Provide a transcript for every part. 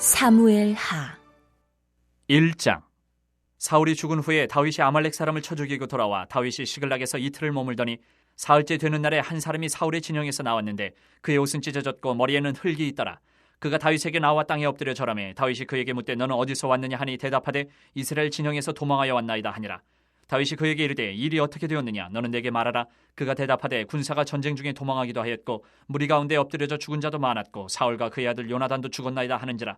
사무엘하 1장. 사울이 죽은 후에 다윗이 아말렉 사람을 쳐 죽이고 돌아와 다윗이 시글락에서 이틀을 머물더니 사흘째 되는 날에 한 사람이 사울의 진영에서 나왔는데 그의 옷은 찢어졌고 머리에는 흙이 있더라. 그가 다윗에게 나와 땅에 엎드려 절하매 다윗이 그에게 묻되 너는 어디서 왔느냐 하니 대답하되 이스라엘 진영에서 도망하여 왔나이다 하니라. 다윗이 그에게 이르되 일이 어떻게 되었느냐 너는 내게 말하라. 그가 대답하되 군사가 전쟁 중에 도망하기도 하였고 무리 가운데 엎드려져 죽은 자도 많았고 사울과 그의 아들 요나단도 죽었나이다 하는지라.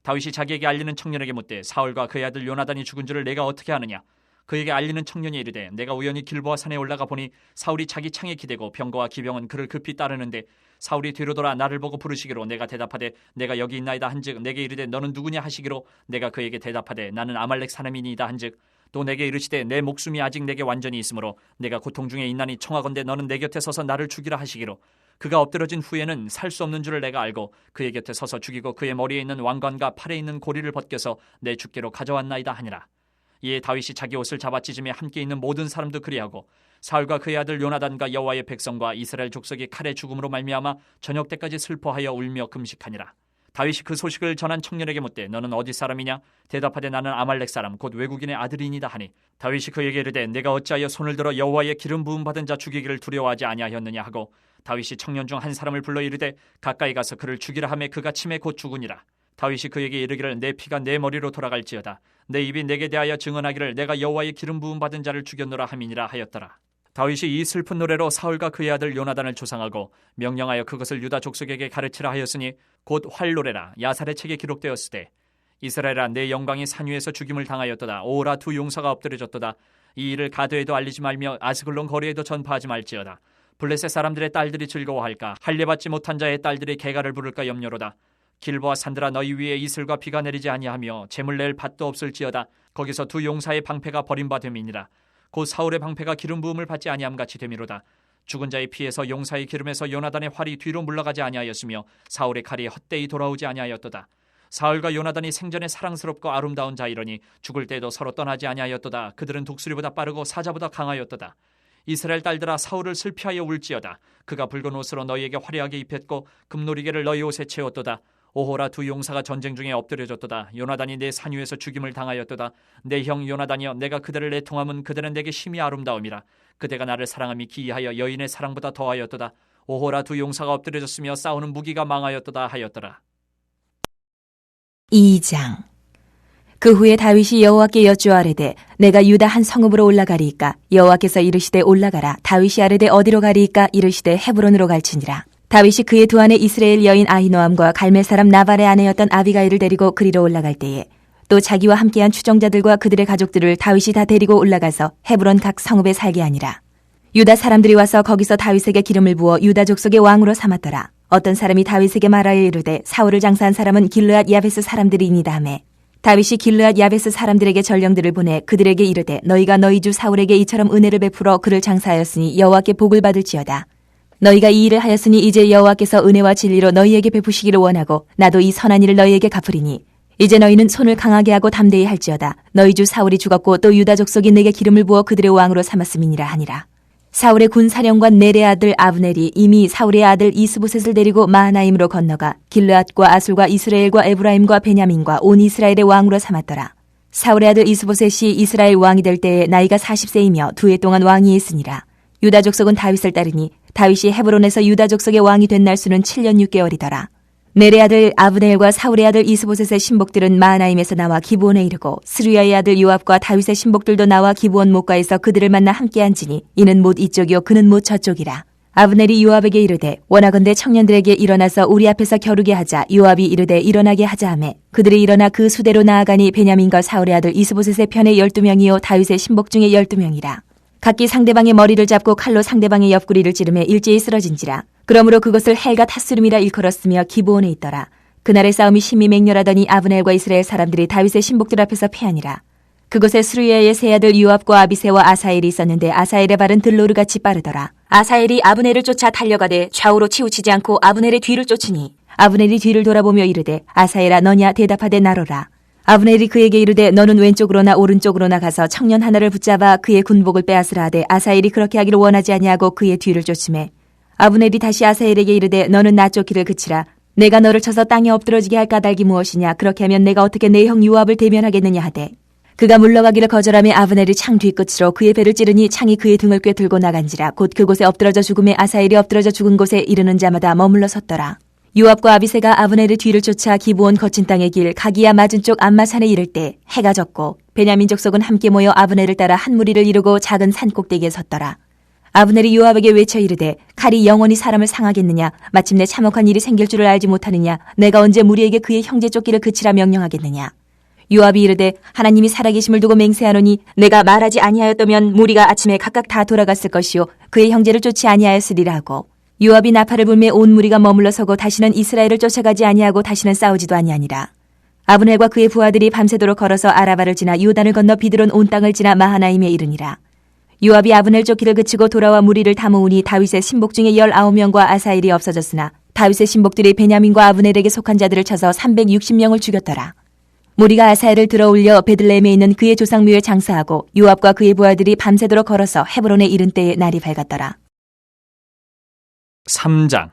다윗이 자기에게 알리는 청년에게 묻되 사울과 그의 아들 요나단이 죽은 줄을 내가 어떻게 아느냐. 그에게 알리는 청년이 이르되 내가 우연히 길보아 산에 올라가 보니 사울이 자기 창에 기대고 병거와 기병은 그를 급히 따르는데 사울이 뒤로 돌아 나를 보고 부르시기로 내가 대답하되 내가 여기 있나이다 한즉 내게 이르되 너는 누구냐 하시기로 내가 그에게 대답하되 나는 아말렉 사람이니이다 한즉 또 내게 이르시되 내 목숨이 아직 내게 완전히 있으므로 내가 고통 중에 있나니 청하건대 너는 내 곁에 서서 나를 죽이라 하시기로 그가 엎드러진 후에는 살 수 없는 줄을 내가 알고 그의 곁에 서서 죽이고 그의 머리에 있는 왕관과 팔에 있는 고리를 벗겨서 내 주께로 가져왔나이다 하니라. 이에 다윗이 자기 옷을 잡아 찢으며 함께 있는 모든 사람도 그리하고 사울과 그의 아들 요나단과 여호와의 백성과 이스라엘 족속이 칼의 죽음으로 말미암아 저녁 때까지 슬퍼하여 울며 금식하니라. 다윗이 그 소식을 전한 청년에게 묻되 너는 어디 사람이냐? 대답하되 나는 아말렉 사람 곧 외국인의 아들이니이다 하니 다윗이 그에게 이르되 내가 어찌하여 손을 들어 여호와의 기름 부음 받은 자 죽이기를 두려워하지 아니하였느냐 하고 다윗이 청년 중 한 사람을 불러 이르되 가까이 가서 그를 죽이라 하매 그가 침에 곧 죽으니라. 다윗이 그에게 이르기를 내 피가 내 머리로 돌아갈지어다 내 입이 내게 대하여 증언하기를 내가 여호와의 기름 부음 받은 자를 죽였노라 함이니라 하였더라. 다윗이 이 슬픈 노래로 사울과 그의 아들 요나단을 조상하고 명령하여 그것을 유다 족속에게 가르치라 하였으니 곧 활노래라 야살의 책에 기록되었으되 이스라엘아 내 영광이 산 위에서 죽임을 당하였도다. 오라 두 용사가 엎드려졌도다. 이 일을 가드에도 알리지 말며 아스글론 거리에도 전파하지 말지어다. 블레셋 사람들의 딸들이 즐거워할까 할례받지 못한 자의 딸들이 개가를 부를까 염려로다. 길보아 산들아 너희 위에 이슬과 비가 내리지 아니하며 재물 낼 밭도 없을지어다. 거기서 두 용사의 방패가 버림받음이니라. 곧 사울의 방패가 기름 부음을 받지 아니함 같이 되미로다. 죽은 자의 피에서 용사의 기름에서 요나단의 활이 뒤로 물러가지 아니하였으며 사울의 칼이 헛되이 돌아오지 아니하였도다. 사울과 요나단이 생전에 사랑스럽고 아름다운 자이러니 죽을 때도 서로 떠나지 아니하였도다. 그들은 독수리보다 빠르고 사자보다 강하였도다. 이스라엘 딸들아 사울을 슬피하여 울지어다. 그가 붉은 옷으로 너희에게 화려하게 입혔고 금노리개를 너희 옷에 채웠도다. 오호라 두 용사가 전쟁 중에 엎드려졌도다. 요나단이 내 산 위에서 죽임을 당하였도다. 내 형 요나단이여 내가 그들을 애통함은 그들은 내게 심히 아름다움이라. 그대가 나를 사랑함이 기이하여 여인의 사랑보다 더하였도다. 오호라 두 용사가 엎드려졌으며 싸우는 무기가 망하였도다 하였더라. 2장. 그 후에 다윗이 여호와께 여쭈아뢰되 내가 유다 한 성읍으로 올라가리이까? 여호와께서 이르시되 올라가라. 다윗이 아뢰되 어디로 가리이까? 이르시되 헤브론으로 갈지니라. 다윗이 그의 두 아내 이스라엘 여인 아히노암과 갈멜 사람 나발의 아내였던 아비가일을 데리고 그리로 올라갈 때에 또 자기와 함께한 추정자들과 그들의 가족들을 다윗이 다 데리고 올라가서 헤브론 각 성읍에 살게 하니라. 유다 사람들이 와서 거기서 다윗에게 기름을 부어 유다 족속의 왕으로 삼았더라. 어떤 사람이 다윗에게 말하여 이르되 사울을 장사한 사람은 길르앗 야베스 사람들이니이다 하매 다윗이 길르앗 야베스 사람들에게 전령들을 보내 그들에게 이르되 너희가 너희 주 사울에게 이처럼 은혜를 베풀어 그를 장사하였으니 여호와께 복을 받을지어다. 너희가 이 일을 하였으니 이제 여호와께서 은혜와 진리로 너희에게 베푸시기를 원하고 나도 이 선한 일을 너희에게 갚으리니 이제 너희는 손을 강하게 하고 담대히 할지어다. 너희 주 사울이 죽었고 또 유다 족속이 내게 기름을 부어 그들의 왕으로 삼았음이니라 하니라. 사울의 군사령관 넬의 아들 아브넬이 이미 사울의 아들 이스보셋을 데리고 마하나임으로 건너가 길르앗과 아술과 이스라엘과 에브라임과 베냐민과 온 이스라엘의 왕으로 삼았더라. 사울의 아들 이스보셋이 이스라엘 왕이 될 때에 나이가 40세이며 2해 동안 왕위했으니라. 유다 족속은 다윗을 따르니 다윗이 헤브론에서 유다 족속의 왕이 된 날 수는 7년 6개월이더라. 넬의 아들 아브넬과 사울의 아들 이스보셋의 신복들은 마하나임에서 나와 기브온에 이르고 스루야의 아들 요압과 다윗의 신복들도 나와 기브온 목가에서 그들을 만나 함께 앉으니 이는 못 이쪽이요 그는 못 저쪽이라. 아브넬이 요압에게 이르되 원하건대 청년들에게 일어나서 우리 앞에서 겨루게 하자. 요압이 이르되 일어나게 하자 하매 그들이 일어나 그 수대로 나아가니 베냐민과 사울의 아들 이스보셋의 편에 12명이요 다윗의 신복 중에 12명이라. 각기 상대방의 머리를 잡고 칼로 상대방의 옆구리를 찌르매 일제히 쓰러진지라. 그러므로 그것을 헬가 타스름이라 일컬었으며 기브온에 있더라. 그날의 싸움이 심히 맹렬하더니 아브넬과 이스라엘 사람들이 다윗의 신복들 앞에서 패하니라. 그곳에 스루야의 세 아들 요압과 아비새와 아사엘이 있었는데 아사엘의 발은 들로르같이 빠르더라. 아사엘이 아브넬을 쫓아 달려가되 좌우로 치우치지 않고 아브넬의 뒤를 쫓으니 아브넬이 뒤를 돌아보며 이르되 아사엘아 너냐? 대답하되 나로라. 아브넬이 그에게 이르되 너는 왼쪽으로나 오른쪽으로나 가서 청년 하나를 붙잡아 그의 군복을 빼앗으라 하되 아사엘이 그렇게 하기를 원하지 아니하고 그의 뒤를 쫓으매 아브넬이 다시 아사엘에게 이르되 너는 나 쫓기를 그치라. 내가 너를 쳐서 땅에 엎드러지게 할 까닭이 무엇이냐? 그렇게 하면 내가 어떻게 내 형 요압을 대면하겠느냐 하되 그가 물러가기를 거절하며 아브넬이 창 뒤끝으로 그의 배를 찌르니 창이 그의 등을 꿰들고 나간지라. 곧 그곳에 엎드러져 죽음에 아사엘이 엎드러져 죽은 곳에 이르는 자마다 머물러 섰더라. 요압과 아비새가 아브넬의 뒤를 쫓아 기브온 거친 땅의 길 가기야 맞은 쪽 암마산에 이를 때 해가 졌고 베냐민 족속은 함께 모여 아브넬을 따라 한 무리를 이루고 작은 산 꼭대기에 섰더라. 아브넬이 요압에게 외쳐 이르되 칼이 영원히 사람을 상하겠느냐? 마침내 참혹한 일이 생길 줄을 알지 못하느냐? 내가 언제 무리에게 그의 형제 쫓기를 그치라 명령하겠느냐? 요압이 이르되 하나님이 살아계심을 두고 맹세하노니 내가 말하지 아니하였다면 무리가 아침에 각각 다 돌아갔을 것이요 그의 형제를 쫓지 아니하였으리라 하고 요압이 나팔을 불매 온 무리가 머물러 서고 다시는 이스라엘을 쫓아가지 아니하고 다시는 싸우지도 아니하니라. 아브넬과 그의 부하들이 밤새도록 걸어서 아라바를 지나 요단을 건너 비드론 온 땅을 지나 마하나임에 이르니라. 요압이 아브넬 쫓기를 그치고 돌아와 무리를 다 모으니 다윗의 신복 중에 19명과 아사엘이 없어졌으나 다윗의 신복들이 베냐민과 아브넬에게 속한 자들을 쳐서 360명을 죽였더라. 무리가 아사엘을 들어올려 베들레헴에 있는 그의 조상묘에 장사하고 요압과 그의 부하들이 밤새도록 걸어서 헤브론에 이른 때에 날이 밝았더라. 3장.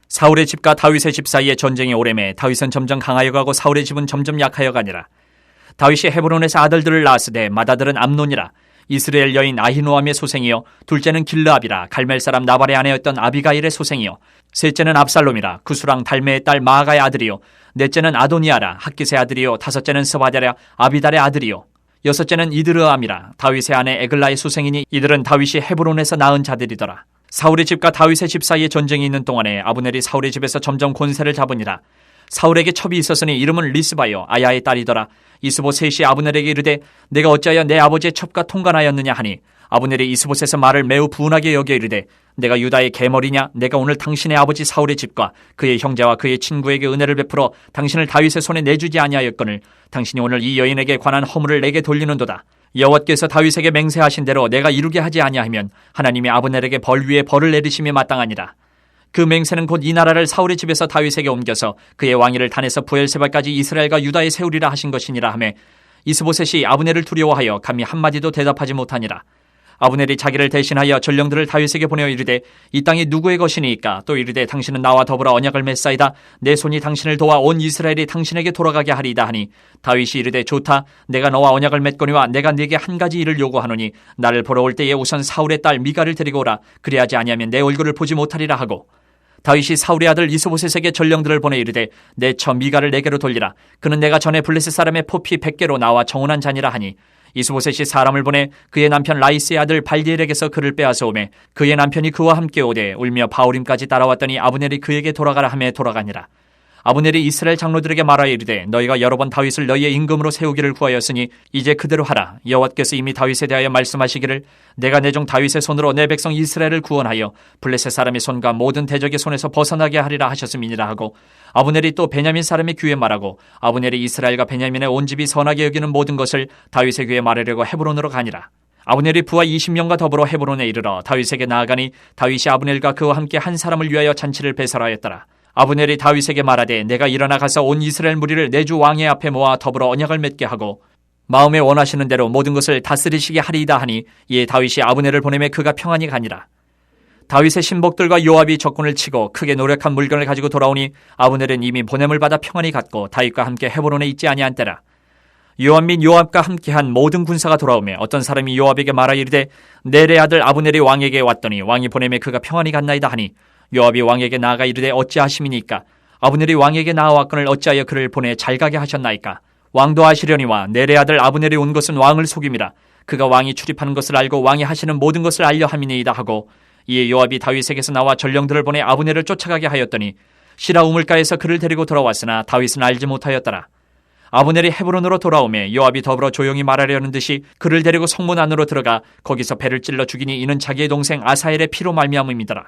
사울의 집과 다윗의 집 사이에 전쟁이 오래매 다윗은 점점 강하여 가고 사울의 집은 점점 약하여 가니라. 다윗이 헤브론에서 아들들을 낳았으되 맏아들은 암논이라. 이스라엘 여인 아히노암의 소생이요 둘째는 길르압이라. 갈멜 사람 나발의 아내였던 아비가일의 소생이요 셋째는 압살롬이라. 구수랑 달메의 딸 마아가의 아들이요 넷째는 아도니아라. 학깃의 아들이요 다섯째는 스바랴라. 아비달의 아들이요 여섯째는 이드르암이라. 다윗의 아내 에글라의 소생이니 이들은 다윗이 헤브론에서 낳은 자들이더라. 사울의 집과 다윗의 집 사이에 전쟁이 있는 동안에 아브넬이 사울의 집에서 점점 권세를 잡으니라. 사울에게 첩이 있었으니 이름은 리스바요 아야의 딸이더라. 이스보셋이 아브넬에게 이르되 내가 어찌하여 내 아버지의 첩과 통관하였느냐 하니 아브넬이 이스보셋의 말을 매우 분하게 여겨 이르되 내가 유다의 계머리냐? 내가 오늘 당신의 아버지 사울의 집과 그의 형제와 그의 친구에게 은혜를 베풀어 당신을 다윗의 손에 내주지 아니하였거늘 당신이 오늘 이 여인에게 관한 허물을 내게 돌리는도다. 여호와께서 다윗에게 맹세하신 대로 내가 이루게 하지 아니하면 하나님이 아브넬에게 벌 위에 벌을 내리심이 마땅하니라. 그 맹세는 곧 이 나라를 사울의 집에서 다윗에게 옮겨서 그의 왕위를 단에서 부엘세바까지 이스라엘과 유다에 세우리라 하신 것이니라 하매 이스보셋이 아브넬을 두려워하여 감히 한마디도 대답하지 못하니라. 아브넬이 자기를 대신하여 전령들을 다윗에게 보내어 이르되 이 땅이 누구의 것이니까? 또 이르되 당신은 나와 더불어 언약을 맺사이다. 내 손이 당신을 도와 온 이스라엘이 당신에게 돌아가게 하리이다 하니 다윗이 이르되 좋다. 내가 너와 언약을 맺거니와 내가 네게 한 가지 일을 요구하노니 나를 보러 올 때에 우선 사울의 딸 미가를 데리고 오라. 그리하지 아니하면 내 얼굴을 보지 못하리라 하고 다윗이 사울의 아들 이스보셋에게 전령들을 보내 이르되 내 처 미가를 내게로 돌리라. 그는 내가 전에 블레셋 사람의 포피 100개로 나와 정혼한 자니라 하니 이스보셋이 사람을 보내 그의 남편 라이스의 아들 발디엘에게서 그를 빼앗아 오매 그의 남편이 그와 함께 오되 울며 바울임까지 따라왔더니 아브넬이 그에게 돌아가라 하매 돌아가니라. 아브넬이 이스라엘 장로들에게 말하여 이르되 너희가 여러 번 다윗을 너희의 임금으로 세우기를 구하였으니 이제 그대로 하라. 여호와께서 이미 다윗에 대하여 말씀하시기를 내가 내 종 다윗의 손으로 내 백성 이스라엘을 구원하여 블레셋 사람의 손과 모든 대적의 손에서 벗어나게 하리라 하셨음이니라 하고 아브넬이 또 베냐민 사람의 귀에 말하고 아브넬이 이스라엘과 베냐민의 온 집이 선하게 여기는 모든 것을 다윗의 귀에 말하려고 헤브론으로 가니라. 아브넬이 부하 20명과 더불어 헤브론에 이르러 다윗에게 나아가니 다윗이 아브넬과 그와 함께 한 사람을 위하여 잔치를 배설하였더라. 아브넬이 다윗에게 말하되 내가 일어나 가서 온 이스라엘 무리를 내 주 왕의 앞에 모아 더불어 언약을 맺게 하고 마음에 원하시는 대로 모든 것을 다스리시게 하리이다 하니 이에 다윗이 아브넬을 보내매 그가 평안히 가니라. 다윗의 신복들과 요압이 적군을 치고 크게 노력한 물건을 가지고 돌아오니 아브넬은 이미 보냄을 받아 평안히 갔고 다윗과 함께 헤브론에 있지 아니한 때라. 요압 및 요압과 함께한 모든 군사가 돌아오매 어떤 사람이 요압에게 말하여 이르되 넬의 아들 아브넬이 왕에게 왔더니 왕이 보내매 그가 평안히 갔나이다 하니 요압이 왕에게 나아가 이르되 어찌하심이니까? 아브넬이 왕에게 나아왔거늘 어찌하여 그를 보내 잘가게 하셨나이까? 왕도 아시려니와 넬의 아들 아브넬이 온 것은 왕을 속임이라. 그가 왕이 출입하는 것을 알고 왕이 하시는 모든 것을 알려 함이니이다 하고 이에 요압이 다윗에게서 나와 전령들을 보내 아브넬을 쫓아가게 하였더니 시라 우물가에서 그를 데리고 돌아왔으나 다윗은 알지 못하였더라. 아브넬이 헤브론으로 돌아오매 요압이 더불어 조용히 말하려는 듯이 그를 데리고 성문 안으로 들어가 거기서 배를 찔러 죽이니 이는 자기의 동생 아사엘의 피로 말미암음이더라.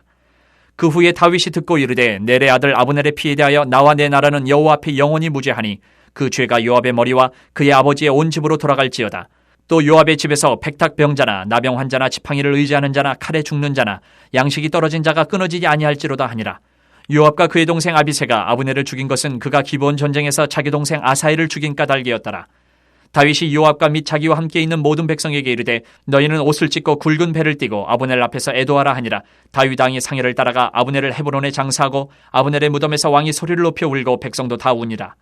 그 후에 다윗이 듣고 이르되 넬의 아들 아브넬의 피에 대하여 나와 내 나라는 여호와 앞에 영원히 무죄하니 그 죄가 요압의 머리와 그의 아버지의 온 집으로 돌아갈지어다. 또 요압의 집에서 백탁병자나 나병 환자나 지팡이를 의지하는 자나 칼에 죽는 자나 양식이 떨어진 자가 끊어지지 아니할지로다 하니라. 요압과 그의 동생 아비새가 아브넬을 죽인 것은 그가 기브온 전쟁에서 자기 동생 아사엘을 죽인 까닭이었더라. 다윗이 요압과 및 자기와 함께 있는 모든 백성에게 이르되 너희는 옷을 찢고 굵은 배를 띠고 아브넬 앞에서 애도하라 하니라. 다윗 왕이 상여를 따라가 아브넬을 헤브론에 장사하고 아브넬의 무덤에서 왕이 소리를 높여 울고 백성도 다 우니라.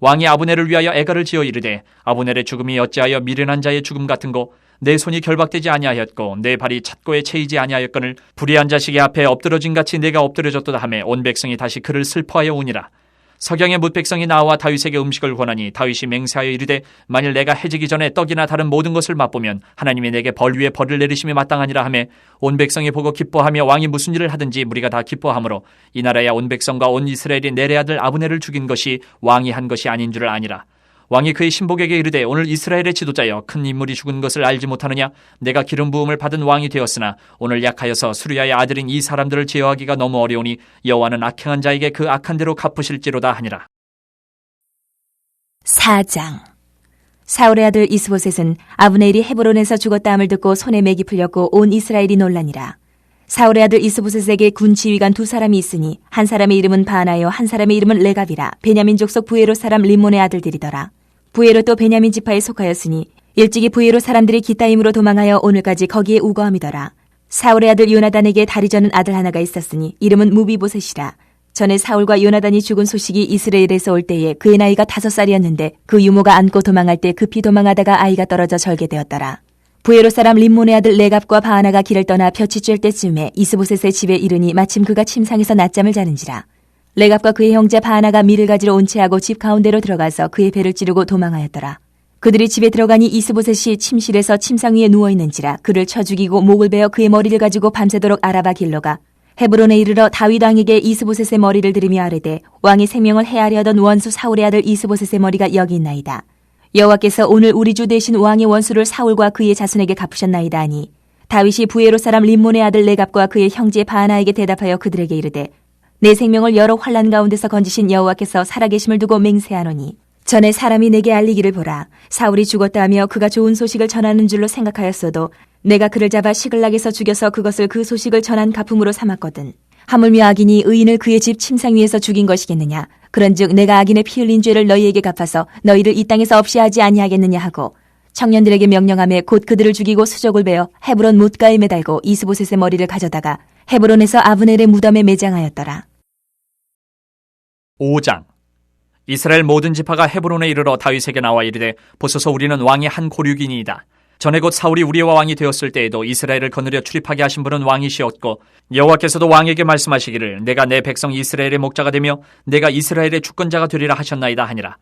왕이 아브넬을 위하여 애가를 지어 이르되 아브넬의 죽음이 어찌하여 미련한 자의 죽음 같은고 내 손이 결박되지 아니하였고 내 발이 찻고에 채이지 아니하였거늘 불의한 자식의 앞에 엎드러진 같이 내가 엎드려졌도다 하매 온 백성이 다시 그를 슬퍼하여 우니라. 석양의 뭇백성이 나와 다윗에게 음식을 권하니 다윗이 맹세하여 이르되 만일 내가 해지기 전에 떡이나 다른 모든 것을 맛보면 하나님이 내게 벌 위에 벌을 내리심이 마땅하니라 하매 온 백성이 보고 기뻐하며 왕이 무슨 일을 하든지 무리가 다 기뻐하므로 이 나라야 온 백성과 온 이스라엘이 내레 아들 아브넬을 죽인 것이 왕이 한 것이 아닌 줄을 아니라. 왕이 그의 신복에게 이르되 오늘 이스라엘의 지도자여 큰 인물이 죽은 것을 알지 못하느냐. 내가 기름 부음을 받은 왕이 되었으나 오늘 약하여서 수르야의 아들인 이 사람들을 제어하기가 너무 어려우니 여호와는 악행한 자에게 그 악한 대로 갚으실지로다 하니라. 4장. 사울의 아들 이스보셋은 아브넬이 헤브론에서 죽었다함을 듣고 손에 맥이 풀렸고 온 이스라엘이 놀라니라. 사울의 아들 이스보셋에게 군 지휘관 두 사람이 있으니 한 사람의 이름은 바나요 한 사람의 이름은 레갑이라. 베냐민 족속 부에롯 사람 림몬의 아들들이더라. 부에롯도 베냐민 지파에 속하였으니 일찍이 부에롯 사람들이 기타임으로 도망하여 오늘까지 거기에 우거함이더라. 사울의 아들 요나단에게 다리 저는 아들 하나가 있었으니 이름은 무비보셋이라. 전에 사울과 요나단이 죽은 소식이 이스라엘에서 올 때에 그의 나이가 5살이었는데 그 유모가 안고 도망할 때 급히 도망하다가 아이가 떨어져 절개되었더라. 부에롯 사람 림몬의 아들 레갑과 바하나가 길을 떠나 볕이 쬐을 때쯤에 이스보셋의 집에 이르니 마침 그가 침상에서 낮잠을 자는지라. 레갑과 그의 형제 바하나가 밀을 가지러 온 채하고 집 가운데로 들어가서 그의 배를 찌르고 도망하였더라. 그들이 집에 들어가니 이스보셋이 침실에서 침상 위에 누워있는지라. 그를 쳐 죽이고 목을 베어 그의 머리를 가지고 밤새도록 아라바 길로가 헤브론에 이르러 다윗 왕에게 이스보셋의 머리를 들이며 아뢰되 왕의 생명을 해하려 하던 원수 사울의 아들 이스보셋의 머리가 여기 있나이다. 여호와께서 오늘 우리 주 대신 왕의 원수를 사울과 그의 자손에게 갚으셨나이다 하니 다윗이 부에롯 사람 림몬의 아들 레갑과 그의 형제 바하나에게 대답하여 그들에게 이르되 내 생명을 여러 환난 가운데서 건지신 여호와께서 살아계심을 두고 맹세하노니 전에 사람이 내게 알리기를 보라. 사울이 죽었다 하며 그가 좋은 소식을 전하는 줄로 생각하였어도 내가 그를 잡아 시글락에서 죽여서 그것을 그 소식을 전한 가품으로 삼았거든. 하물며 악인이 의인을 그의 집 침상 위에서 죽인 것이겠느냐. 그런즉 내가 악인의 피 흘린 죄를 너희에게 갚아서 너희를 이 땅에서 없이 하지 아니하겠느냐 하고 청년들에게 명령하며 곧 그들을 죽이고 수족을 베어 헤브론 못가에 매달고 이스보셋의 머리를 가져다가 헤브론에서 아브넬의 무덤에 매장하였더라. 5장. 이스라엘 모든 지파가 헤브론에 이르러 다윗에게 나와 이르되 보소서 우리는 왕의 한 고륙이니이다. 전에 곧 사울이 우리와 왕이 되었을 때에도 이스라엘을 거느려 출입하게 하신 분은 왕이시었고 여호와께서도 왕에게 말씀하시기를 내가 내 백성 이스라엘의 목자가 되며 내가 이스라엘의 주권자가 되리라 하셨나이다 하니라.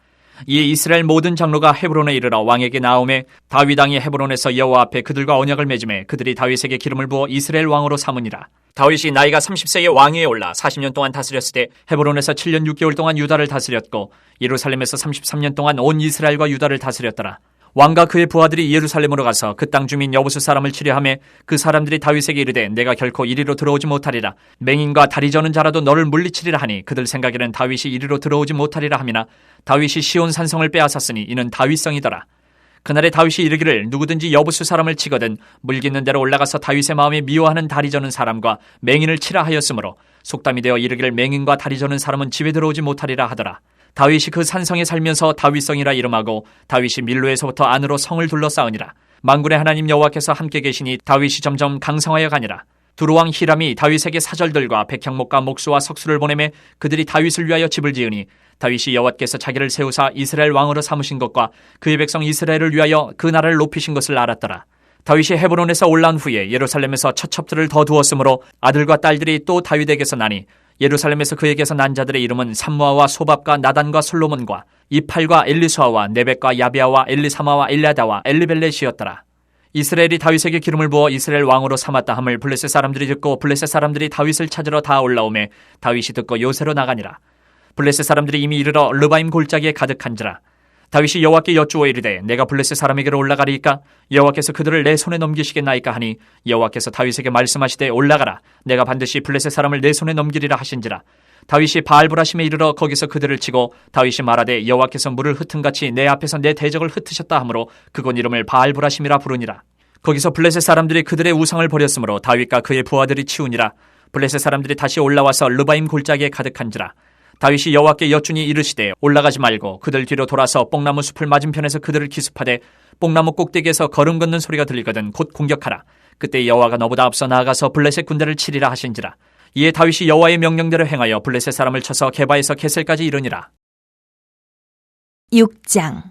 이에 이스라엘 모든 장로가 헤브론에 이르러 왕에게 나오매 다윗 왕이 헤브론에서 여호와 앞에 그들과 언약을 맺음에 그들이 다윗에게 기름을 부어 이스라엘 왕으로 삼으니라. 다윗이 나이가 30세에 왕위에 올라 40년 동안 다스렸을 때 헤브론에서 7년 6개월 동안 유다를 다스렸고 예루살렘에서 33년 동안 온 이스라엘과 유다를 다스렸더라. 왕과 그의 부하들이 예루살렘으로 가서 그 땅 주민 여부수 사람을 치려하매 그 사람들이 다윗에게 이르되 내가 결코 이리로 들어오지 못하리라. 맹인과 다리 저는 자라도 너를 물리치리라 하니 그들 생각에는 다윗이 이리로 들어오지 못하리라 하미나 다윗이 시온 산성을 빼앗았으니 이는 다윗성이더라. 그날에 다윗이 이르기를 누구든지 여부수 사람을 치거든 물깃는 대로 올라가서 다윗의 마음에 미워하는 다리 저는 사람과 맹인을 치라 하였으므로 속담이 되어 이르기를 맹인과 다리 저는 사람은 집에 들어오지 못하리라 하더라. 다윗이 그 산성에 살면서 다윗성이라 이름하고 다윗이 밀로에서부터 안으로 성을 둘러싸으니라. 만군의 하나님 여호와께서 함께 계시니 다윗이 점점 강성하여 가니라. 두루왕 히람이 다윗에게 사절들과 백향목과 목수와 석수를 보내매 그들이 다윗을 위하여 집을 지으니 다윗이 여호와께서 자기를 세우사 이스라엘 왕으로 삼으신 것과 그의 백성 이스라엘을 위하여 그 나라를 높이신 것을 알았더라. 다윗이 헤브론에서 올라온 후에 예루살렘에서 처첩들을 더 두었으므로 아들과 딸들이 또 다윗에게서 나니 예루살렘에서 그에게서 난 자들의 이름은 삼무아와 소밥과 나단과 솔로몬과 이팔과 엘리수아와 네벡과 야비아와 엘리사마와 엘리아다와 엘리벨렛이었더라. 이스라엘이 다윗에게 기름을 부어 이스라엘 왕으로 삼았다 함을 블레셋 사람들이 듣고 블레셋 사람들이 다윗을 찾으러 다 올라오매 다윗이 듣고 요새로 나가니라. 블레셋 사람들이 이미 이르러 르바임 골짜기에 가득한지라. 다윗이 여호와께 여쭈어 이르되 내가 블레셋 사람에게로 올라가리이까 여호와께서 그들을 내 손에 넘기시겠나이까 하니 여호와께서 다윗에게 말씀하시되 올라가라 내가 반드시 블레셋 사람을 내 손에 넘기리라 하신지라. 다윗이 바알브라심에 이르러 거기서 그들을 치고 다윗이 말하되 여호와께서 물을 흩은같이 내 앞에서 내 대적을 흩으셨다 하므로 그곳 이름을 바알브라심이라 부르니라. 거기서 블레셋 사람들이 그들의 우상을 버렸으므로 다윗과 그의 부하들이 치우니라. 블레셋 사람들이 다시 올라와서 르바임 골짜기에 가득한지라. 다윗이 여호와께 여쭈니 이르시되 올라가지 말고 그들 뒤로 돌아서 뽕나무 숲을 맞은편에서 그들을 기습하되 뽕나무 꼭대기에서 걸음 걷는 소리가 들리거든 곧 공격하라. 그때 여호와가 너보다 앞서 나아가서 블레셋 군대를 치리라 하신지라. 이에 다윗이 여호와의 명령대로 행하여 블레셋 사람을 쳐서 게바에서 게셀까지 이르니라. 6장.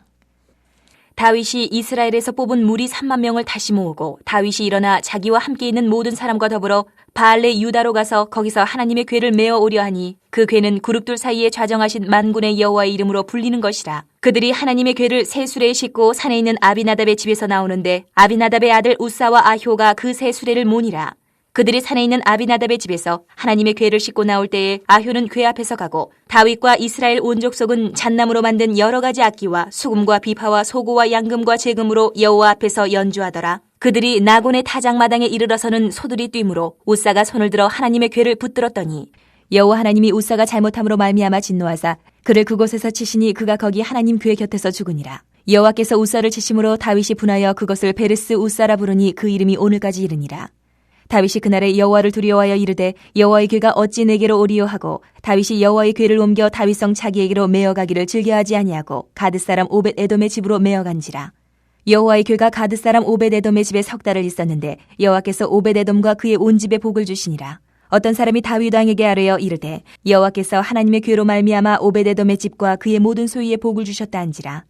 다윗이 이스라엘에서 뽑은 무리 3만 명을 다시 모으고 다윗이 일어나 자기와 함께 있는 모든 사람과 더불어 바알레 유다로 가서 거기서 하나님의 궤를 메어 오려 하니 그 궤는 그룹들 사이에 좌정하신 만군의 여호와의 이름으로 불리는 것이라. 그들이 하나님의 궤를 새 수레에 싣고 산에 있는 아비나답의 집에서 나오는데 아비나답의 아들 우사와 아효가 그 새 수레를 모니라. 그들이 산에 있는 아비나답의 집에서 하나님의 궤를 싣고 나올 때에 아효는 궤 앞에서 가고 다윗과 이스라엘 온 족속은 잣나무로 만든 여러 가지 악기와 수금과 비파와 소고와 양금과 제금으로 여호와 앞에서 연주하더라. 그들이 나곤의 타작마당에 이르러서는 소들이 뛰므로 우사가 손을 들어 하나님의 궤를 붙들었더니 여호와 하나님이 우사가 잘못함으로 말미암아 진노하사 그를 그곳에서 치시니 그가 거기 하나님 궤 곁에서 죽으니라. 여호와께서 우사를 치심으로 다윗이 분하여 그것을 베르스 우사라 부르니 그 이름이 오늘까지 이르니라. 다윗이 그날에 여호와를 두려워하여 이르되 여호와의 궤가 어찌 내게로 오리요 하고 다윗이 여호와의 궤를 옮겨 다윗성 자기에게로 메어가기를 즐겨하지 아니하고 가드 사람 오벳 에돔의 집으로 메어간지라. 여호와의 궤가 가드 사람 오벳 에돔의 집에 석 달을 있었는데 여호와께서 오벳 에돔과 그의 온 집에 복을 주시니라. 어떤 사람이 다윗 왕에게 아뢰어 이르되 여호와께서 하나님의 궤로 말미암아 오벳 에돔의 집과 그의 모든 소유에 복을 주셨다 한지라.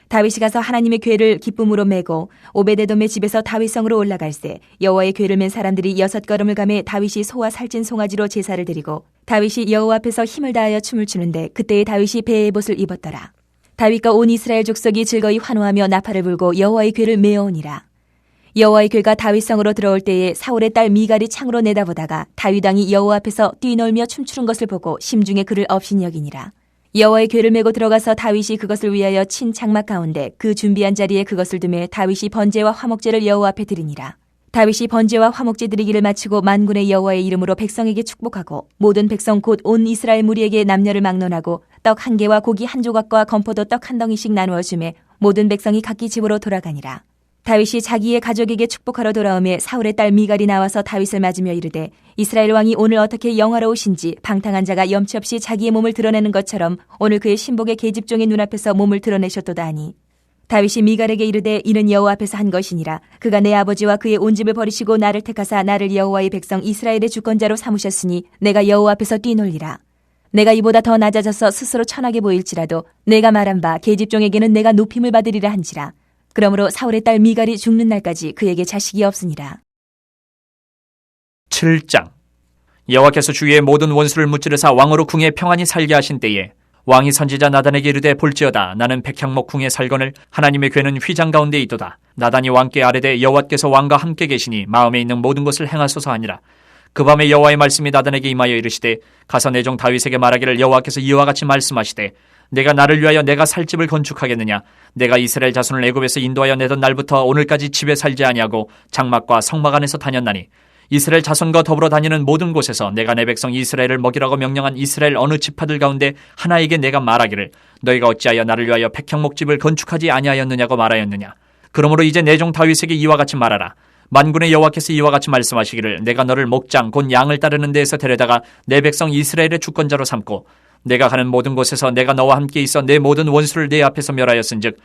다윗이 가서 하나님의 궤를 기쁨으로 메고 오베데돔의 집에서 다윗성으로 올라갈새 여호와의 궤를 맨 사람들이 6걸음을 가매 다윗이 소와 살찐 송아지로 제사를 드리고 다윗이 여호와 앞에서 힘을 다하여 춤을 추는데 그때에 다윗이 배의 옷을 입었더라. 다윗과 온 이스라엘 족속이 즐거이 환호하며 나팔을 불고 여호와의 궤를 메어오니라. 여호와의 궤가 다윗성으로 들어올 때에 사울의 딸 미갈이 창으로 내다보다가 다윗 왕이 여호와 앞에서 뛰놀며 춤추는 것을 보고 심중에 그를 업신여기니라. 여호와의 궤를 메고 들어가서 다윗이 그것을 위하여 친 장막 가운데 그 준비한 자리에 그것을 두매 다윗이 번제와 화목제를 여호와 앞에 드리니라. 다윗이 번제와 화목제 드리기를 마치고 만군의 여호와의 이름으로 백성에게 축복하고 모든 백성 곧 온 이스라엘 무리에게 남녀를 막론하고 떡 한 개와 고기 한 조각과 건포도 떡 한 덩이씩 나누어 주매 모든 백성이 각기 집으로 돌아가니라. 다윗이 자기의 가족에게 축복하러 돌아오매 사울의 딸 미갈이 나와서 다윗을 맞으며 이르되 이스라엘 왕이 오늘 어떻게 영화로우신지 방탕한 자가 염치 없이 자기의 몸을 드러내는 것처럼 오늘 그의 신복의 계집종의 눈앞에서 몸을 드러내셨도다 하니 다윗이 미갈에게 이르되 이는 여호와 앞에서 한 것이니라. 그가 내 아버지와 그의 온 집을 버리시고 나를 택하사 나를 여호와의 백성 이스라엘의 주권자로 삼으셨으니 내가 여호와 앞에서 뛰놀리라. 내가 이보다 더 낮아져서 스스로 천하게 보일지라도 내가 말한 바 계집종에게는 내가 높임을 받으리라 한지라. 그러므로 사울의 딸 미갈이 죽는 날까지 그에게 자식이 없으니라. 7장. 여호와께서 주위의 모든 원수를 무찌르사 왕으로 궁에 평안히 살게 하신 때에 왕이 선지자 나단에게 이르되 볼지어다 나는 백향목 궁에 살거늘 하나님의 궤는 휘장 가운데 있도다. 나단이 왕께 아뢰되 여호와께서 왕과 함께 계시니 마음에 있는 모든 것을 행하소서 하니라. 그 밤에 여호와의 말씀이 나단에게 임하여 이르시되 가서 내 종 다윗에게 말하기를 여호와께서 이와 같이 말씀하시되 내가 나를 위하여 내가 살 집을 건축하겠느냐. 내가 이스라엘 자손을 애굽에서 인도하여 내던 날부터 오늘까지 집에 살지 아니하고 장막과 성막 안에서 다녔나니 이스라엘 자손과 더불어 다니는 모든 곳에서 내가 내 백성 이스라엘을 먹이라고 명령한 이스라엘 어느 지파들 가운데 하나에게 내가 말하기를 너희가 어찌하여 나를 위하여 백향목집을 건축하지 아니하였느냐고 말하였느냐. 그러므로 이제 내 종 다윗에게 이와 같이 말하라. 만군의 여호와께서 이와 같이 말씀하시기를 내가 너를 목장 곧 양을 따르는 데에서 데려다가 내 백성 이스라엘의 주권자로 삼고 내가 가는 모든 곳에서 내가 너와 함께 있어 내 모든 원수를 내 앞에서 멸하였은즉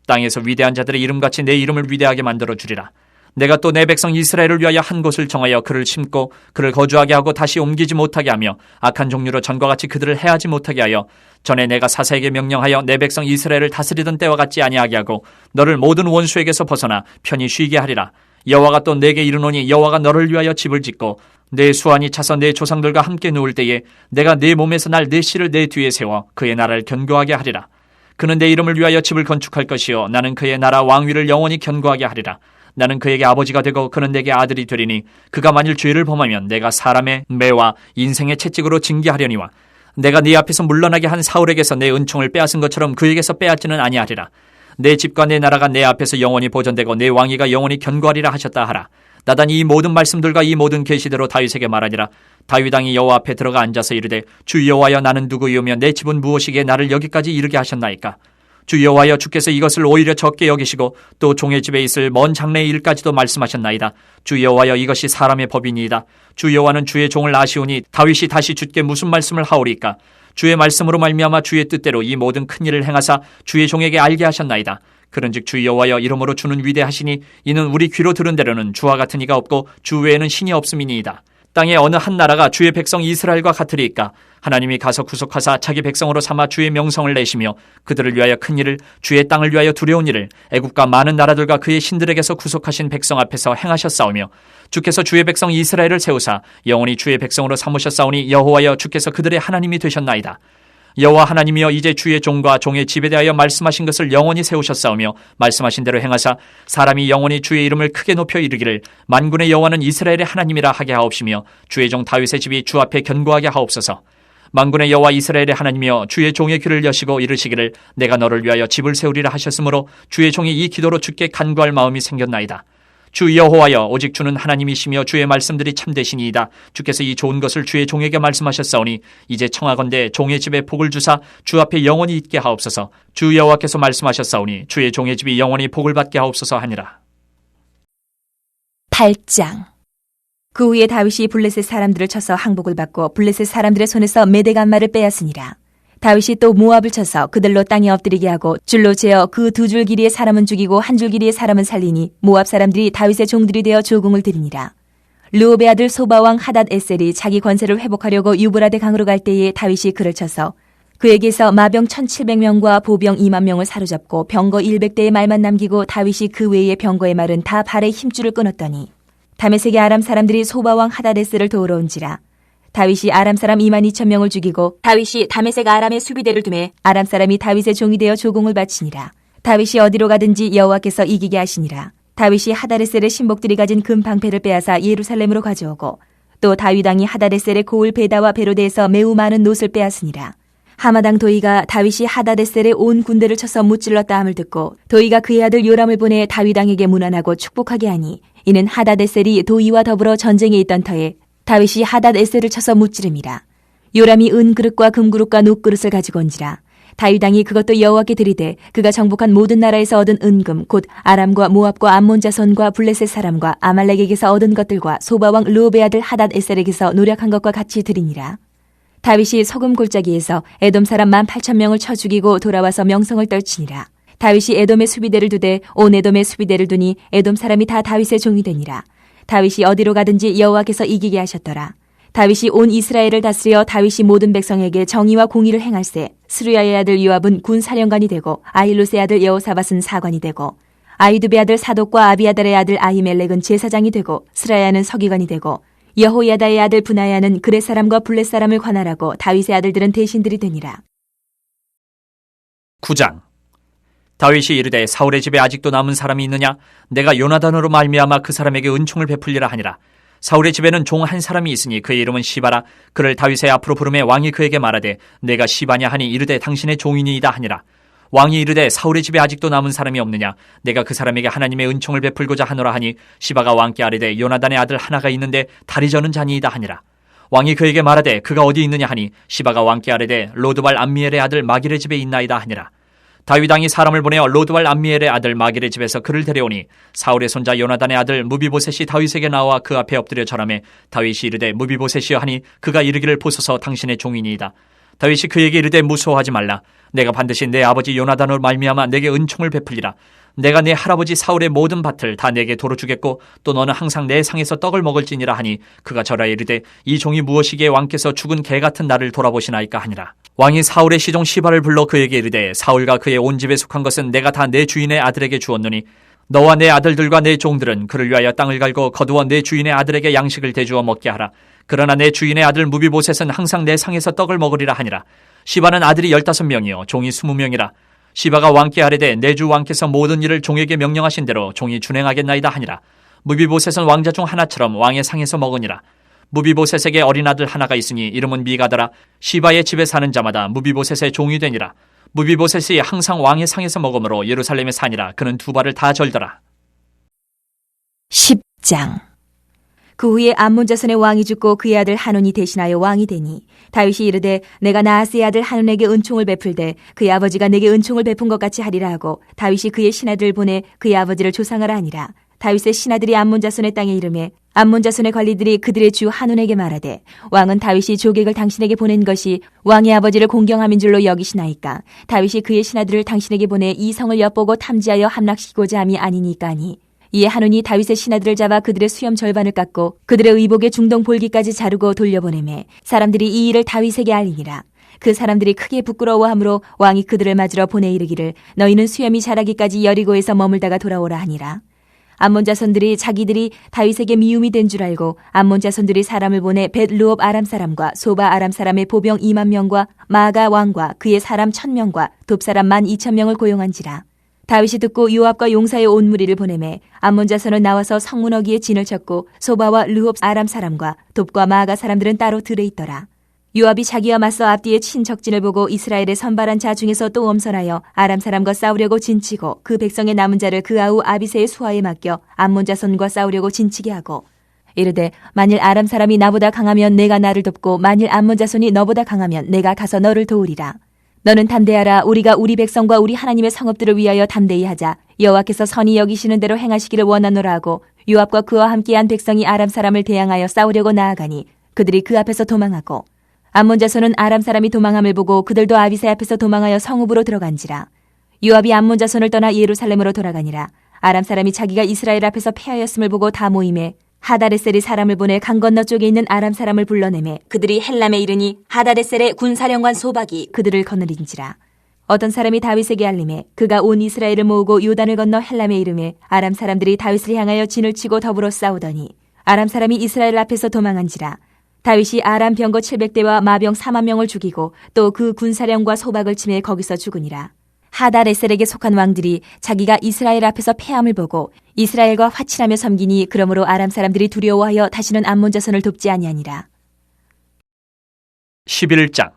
땅에서 위대한 자들의 이름같이 내 이름을 위대하게 만들어 주리라. 내가 또 내 백성 이스라엘을 위하여 한 곳을 정하여 그를 심고 그를 거주하게 하고 다시 옮기지 못하게 하며 악한 종류로 전과 같이 그들을 해하지 못하게 하여 전에 내가 사사에게 명령하여 내 백성 이스라엘을 다스리던 때와 같지 아니하게 하고 너를 모든 원수에게서 벗어나 편히 쉬게 하리라. 여호와가 또 내게 이르노니 여호와가 너를 위하여 집을 짓고 내 수완이 차서 내 조상들과 함께 누울 때에 내가 내 몸에서 날 내 씨를 내 뒤에 세워 그의 나라를 견고하게 하리라. 그는 내 이름을 위하여 집을 건축할 것이요 나는 그의 나라 왕위를 영원히 견고하게 하리라. 나는 그에게 아버지가 되고 그는 내게 아들이 되리니 그가 만일 죄를 범하면 내가 사람의 매와 인생의 채찍으로 징계하려니와 내가 네 앞에서 물러나게 한 사울에게서 내 은총을 빼앗은 것처럼 그에게서 빼앗지는 아니하리라. 내 집과 내 나라가 내 앞에서 영원히 보존되고 내 왕위가 영원히 견고하리라 하셨다 하라. 나단이 이 모든 말씀들과 이 모든 계시대로 다윗에게 말하니라. 다윗 왕이 여호와 앞에 들어가 앉아서 이르되 주 여호와여 나는 누구이오며 내 집은 무엇이기에 나를 여기까지 이르게 하셨나이까. 주 여호와여 주께서 이것을 오히려 적게 여기시고 또 종의 집에 있을 먼 장래의 일까지도 말씀하셨나이다. 주 여호와여 이것이 사람의 법이니이다. 주 여호와는 주의 종을 아시오니 다윗이 다시 주께 무슨 말씀을 하오리까. 주의 말씀으로 말미암아 주의 뜻대로 이 모든 큰 일을 행하사 주의 종에게 알게 하셨나이다. 그런즉 주 여호와여 이름으로 주는 위대하시니 이는 우리 귀로 들은 대로는 주와 같은 이가 없고 주 외에는 신이 없음이니이다. 땅에 어느 한 나라가 주의 백성 이스라엘과 같으리이까? 하나님이 가서 구속하사 자기 백성으로 삼아 주의 명성을 내시며 그들을 위하여 큰 일을, 주의 땅을 위하여 두려운 일을 애국과 많은 나라들과 그의 신들에게서 구속하신 백성 앞에서 행하셨사오며 주께서 주의 백성 이스라엘을 세우사 영원히 주의 백성으로 삼으셨사오니 여호와여 주께서 그들의 하나님이 되셨나이다. 여호와 하나님이여 이제 주의 종과 종의 집에 대하여 말씀하신 것을 영원히 세우셨사오며 말씀하신 대로 행하사 사람이 영원히 주의 이름을 크게 높여 이르기를 만군의 여호와는 이스라엘의 하나님이라 하게 하옵시며 주의 종 다윗의 집이 주 앞에 견고하게 하옵소서. 만군의 여호와 이스라엘의 하나님이여 주의 종의 귀를 여시고 이르시기를 내가 너를 위하여 집을 세우리라 하셨으므로 주의 종이 이 기도로 주께 간구할 마음이 생겼나이다. 주 여호와여 오직 주는 하나님이시며 주의 말씀들이 참되시니이다. 주께서 이 좋은 것을 주의 종에게 말씀하셨사오니 이제 청하건대 종의 집에 복을 주사 주 앞에 영원히 있게 하옵소서. 주 여호와께서 말씀하셨사오니 주의 종의 집이 영원히 복을 받게 하옵소서 하니라. 8장. 그 후에 다윗이 블레셋 사람들을 쳐서 항복을 받고 블레셋 사람들의 손에서 메대간마를 빼앗으니라. 다윗이 또 모압을 쳐서 그들로 땅에 엎드리게 하고 줄로 재어 그 두 줄 길이의 사람은 죽이고 한 줄 길이의 사람은 살리니 모압 사람들이 다윗의 종들이 되어 조공을 드리니라. 르옵의 아들 소바왕 하닷 에셀이 자기 권세를 회복하려고 유브라데 강으로 갈 때에 다윗이 그를 쳐서 그에게서 마병 1700명과 보병 2만 명을 사로잡고 병거 100대의 말만 남기고 다윗이 그 외의 병거의 말은 다 발의 힘줄을 끊었더니 다메섹의 아람 사람들이 소바왕 하닷 에셀을 도우러 온지라. 다윗이 아람 사람 2만 2천 명을 죽이고 다윗이 다메섹 아람의 수비대를 두매 아람 사람이 다윗의 종이 되어 조공을 바치니라. 다윗이 어디로 가든지 여호와께서 이기게 하시니라. 다윗이 하다레셀의 신복들이 가진 금 방패를 빼앗아 예루살렘으로 가져오고 또 다윗 왕이 하다레셀의 고을 베다와 베로데에서 매우 많은 놋을 빼앗으니라. 하마당 도이가 다윗이 하다레셀의 온 군대를 쳐서 무찔렀다 함을 듣고 도이가 그의 아들 요람을 보내 다윗 왕에게 문안하고 축복하게 하니 이는 하다레셀이 도이와 더불어 전쟁에 있던 터에 다윗이 하닷 에셀을 쳐서 무찌름이라. 요람이 은그릇과 금그릇과 녹그릇을 가지고 온지라. 다윗 왕이 그것도 여호와께 드리되 그가 정복한 모든 나라에서 얻은 은금 곧 아람과 모압과 암몬 자손과 블레셋 사람과 아말렉에게서 얻은 것들과 소바왕 르옵의 아들 하닷 에셀에게서 노력한 것과 같이 드리니라. 다윗이 소금 골짜기에서 에돔 사람 18,000명을 쳐 죽이고 돌아와서 명성을 떨치니라. 다윗이 에돔의 수비대를 두되 온 에돔의 수비대를 두니 에돔 사람이 다 다윗의 종이 되니라. 다윗이 어디로 가든지 여호와께서 이기게 하셨더라. 다윗이 온 이스라엘을 다스려 다윗이 모든 백성에게 정의와 공의를 행할세 스루야의 아들 요압은 군 사령관이 되고 아힐롯의 아들 여호사밧은 사관이 되고 아히두베의 아들 사독과 아비아달의 아들 아히멜렉은 제사장이 되고 스라야는 서기관이 되고 여호야다의 아들 브나야는 그렛 사람과 블렛 사람을 관할하고 다윗의 아들들은 대신들이 되니라. 9장. 다윗이 이르되 사울의 집에 아직도 남은 사람이 있느냐? 내가 요나단으로 말미암아 그 사람에게 은총을 베풀리라 하니라. 사울의 집에는 종 한 사람이 있으니 그의 이름은 시바라. 그를 다윗의 앞으로 부르매 왕이 그에게 말하되 내가 시바냐 하니 이르되 당신의 종이니이다 하니라. 왕이 이르되 사울의 집에 아직도 남은 사람이 없느냐? 내가 그 사람에게 하나님의 은총을 베풀고자 하노라 하니 시바가 왕께 아뢰되 요나단의 아들 하나가 있는데 다리 저는 자니이다 하니라. 왕이 그에게 말하되 그가 어디 있느냐 하니 시바가 왕께 아뢰되 로드발 암미엘의 아들 마길의 집에 있나이다 하니라. 다윗 왕이 사람을 보내어 로드발 암미엘의 아들 마길의 집에서 그를 데려오니 사울의 손자 요나단의 아들 무비보셋이 다윗에게 나와 그 앞에 엎드려 절하매 다윗이 이르되 무비보셋이여 하니 그가 이르기를 보소서 당신의 종이니이다. 다윗이 그에게 이르되 무서워하지 말라. 내가 반드시 내 아버지 요나단으로 말미암아 내게 은총을 베풀리라. 내가 내 할아버지 사울의 모든 밭을 다 내게 도로 주겠고 또 너는 항상 내 상에서 떡을 먹을지니라 하니 그가 절하여 이르되 이 종이 무엇이기에 왕께서 죽은 개 같은 나를 돌아보시나이까 하니라. 왕이 사울의 시종 시바를 불러 그에게 이르되 사울과 그의 온 집에 속한 것은 내가 다 내 주인의 아들에게 주었노니 너와 내 아들들과 내 종들은 그를 위하여 땅을 갈고 거두어 내 주인의 아들에게 양식을 대주어 먹게 하라. 그러나 내 주인의 아들 무비보셋은 항상 내 상에서 떡을 먹으리라 하니라. 시바는 아들이 15명이요 종이 20명이라. 시바가 왕께 아뢰되 내 주 왕께서 모든 일을 종에게 명령하신 대로 종이 준행하겠나이다 하니라. 무비보셋은 왕자 중 하나처럼 왕의 상에서 먹으니라. 무비보셋에게 어린 아들 하나가 있으니 이름은 미가더라. 시바의 집에 사는 자마다 무비보셋의 종이 되니라. 무비보셋이 항상 왕의 상에서 먹으므로 예루살렘에 사니라. 그는 두 발을 다 절더라. 10장. 그 후에 암몬 자손의 왕이 죽고 그의 아들 하논이 대신하여 왕이 되니 다윗이 이르되 내가 나하스의 아들 하논에게 은총을 베풀되 그의 아버지가 내게 은총을 베푼 것 같이 하리라 하고 다윗이 그의 신하들을 보내 그의 아버지를 조상하라 하니라. 다윗의 신하들이 암몬 자손의 땅에 이르매 암몬 자손의 관리들이 그들의 주 한운에게 말하되 왕은 다윗이 조객을 당신에게 보낸 것이 왕의 아버지를 공경함인 줄로 여기시나이까 다윗이 그의 신하들을 당신에게 보내 이 성을 엿보고 탐지하여 함락시키고자 함이 아니니까 하니 이에 한운이 다윗의 신하들을 잡아 그들의 수염 절반을 깎고 그들의 의복의 중동 볼기까지 자르고 돌려보내매 사람들이 이 일을 다윗에게 알리니라. 그 사람들이 크게 부끄러워하므로 왕이 그들을 맞으러 보내 이르기를 너희는 수염이 자라기까지 여리고에서 머물다가 돌아오라 하니라. 암몬 자손들이 자기들이 다윗에게 미움이 된 줄 알고 암몬 자손들이 사람을 보내 벳르옵 아람 사람과 소바 아람 사람의 보병 2만 명과 마아가 왕과 그의 사람 1,000명과 돕사람 12,000명을 고용한지라. 다윗이 듣고 요압과 용사의 온 무리를 보내매 암몬 자손은 나와서 성문어기에 진을 쳤고 소바와 르홉 아람 사람과 돕과 마아가 사람들은 따로 들에 있더라. 요압이 자기와 맞서 앞뒤에 친 적진을 보고 이스라엘의 선발한 자 중에서 또 엄선하여 아람 사람과 싸우려고 진치고 그 백성의 남은 자를 그 아우 아비새의 수하에 맡겨 암몬 자손과 싸우려고 진치게 하고 이르되 만일 아람 사람이 나보다 강하면 내가 나를 돕고 만일 암몬 자손이 너보다 강하면 내가 가서 너를 도우리라. 너는 담대하라. 우리가 우리 백성과 우리 하나님의 성읍들을 위하여 담대히 하자. 여호와께서 선히 여기시는 대로 행하시기를 원하노라 하고 요압과 그와 함께한 백성이 아람 사람을 대항하여 싸우려고 나아가니 그들이 그 앞에서 도망하고 암몬 자손은 아람 사람이 도망함을 보고 그들도 아비새 앞에서 도망하여 성읍으로 들어간지라. 요압이 암몬 자손을 떠나 예루살렘으로 돌아가니라. 아람 사람이 자기가 이스라엘 앞에서 패하였음을 보고 다 모임에 하다레셀이 사람을 보내 강 건너 쪽에 있는 아람 사람을 불러내매 그들이 헬람에 이르니 하다레셀의 군사령관 소박이 그들을 거느린지라. 어떤 사람이 다윗에게 알림해 그가 온 이스라엘을 모으고 요단을 건너 헬람에 이르매 아람 사람들이 다윗을 향하여 진을 치고 더불어 싸우더니 아람 사람이 이스라엘 앞에서 도망한지라. 다윗이 아람 병거 700대와 마병 4만 명을 죽이고 또 그 군사령과 소박을 치매 거기서 죽으니라. 하다레셀에게 속한 왕들이 자기가 이스라엘 앞에서 패함을 보고 이스라엘과 화친하며 섬기니 그러므로 아람 사람들이 두려워하여 다시는 암몬 자손을 돕지 아니하니라. 11장.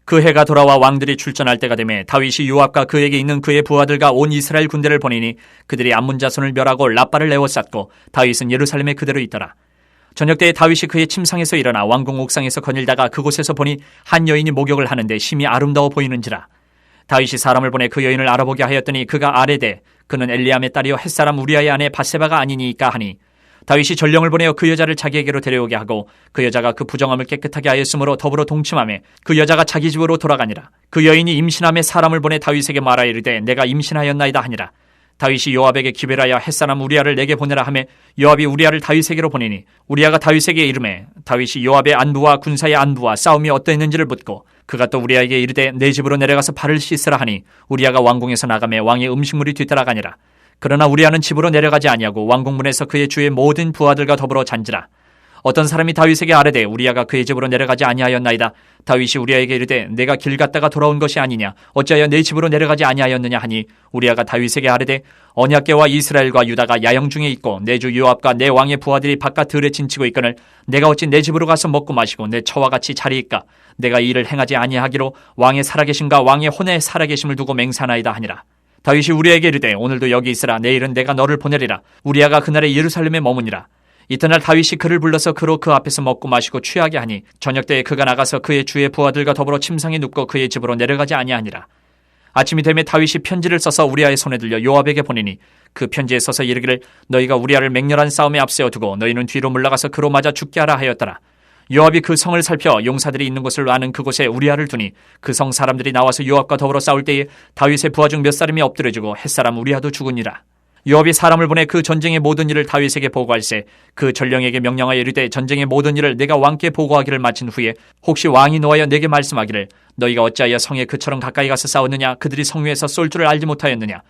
그 해가 돌아와 왕들이 출전할 때가 되매 다윗이 요압과 그에게 있는 그의 부하들과 온 이스라엘 군대를 보내니 그들이 암몬 자손을 멸하고 라빠를 에워쌌고 다윗은 예루살렘에 그대로 있더라. 저녁 때에 다윗이 그의 침상에서 일어나 왕궁 옥상에서 거닐다가 그곳에서 보니 한 여인이 목욕을 하는데 심히 아름다워 보이는지라. 다윗이 사람을 보내 그 여인을 알아보게 하였더니 그가 아뢰되 그는 엘리암의 딸이요 햇사람 우리아의 아내 바세바가 아니니까 하니 다윗이 전령을 보내어 그 여자를 자기에게로 데려오게 하고 그 여자가 그 부정함을 깨끗하게 하였으므로 더불어 동침하며 그 여자가 자기 집으로 돌아가니라. 그 여인이 임신함에 사람을 보내 다윗에게 말하여 이르되 내가 임신하였나이다 하니라. 다윗이 요압에게 기별하여 햇사람 우리아를 내게 보내라 하매 요압이 우리아를 다윗에게로 보내니 우리아가 다윗에게 이르매 다윗이 요압의 안부와 군사의 안부와 싸움이 어떠했는지를 묻고 그가 또 우리아에게 이르되 내 집으로 내려가서 발을 씻으라 하니 우리아가 왕궁에서 나가매 왕의 음식물이 뒤따라가니라. 그러나 우리아는 집으로 내려가지 아니하고 왕궁문에서 그의 주의 모든 부하들과 더불어 잔지라. 어떤 사람이 다윗에게 아뢰되 우리아가 그의 집으로 내려가지 아니하였나이다. 다윗이 우리아에게 이르되 내가 길 갔다가 돌아온 것이 아니냐 어찌하여 내 집으로 내려가지 아니하였느냐 하니 우리아가 다윗에게 아뢰되 언약궤와 이스라엘과 유다가 야영 중에 있고 내 주 요압과 내 왕의 부하들이 바깥 들에 진치고 있거늘 내가 어찌 내 집으로 가서 먹고 마시고 내 처와 같이 자리이까. 내가 이 일을 행하지 아니하기로 왕의 살아계심과 왕의 혼의 살아계심을 두고 맹세하나이다 하니라. 다윗이 우리아에게 이르되 오늘도 여기 있으라. 내일은 내가 너를 보내리라. 우리아가 그날에 예루살렘에 머무니라. 이튿날 다윗이 그를 불러서 그로 그 앞에서 먹고 마시고 취하게 하니 저녁 때에 그가 나가서 그의 주의 부하들과 더불어 침상에 눕고 그의 집으로 내려가지 아니하니라. 아침이 되매 다윗이 편지를 써서 우리아의 손에 들려 요압에게 보내니 그 편지에 써서 이르기를 너희가 우리아를 맹렬한 싸움에 앞세워 두고 너희는 뒤로 물러가서 그로 맞아 죽게 하라 하였더라. 요압이 그 성을 살펴 용사들이 있는 곳을 아는 그곳에 우리아를 두니 그 성 사람들이 나와서 요압과 더불어 싸울 때에 다윗의 부하 중 몇 사람이 엎드려지고 햇사람 우리아도 죽으니라. 요압이 사람을 보내 그 전쟁의 모든 일을 다윗에게 보고할세 그 전령에게 명령하여 이르되 전쟁의 모든 일을 내가 왕께 보고하기를 마친 후에 혹시 왕이 노하여 내게 말씀하기를 너희가 어찌하여 성에 그처럼 가까이 가서 싸웠느냐 그들이 성 위에서 쏠 줄을 알지 못하였느냐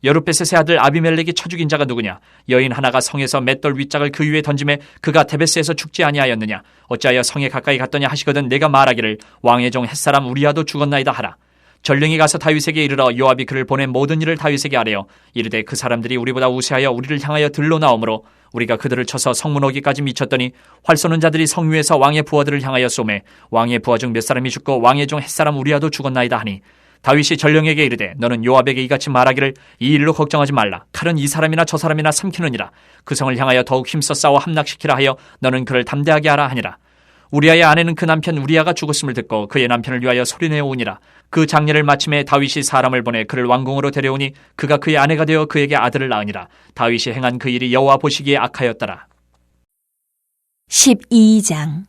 여룻베셋의 아들 아비멜렉이 쳐 죽인 자가 누구냐 여인 하나가 성에서 맷돌 윗짝을 그 위에 던짐에 그가 데베스에서 죽지 아니하였느냐 어찌하여 성에 가까이 갔더냐 하시거든 내가 말하기를 왕의 종 햇사람 우리아도 죽었나이다 하라. 전령이 가서 다윗에게 이르러 요압이 그를 보낸 모든 일을 다윗에게 아뢰어 이르되 그 사람들이 우리보다 우세하여 우리를 향하여 들러 나오므로 우리가 그들을 쳐서 성문 어기까지 미쳤더니 활 쏘는 자들이 성 위에서 왕의 부하들을 향하여 쏘매 왕의 부하 중 몇 사람이 죽고 왕의 종 햇사람 우리아도 죽었나이다 하니 다윗이 전령에게 이르되 너는 요압에게 이같이 말하기를 이 일로 걱정하지 말라. 칼은 이 사람이나 저 사람이나 삼키느니라. 그 성을 향하여 더욱 힘써 싸워 함락시키라 하여 너는 그를 담대하게 하라 하니라. 우리아의 아내는 그 남편 우리아가 죽었음을 듣고 그의 남편을 위하여 소리내어 오니라. 그 장례를 마침에 다윗이 사람을 보내 그를 왕궁으로 데려오니 그가 그의 아내가 되어 그에게 아들을 낳으니라. 다윗이 행한 그 일이 여호와 보시기에 악하였더라. 12장.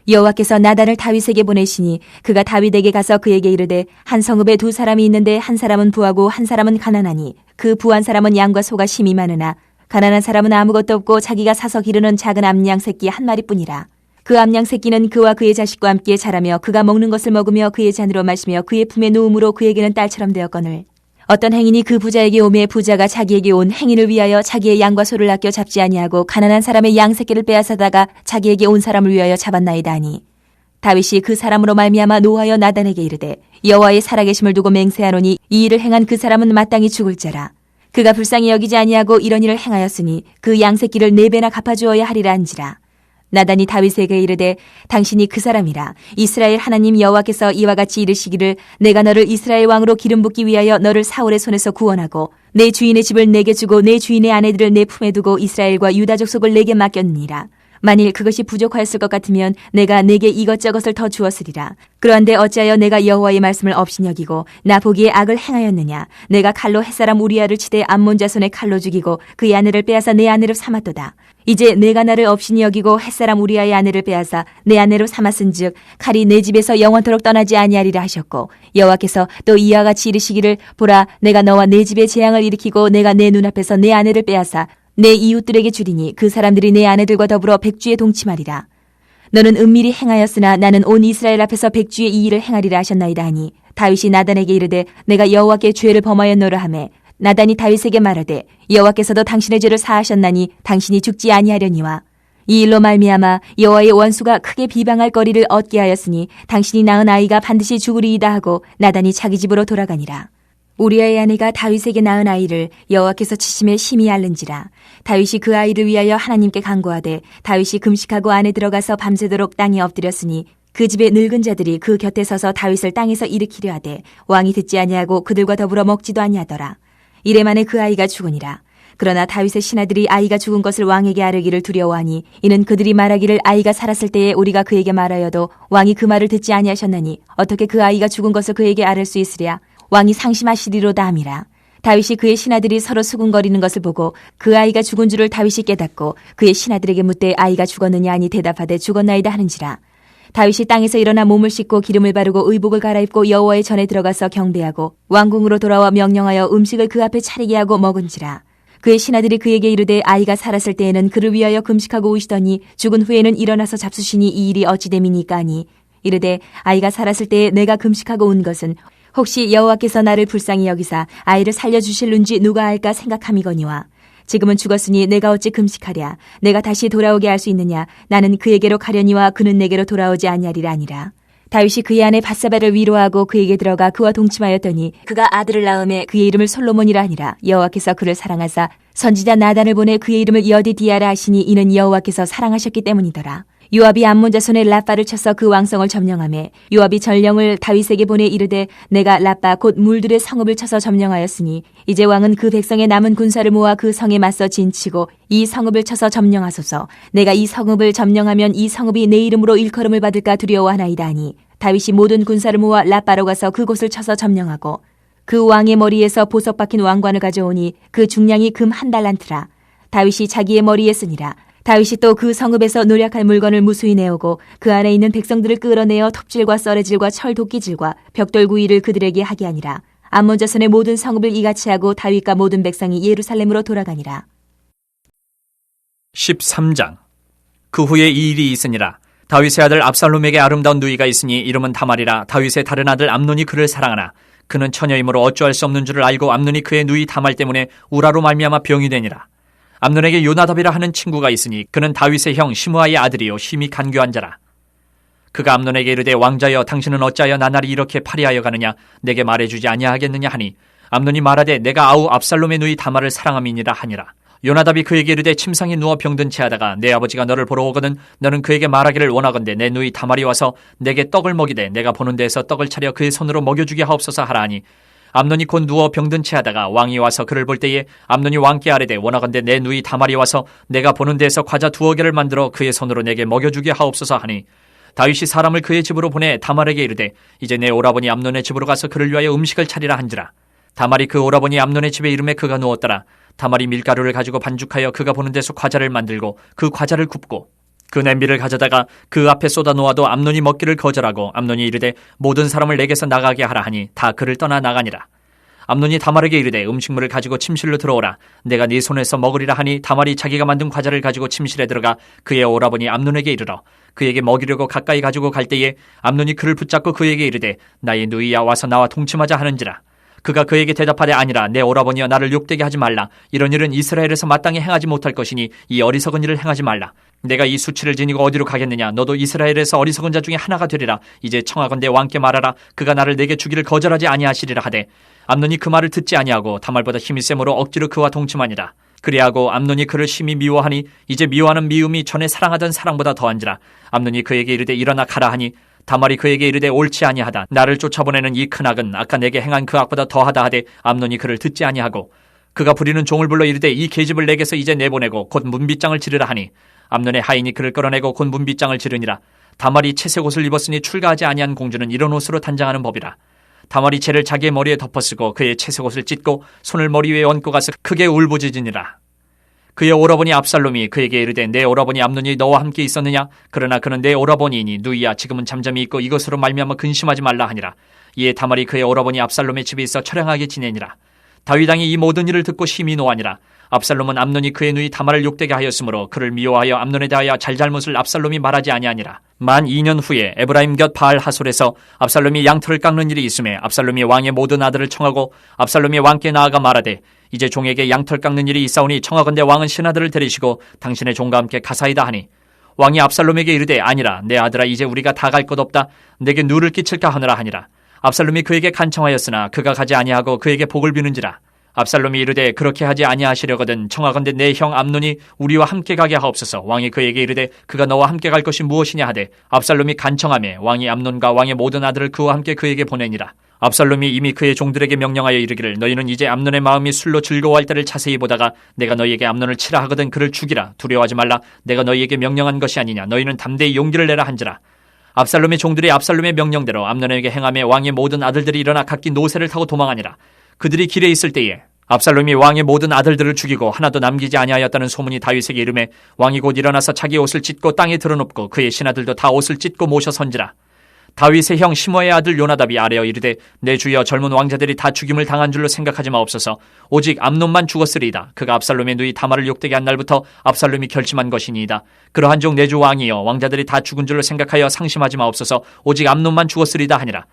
여호와께서 나단을 다윗에게 보내시니 그가 다윗에게 가서 그에게 이르되 한 성읍에 두 사람이 있는데 한 사람은 부하고 한 사람은 가난하니 그 부한 사람은 양과 소가 심이 많으나 가난한 사람은 아무것도 없고 자기가 사서 기르는 작은 암양 새끼 한 마리뿐이라. 그 암양 새끼는 그와 그의 자식과 함께 자라며 그가 먹는 것을 먹으며 그의 잔으로 마시며 그의 품에 누움으로 그에게는 딸처럼 되었거늘 어떤 행인이 그 부자에게 오매 부자가 자기에게 온 행인을 위하여 자기의 양과 소를 아껴 잡지 아니하고 가난한 사람의 양 새끼를 빼앗아다가 자기에게 온 사람을 위하여 잡았나이다 하니 다윗이 그 사람으로 말미암아 노하여 나단에게 이르되 여호와의 살아계심을 두고 맹세하노니 이 일을 행한 그 사람은 마땅히 죽을 자라. 그가 불쌍히 여기지 아니하고 이런 일을 행하였으니 그 양 새끼를 4배나 갚아주어야 하리라 한지라. 나단이 다윗에게 이르되 당신이 그 사람이라. 이스라엘 하나님 여호와께서 이와 같이 이르시기를 내가 너를 이스라엘 왕으로 기름 붓기 위하여 너를 사울의 손에서 구원하고 내 주인의 집을 내게 주고 내 주인의 아내들을 내 품에 두고 이스라엘과 유다 족속을 내게 맡겼느니라. 만일 그것이 부족하였을 것 같으면 내가 내게 이것저것을 더 주었으리라. 그런데 어찌하여 내가 여호와의 말씀을 업신여기고 나 보기에 악을 행하였느냐. 내가 칼로 햇사람 우리아를 치되 암몬 자손의 칼로 죽이고 그의 아내를 빼앗아 내 아내로 삼았도다. 이제 내가 나를 업신이 여기고 햇사람 우리아의 아내를 빼앗아 내 아내로 삼았은즉 칼이 내 집에서 영원토록 떠나지 아니하리라 하셨고 여호와께서 또 이와 같이 이르시기를 보라 내가 너와 내 집에 재앙을 일으키고 내가 내 눈앞에서 내 아내를 빼앗아 내 이웃들에게 주리니 그 사람들이 내 아내들과 더불어 백주에 동침하리라. 너는 은밀히 행하였으나 나는 온 이스라엘 앞에서 백주의 이 일을 행하리라 하셨나이다 하니 다윗이 나단에게 이르되 내가 여호와께 죄를 범하였노라 하매 나단이 다윗에게 말하되 여호와께서도 당신의 죄를 사하셨나니 당신이 죽지 아니하려니와 이 일로 말미암아 여호와의 원수가 크게 비방할 거리를 얻게 하였으니 당신이 낳은 아이가 반드시 죽으리이다 하고 나단이 자기 집으로 돌아가니라. 우리아의 아내가 다윗에게 낳은 아이를 여호와께서 치심에 심히 앓는지라. 다윗이 그 아이를 위하여 하나님께 간구하되 다윗이 금식하고 안에 들어가서 밤새도록 땅에 엎드렸으니 그 집의 늙은 자들이 그 곁에 서서 다윗을 땅에서 일으키려 하되 왕이 듣지 아니하고 그들과 더불어 먹지도 아니하더라. 이래 만에 그 아이가 죽으니라. 그러나 다윗의 신하들이 아이가 죽은 것을 왕에게 아뢰기를 두려워하니 이는 그들이 말하기를 아이가 살았을 때에 우리가 그에게 말하여도 왕이 그 말을 듣지 아니하셨나니 어떻게 그 아이가 죽은 것을 그에게 아뢰 수 있으랴. 왕이 상심하시리로다 함이라. 다윗이 그의 신하들이 서로 수군거리는 것을 보고 그 아이가 죽은 줄을 다윗이 깨닫고 그의 신하들에게 묻되 아이가 죽었느냐 하니 대답하되 죽었나이다 하는지라. 다윗이 땅에서 일어나 몸을 씻고 기름을 바르고 의복을 갈아입고 여호와의 전에 들어가서 경배하고 왕궁으로 돌아와 명령하여 음식을 그 앞에 차리게 하고 먹은지라. 그의 신하들이 그에게 이르되 아이가 살았을 때에는 그를 위하여 금식하고 오시더니 죽은 후에는 일어나서 잡수시니 이 일이 어찌 됨이니까 하니 이르되 아이가 살았을 때에 내가 금식하고 온 것은 혹시 여호와께서 나를 불쌍히 여기사 아이를 살려주실는지 누가 알까 생각함이거니와 지금은 죽었으니 내가 어찌 금식하랴. 내가 다시 돌아오게 할 수 있느냐. 나는 그에게로 가려니와 그는 내게로 돌아오지 아니하리라 아니라. 다윗이 그의 아내 밧세바를 위로하고 그에게 들어가 그와 동침하였더니 그가 아들을 낳음에 그의 이름을 솔로몬이라 하니라. 여호와께서 그를 사랑하사 선지자 나단을 보내 그의 이름을 여디디아라 하시니 이는 여호와께서 사랑하셨기 때문이더라. 요압이 암몬 자손의 라빠를 쳐서 그 왕성을 점령하매 요압이 전령을 다윗에게 보내 이르되 내가 라빠 곧 물들의 성읍을 쳐서 점령하였으니 이제 왕은 그 백성의 남은 군사를 모아 그 성에 맞서 진치고 이 성읍을 쳐서 점령하소서. 내가 이 성읍을 점령하면 이 성읍이 내 이름으로 일컬음을 받을까 두려워하나이다 하니 다윗이 모든 군사를 모아 라빠로 가서 그곳을 쳐서 점령하고 그 왕의 머리에서 보석 박힌 왕관을 가져오니 그 중량이 금 1달란트라. 다윗이 자기의 머리에 쓰니라. 다윗이 또 그 성읍에서 노략할 물건을 무수히 내오고 그 안에 있는 백성들을 끌어내어 톱질과 썰애질과 철 도끼질과 벽돌 구이를 그들에게 하게 하니라. 암몬 자손의 모든 성읍을 이같이 하고 다윗과 모든 백성이 예루살렘으로 돌아가니라. 13장. 그 후에 이 일이 있으니라. 다윗의 아들 압살롬에게 아름다운 누이가 있으니 이름은 다말이라. 다윗의 다른 아들 암논이 그를 사랑하나 그는 처녀이므로 어찌할 수 없는 줄을 알고 암논이 그의 누이 다말 때문에 우라로 말미암아 병이 되니라. 암논에게 요나답이라 하는 친구가 있으니 그는 다윗의 형 시므아의 아들이요 심히 간교한 자라. 그가 암논에게 이르되 왕자여 당신은 어찌하여 나날이 이렇게 파리하여 가느냐. 내게 말해주지 아니하겠느냐 하니 암논이 말하되 내가 아우 압살롬의 누이 다말을 사랑함이니라 하니라. 요나답이 그에게 이르되 침상에 누워 병든 채 하다가 내 아버지가 너를 보러 오거든 너는 그에게 말하기를 원하건대 내 누이 다말이 와서 내게 떡을 먹이되 내가 보는 데에서 떡을 차려 그의 손으로 먹여주게 하옵소서 하라 하니 암논이 곧 누워 병든 채 하다가 왕이 와서 그를 볼 때에 암논이 왕께 아뢰되 원하건대 내 누이 다말이 와서 내가 보는 데에서 과자 2개를 만들어 그의 손으로 내게 먹여주게 하옵소서 하니 다윗이 사람을 그의 집으로 보내 다말에게 이르되 이제 내 오라버니 암논의 집으로 가서 그를 위하여 음식을 차리라 한지라. 다말이 그 오라버니 암논의 집에 이름에 그가 누웠더라. 다말이 밀가루를 가지고 반죽하여 그가 보는 데서 과자를 만들고 그 과자를 굽고 그 냄비를 가져다가 그 앞에 쏟아 놓아도 암논이 먹기를 거절하고 암논이 이르되 모든 사람을 내게서 나가게 하라 하니 다 그를 떠나 나가니라. 암논이 다말에게 이르되 음식물을 가지고 침실로 들어오라. 내가 네 손에서 먹으리라 하니 다말이 자기가 만든 과자를 가지고 침실에 들어가 그의 오라버니 암논에게 이르러 그에게 먹이려고 가까이 가지고 갈 때에 암논이 그를 붙잡고 그에게 이르되 나의 누이야 와서 나와 동침하자 하는지라. 그가 그에게 대답하되 아니라 내 오라버니여 나를 욕되게 하지 말라. 이런 일은 이스라엘에서 마땅히 행하지 못할 것이니 이 어리석은 일을 행하지 말라. 내가 이 수치를 지니고 어디로 가겠느냐. 너도 이스라엘에서 어리석은 자 중에 하나가 되리라. 이제 청하건대 왕께 말하라. 그가 나를 내게 주기를 거절하지 아니하시리라 하되 암논이 그 말을 듣지 아니하고 다말보다 힘이 세므로 억지로 그와 동침하니라. 그리하고 암논이 그를 심히 미워하니 이제 미워하는 미움이 전에 사랑하던 사랑보다 더한지라. 암논이 그에게 이르되 일어나 가라 하니 다말이 그에게 이르되 옳지 아니하다. 나를 쫓아보내는 이 큰 악은 아까 내게 행한 그 악보다 더하다 하되 암논이 그를 듣지 아니하고 그가 부리는 종을 불러 이르되 이 계집을 내게서 이제 내보내고 곧 문빗장을 지르라 하니 암논의 하인이 그를 끌어내고 곧 문빗장을 지르니라. 다말이 채색 옷을 입었으니 출가하지 아니한 공주는 이런 옷으로 단장하는 법이라. 다말이 채를 자기의 머리에 덮어쓰고 그의 채색 옷을 찢고 손을 머리 위에 얹고 가서 크게 울부짖으니라. 그의 오라버니 압살롬이 그에게 이르되 내 오라버니 암논이 너와 함께 있었느냐? 그러나 그는 내 오라버니이니 누이야 지금은 잠잠히 있고 이것으로 말미암아 근심하지 말라 하니라. 이에 다말이 그의 오라버니 압살롬의 집에 있어 처량하게 지내니라. 다윗 왕이 이 모든 일을 듣고 심히 노하니라. 압살롬은 암논이 그의 누이 다말을 욕되게 하였으므로 그를 미워하여 암논에 대하여 잘잘못을 압살롬이 말하지 아니하니라. 만 2년 후에 에브라임 곁 바알 하솔에서 압살롬이 양털을 깎는 일이 있음에 압살롬이 왕의 모든 아들을 청하고 압살롬이 왕께 나아가 말하되 이제 종에게 양털 깎는 일이 있사오니 청하건대 왕은 신하들을 데리시고 당신의 종과 함께 가사이다 하니 왕이 압살롬에게 이르되 아니라 내 아들아 이제 우리가 다 갈 것 없다. 내게 누를 끼칠까 하느라 하니라. 압살롬이 그에게 간청하였으나 그가 가지 아니하고 그에게 복을 비는지라. 압살롬이 이르되 그렇게 하지 아니하시려거든 청하건대 내 형 암논이 우리와 함께 가게 하옵소서. 왕이 그에게 이르되 그가 너와 함께 갈 것이 무엇이냐 하되 압살롬이 간청하매 왕이 암논과 왕의 모든 아들을 그와 함께 그에게 보내니라. 압살롬이 이미 그의 종들에게 명령하여 이르기를 너희는 이제 암논의 마음이 술로 즐거워할 때를 자세히 보다가 내가 너희에게 암논을 치라 하거든 그를 죽이라. 두려워하지 말라. 내가 너희에게 명령한 것이 아니냐. 너희는 담대히 용기를 내라 한지라. 압살롬의 종들이 압살롬의 명령대로 암논에게 행하며 왕의 모든 아들들이 일어나 각기 노새를 타고 도망하니라. 그들이 길에 있을 때에 압살롬이 왕의 모든 아들들을 죽이고 하나도 남기지 아니하였다는 소문이 다윗에게 이르매 왕이 곧 일어나서 자기 옷을 찢고 땅에 드러눕고 그의 신하들도 다 옷을 찢고 모셔 선지라. 다윗의 형 시므아의 아들 요나답이 아뢰어 이르되 내 주여 젊은 왕자들이 다 죽임을 당한 줄로 생각하지 마옵소서. 오직 암논만 죽었으리이다. 그가 압살롬의 누이 다말을 욕되게 한 날부터 압살롬이 결심한 것이니이다. 그러한 종 내 주 왕이여 왕자들이 다 죽은 줄로 생각하여 상심하지 마옵소서. 오직 암논만 죽었으리이다 하니라.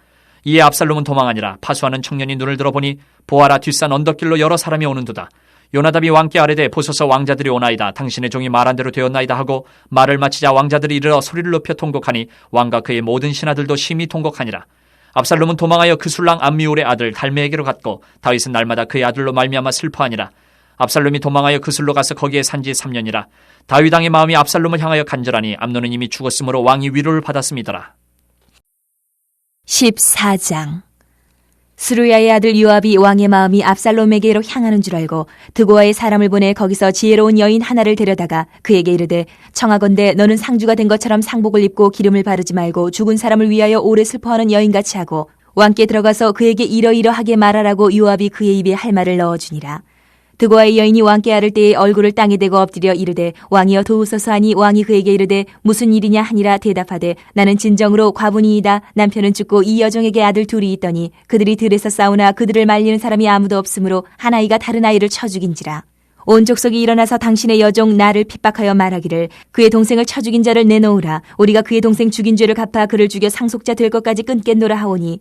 이에 압살롬은 도망하니라. 파수하는 청년이 눈을 들어보니 보아라 뒷산 언덕길로 여러 사람이 오는도다. 요나답이 왕께 아뢰되 보소서 왕자들이 오나이다. 당신의 종이 말한 대로 되었나이다 하고 말을 마치자 왕자들이 이르러 소리를 높여 통곡하니 왕과 그의 모든 신하들도 심히 통곡하니라. 압살롬은 도망하여 그 술랑 암미울의 아들 갈메에게로 갔고 다윗은 날마다 그의 아들로 말미암아 슬퍼하니라. 압살롬이 도망하여 그 술로 가서 거기에 산지 3년이라. 다윗 왕의 마음이 압살롬을 향하여 간절하니 암논은 이미 죽었으므로 왕이 위로를 받았음이더라. 14장. 스루야의 아들 요압이 왕의 마음이 압살롬에게로 향하는 줄 알고 드고아의 사람을 보내 거기서 지혜로운 여인 하나를 데려다가 그에게 이르되 청하건대 너는 상주가 된 것처럼 상복을 입고 기름을 바르지 말고 죽은 사람을 위하여 오래 슬퍼하는 여인같이 하고 왕께 들어가서 그에게 이러이러하게 말하라고 요압이 그의 입에 할 말을 넣어주니라. 드고아의 여인이 왕께 아를 때에 얼굴을 땅에 대고 엎드려 이르되 왕이여 도우소서 하니 왕이 그에게 이르되 무슨 일이냐 하니라. 대답하되 나는 진정으로 과부니이다. 남편은 죽고 이 여종에게 아들 둘이 있더니 그들이 들에서 싸우나 그들을 말리는 사람이 아무도 없으므로 한 아이가 다른 아이를 쳐 죽인지라. 온 족속이 일어나서 당신의 여종 나를 핍박하여 말하기를 그의 동생을 쳐 죽인 자를 내놓으라. 우리가 그의 동생 죽인 죄를 갚아 그를 죽여 상속자 될 것까지 끊겠노라 하오니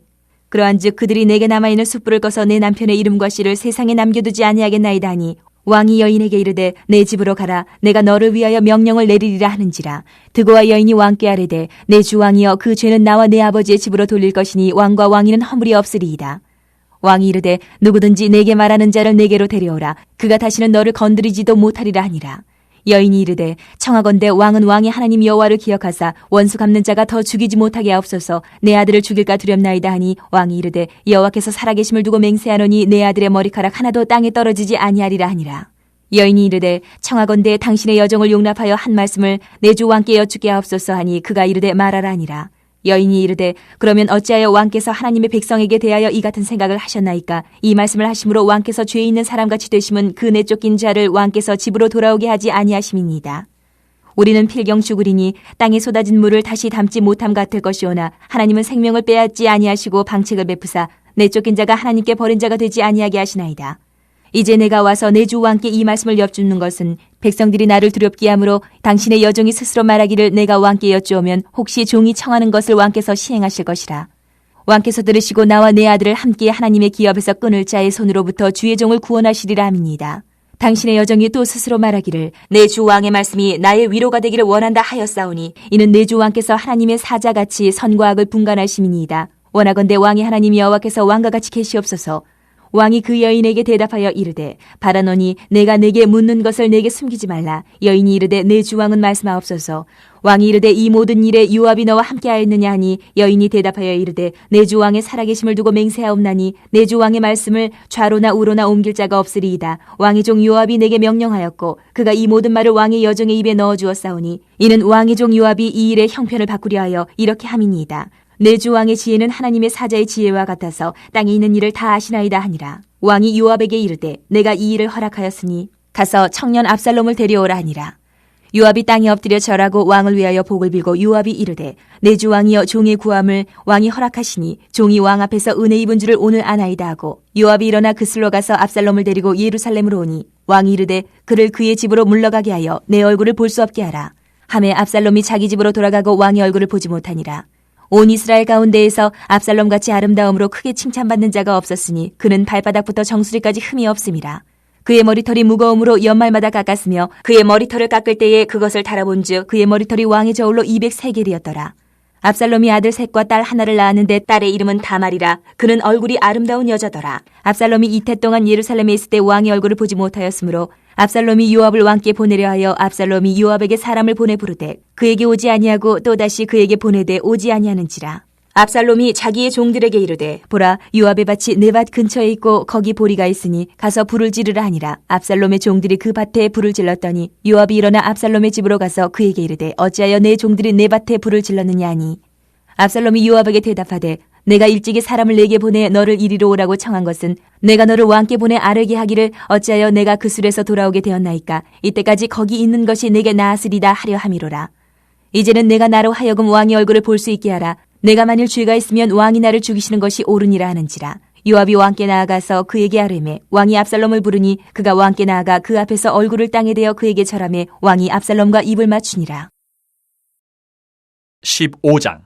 그러한즉 그들이 내게 남아있는 숯불을 꺼서 내 남편의 이름과 씨를 세상에 남겨두지 아니하겠나이다 하니 왕이 여인에게 이르되 내 집으로 가라. 내가 너를 위하여 명령을 내리리라 하는지라. 드고아 여인이 왕께 아뢰되 내 주 왕이여 그 죄는 나와 내 아버지의 집으로 돌릴 것이니 왕과 왕위는 허물이 없으리이다. 왕이 이르되 누구든지 내게 말하는 자를 내게로 데려오라. 그가 다시는 너를 건드리지도 못하리라 하니라. 여인이 이르되 청하건대 왕은 왕의 하나님 여호와를 기억하사 원수 갚는 자가 더 죽이지 못하게 하옵소서. 내 아들을 죽일까 두렵나이다 하니 왕이 이르되 여호와께서 살아계심을 두고 맹세하노니 내 아들의 머리카락 하나도 땅에 떨어지지 아니하리라 하니라. 여인이 이르되 청하건대 당신의 여종을 용납하여 한 말씀을 내 주 왕께 여쭙게 하옵소서 하니 그가 이르되 말하라 하니라. 여인이 이르되 그러면 어찌하여 왕께서 하나님의 백성에게 대하여 이 같은 생각을 하셨나이까? 이 말씀을 하심으로 왕께서 죄 있는 사람같이 되심은 그 내쫓긴 자를 왕께서 집으로 돌아오게 하지 아니하심이니이다. 우리는 필경 죽으리니 땅에 쏟아진 물을 다시 담지 못함 같을 것이오나 하나님은 생명을 빼앗지 아니하시고 방책을 베푸사 내쫓긴 자가 하나님께 버린 자가 되지 아니하게 하시나이다. 이제 내가 와서 내 주 왕께 이 말씀을 여쭙는 것은 백성들이 나를 두렵게 하므로 당신의 여종이 스스로 말하기를 내가 왕께 여쭈오면 혹시 종이 청하는 것을 왕께서 시행하실 것이라. 왕께서 들으시고 나와 내 아들을 함께 하나님의 기업에서 끊을 자의 손으로부터 주의 종을 구원하시리라 함이니이다. 당신의 여종이 또 스스로 말하기를 내 주 왕의 말씀이 나의 위로가 되기를 원한다 하였사오니 이는 내 주 왕께서 하나님의 사자같이 선과 악을 분간하심이니이다. 원하건대 왕의 하나님 여호와께서 왕과 같이 계시옵소서. 왕이 그 여인에게 대답하여 이르되 바라노니 내가 내게 묻는 것을 내게 숨기지 말라. 여인이 이르되 내 주 왕은 말씀하옵소서. 왕이 이르되 이 모든 일에 요압이 너와 함께하였느냐 하니 여인이 대답하여 이르되 내 주 왕의 살아계심을 두고 맹세하옵나니 내 주 왕의 말씀을 좌로나 우로나 옮길 자가 없으리이다. 왕의 종 요압이 내게 명령하였고 그가 이 모든 말을 왕의 여종의 입에 넣어주었사오니 이는 왕의 종 요압이 이 일의 형편을 바꾸려 하여 이렇게 함이니이다. 내 주 왕의 지혜는 하나님의 사자의 지혜와 같아서 땅에 있는 일을 다 아시나이다 하니라. 왕이 요압에게 이르되 내가 이 일을 허락하였으니 가서 청년 압살롬을 데려오라 하니라. 요압이 땅에 엎드려 절하고 왕을 위하여 복을 빌고 요압이 이르되 내 주 왕이여 종의 구함을 왕이 허락하시니 종이 왕 앞에서 은혜 입은 줄을 오늘 아나이다 하고 요압이 일어나 그슬로 가서 압살롬을 데리고 예루살렘으로 오니 왕이 이르되 그를 그의 집으로 물러가게 하여 내 얼굴을 볼 수 없게 하라. 하매 압살롬이 자기 집으로 돌아가고 왕의 얼굴을 보지 못하니라. 온 이스라엘 가운데에서 압살롬같이 아름다움으로 크게 칭찬받는 자가 없었으니 그는 발바닥부터 정수리까지 흠이 없음이라. 그의 머리털이 무거움으로 연말마다 깎았으며 그의 머리털을 깎을 때에 그것을 달아본즉 그의 머리털이 왕의 저울로 200세겔이었더라. 압살롬이 아들 셋과 딸 하나를 낳았는데 딸의 이름은 다말이라. 그는 얼굴이 아름다운 여자더라. 압살롬이 이태 동안 예루살렘에 있을 때 왕의 얼굴을 보지 못하였으므로 압살롬이 요압을 왕께 보내려 하여 압살롬이 요압에게 사람을 보내 부르되 그에게 오지 아니하고 또다시 그에게 보내되 오지 아니하는지라. 압살롬이 자기의 종들에게 이르되 보라 요압의 밭이 내 밭 근처에 있고 거기 보리가 있으니 가서 불을 지르라 하니라. 압살롬의 종들이 그 밭에 불을 질렀더니 요압이 일어나 압살롬의 집으로 가서 그에게 이르되 어찌하여 내 종들이 내 밭에 불을 질렀느냐 하니 압살롬이 요압에게 대답하되 내가 일찍이 사람을 내게 보내 너를 이리로 오라고 청한 것은 내가 너를 왕께 보내 아뢰게 하기를 어찌하여 내가 그 술에서 돌아오게 되었나이까. 이때까지 거기 있는 것이 내게 나았으리다 하려 함이로라. 이제는 내가 나로 하여금 왕의 얼굴을 볼 수 있게 하라. 내가 만일 죄가 있으면 왕이 나를 죽이시는 것이 옳으니라 하는지라. 요압이 왕께 나아가서 그에게 아뢰매 왕이 압살롬을 부르니 그가 왕께 나아가 그 앞에서 얼굴을 땅에 대어 그에게 절하매 왕이 압살롬과 입을 맞추니라. 15장.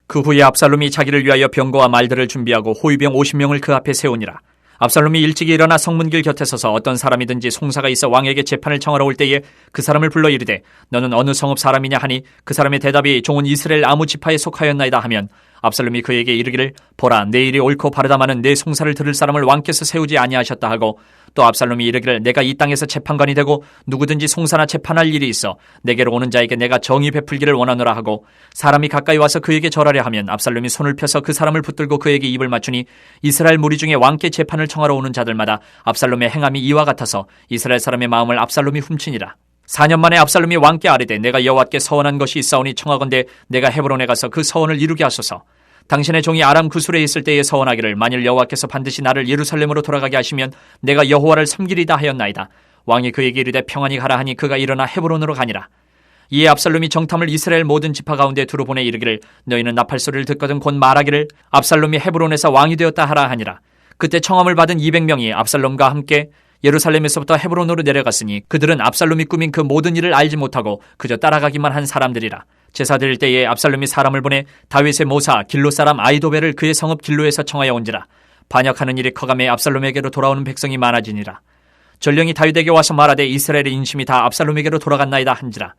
그 후에 압살롬이 자기를 위하여 병거와 말들을 준비하고 호위병 50명을 그 앞에 세우니라. 압살롬이 일찍이 일어나 성문길 곁에 서서 어떤 사람이든지 송사가 있어 왕에게 재판을 청하러 올 때에 그 사람을 불러 이르되 너는 어느 성읍 사람이냐 하니 그 사람의 대답이 종은 이스라엘 아무 지파에 속하였나이다 하면 압살롬이 그에게 이르기를 보라 내 일이 옳고 바르다마는 내 송사를 들을 사람을 왕께서 세우지 아니하셨다 하고 또 압살롬이 이르기를 내가 이 땅에서 재판관이 되고 누구든지 송사나 재판할 일이 있어 내게로 오는 자에게 내가 정의 베풀기를 원하노라 하고 사람이 가까이 와서 그에게 절하려 하면 압살롬이 손을 펴서 그 사람을 붙들고 그에게 입을 맞추니 이스라엘 무리 중에 왕께 재판을 청하러 오는 자들마다 압살롬의 행함이 이와 같아서 이스라엘 사람의 마음을 압살롬이 훔치니라. 4년 만에 압살롬이 왕께 아뢰되 내가 여호와께 서원한 것이 있사오니 청하건대 내가 헤브론에 가서 그 서원을 이루게 하소서. 당신의 종이 아람 구술에 있을 때에 서원하기를 만일 여호와께서 반드시 나를 예루살렘으로 돌아가게 하시면 내가 여호와를 섬기리다 하였나이다. 왕이 그에게 이르되 평안히 가라 하니 그가 일어나 헤브론으로 가니라. 이에 압살롬이 정탐을 이스라엘 모든 지파 가운데 두루 보내 이르기를 너희는 나팔 소리를 듣거든 곧 말하기를 압살롬이 헤브론에서 왕이 되었다 하라 하니라. 그때 청함을 받은 200명이 압살롬과 함께 예루살렘에서부터 헤브론으로 내려갔으니 그들은 압살롬이 꾸민 그 모든 일을 알지 못하고 그저 따라가기만 한 사람들이라. 제사 드릴 때에 압살롬이 사람을 보내 다윗의 모사 길로 사람 아이도벨을 그의 성읍 길로에서 청하여 온지라. 반역하는 일이 커가매 압살롬에게로 돌아오는 백성이 많아지니라. 전령이 다윗에게 와서 말하되 이스라엘의 인심이 다 압살롬에게로 돌아갔나이다 한지라.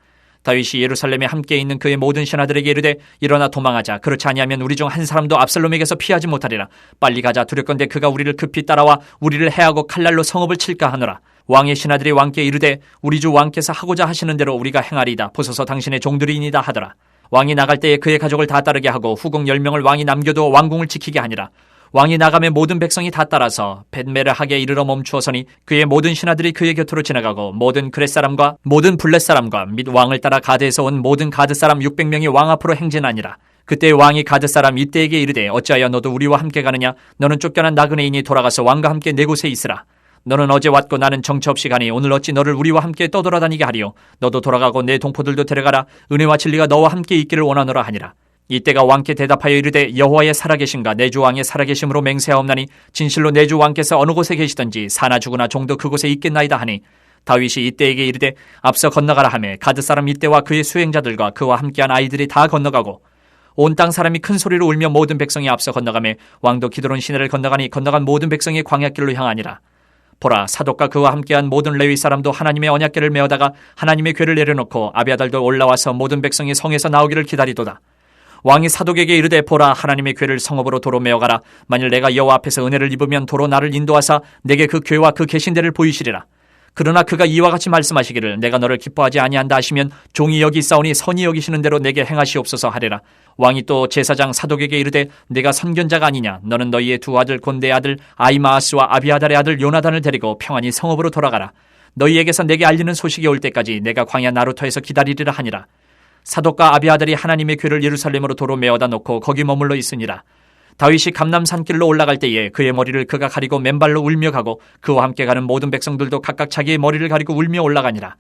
다윗이 예루살렘에 함께 있는 그의 모든 신하들에게 이르되 일어나 도망하자. 그렇지 아니하면 우리 중 한 사람도 압살롬에게서 피하지 못하리라. 빨리 가자. 두렵건대 그가 우리를 급히 따라와 우리를 해하고 칼날로 성읍을 칠까 하노라. 왕의 신하들이 왕께 이르되 우리 주 왕께서 하고자 하시는 대로 우리가 행하리이다. 보소서 당신의 종들이니이다 하더라. 왕이 나갈 때에 그의 가족을 다 따르게 하고 후궁 10명을 왕이 남겨두어 왕궁을 지키게 하니라. 왕이 나가매 모든 백성이 다 따라서 벳메르하게 이르러 멈추어서니 그의 모든 신하들이 그의 곁으로 지나가고 모든 그렛 사람과 모든 블렛 사람과 및 왕을 따라 가드에서 온 모든 가드 사람 600명이 왕 앞으로 행진하니라. 그때 왕이 가드 사람 이때에게 이르되 어찌하여 너도 우리와 함께 가느냐? 너는 쫓겨난 나그네인이 돌아가서 왕과 함께 네 곳에 있으라. 너는 어제 왔고 나는 정처 없이 가니 오늘 어찌 너를 우리와 함께 떠돌아다니게 하리요. 너도 돌아가고 내 동포들도 데려가라. 은혜와 진리가 너와 함께 있기를 원하노라 하니라. 이때가 왕께 대답하여 이르되 여호와의 살아계심과 내 주 왕의 살아계심으로 맹세하옵나니 진실로 내 주 왕께서 어느 곳에 계시든지 사나 죽으나 종도 그곳에 있겠나이다 하니 다윗이 이때에게 이르되 앞서 건너가라 하매 가드 사람 이때와 그의 수행자들과 그와 함께한 아이들이 다 건너가고 온 땅 사람이 큰 소리로 울며 모든 백성이 앞서 건너가매 왕도 기드론 시내를 건너가니 건너간 모든 백성이 광야길로 향하니라. 보라, 사독과 그와 함께한 모든 레위 사람도 하나님의 언약궤를 메어다가 하나님의 궤를 내려놓고 아비아달도 올라와서 모든 백성이 성에서 나오기를 기다리도다. 왕이 사독에게 이르되 보라, 하나님의 궤를 성읍으로 도로 메어가라. 만일 내가 여호와 앞에서 은혜를 입으면 도로 나를 인도하사 내게 그 궤와 그 계신대를 보이시리라. 그러나 그가 이와 같이 말씀하시기를 내가 너를 기뻐하지 아니한다 하시면 종이 여기 있사오니 선이 여기시는 대로 내게 행하시옵소서 하리라. 왕이 또 제사장 사독에게 이르되 내가 선견자가 아니냐. 너는 너희의 두 아들 곧 내 아들 아히마아스와 아비아달의 아들 요나단을 데리고 평안히 성읍으로 돌아가라. 너희에게서 내게 알리는 소식이 올 때까지 내가 광야 나루터에서 기다리리라 하니라. 사독과 아비아달이 하나님의 궤를 예루살렘으로 도로 메어다 놓고 거기 머물러 있으니라. 다윗이 감람산길로 올라갈 때에 그의 머리를 그가 가리고 맨발로 울며 가고 그와 함께 가는 모든 백성들도 각각 자기의 머리를 가리고 울며 올라가니라.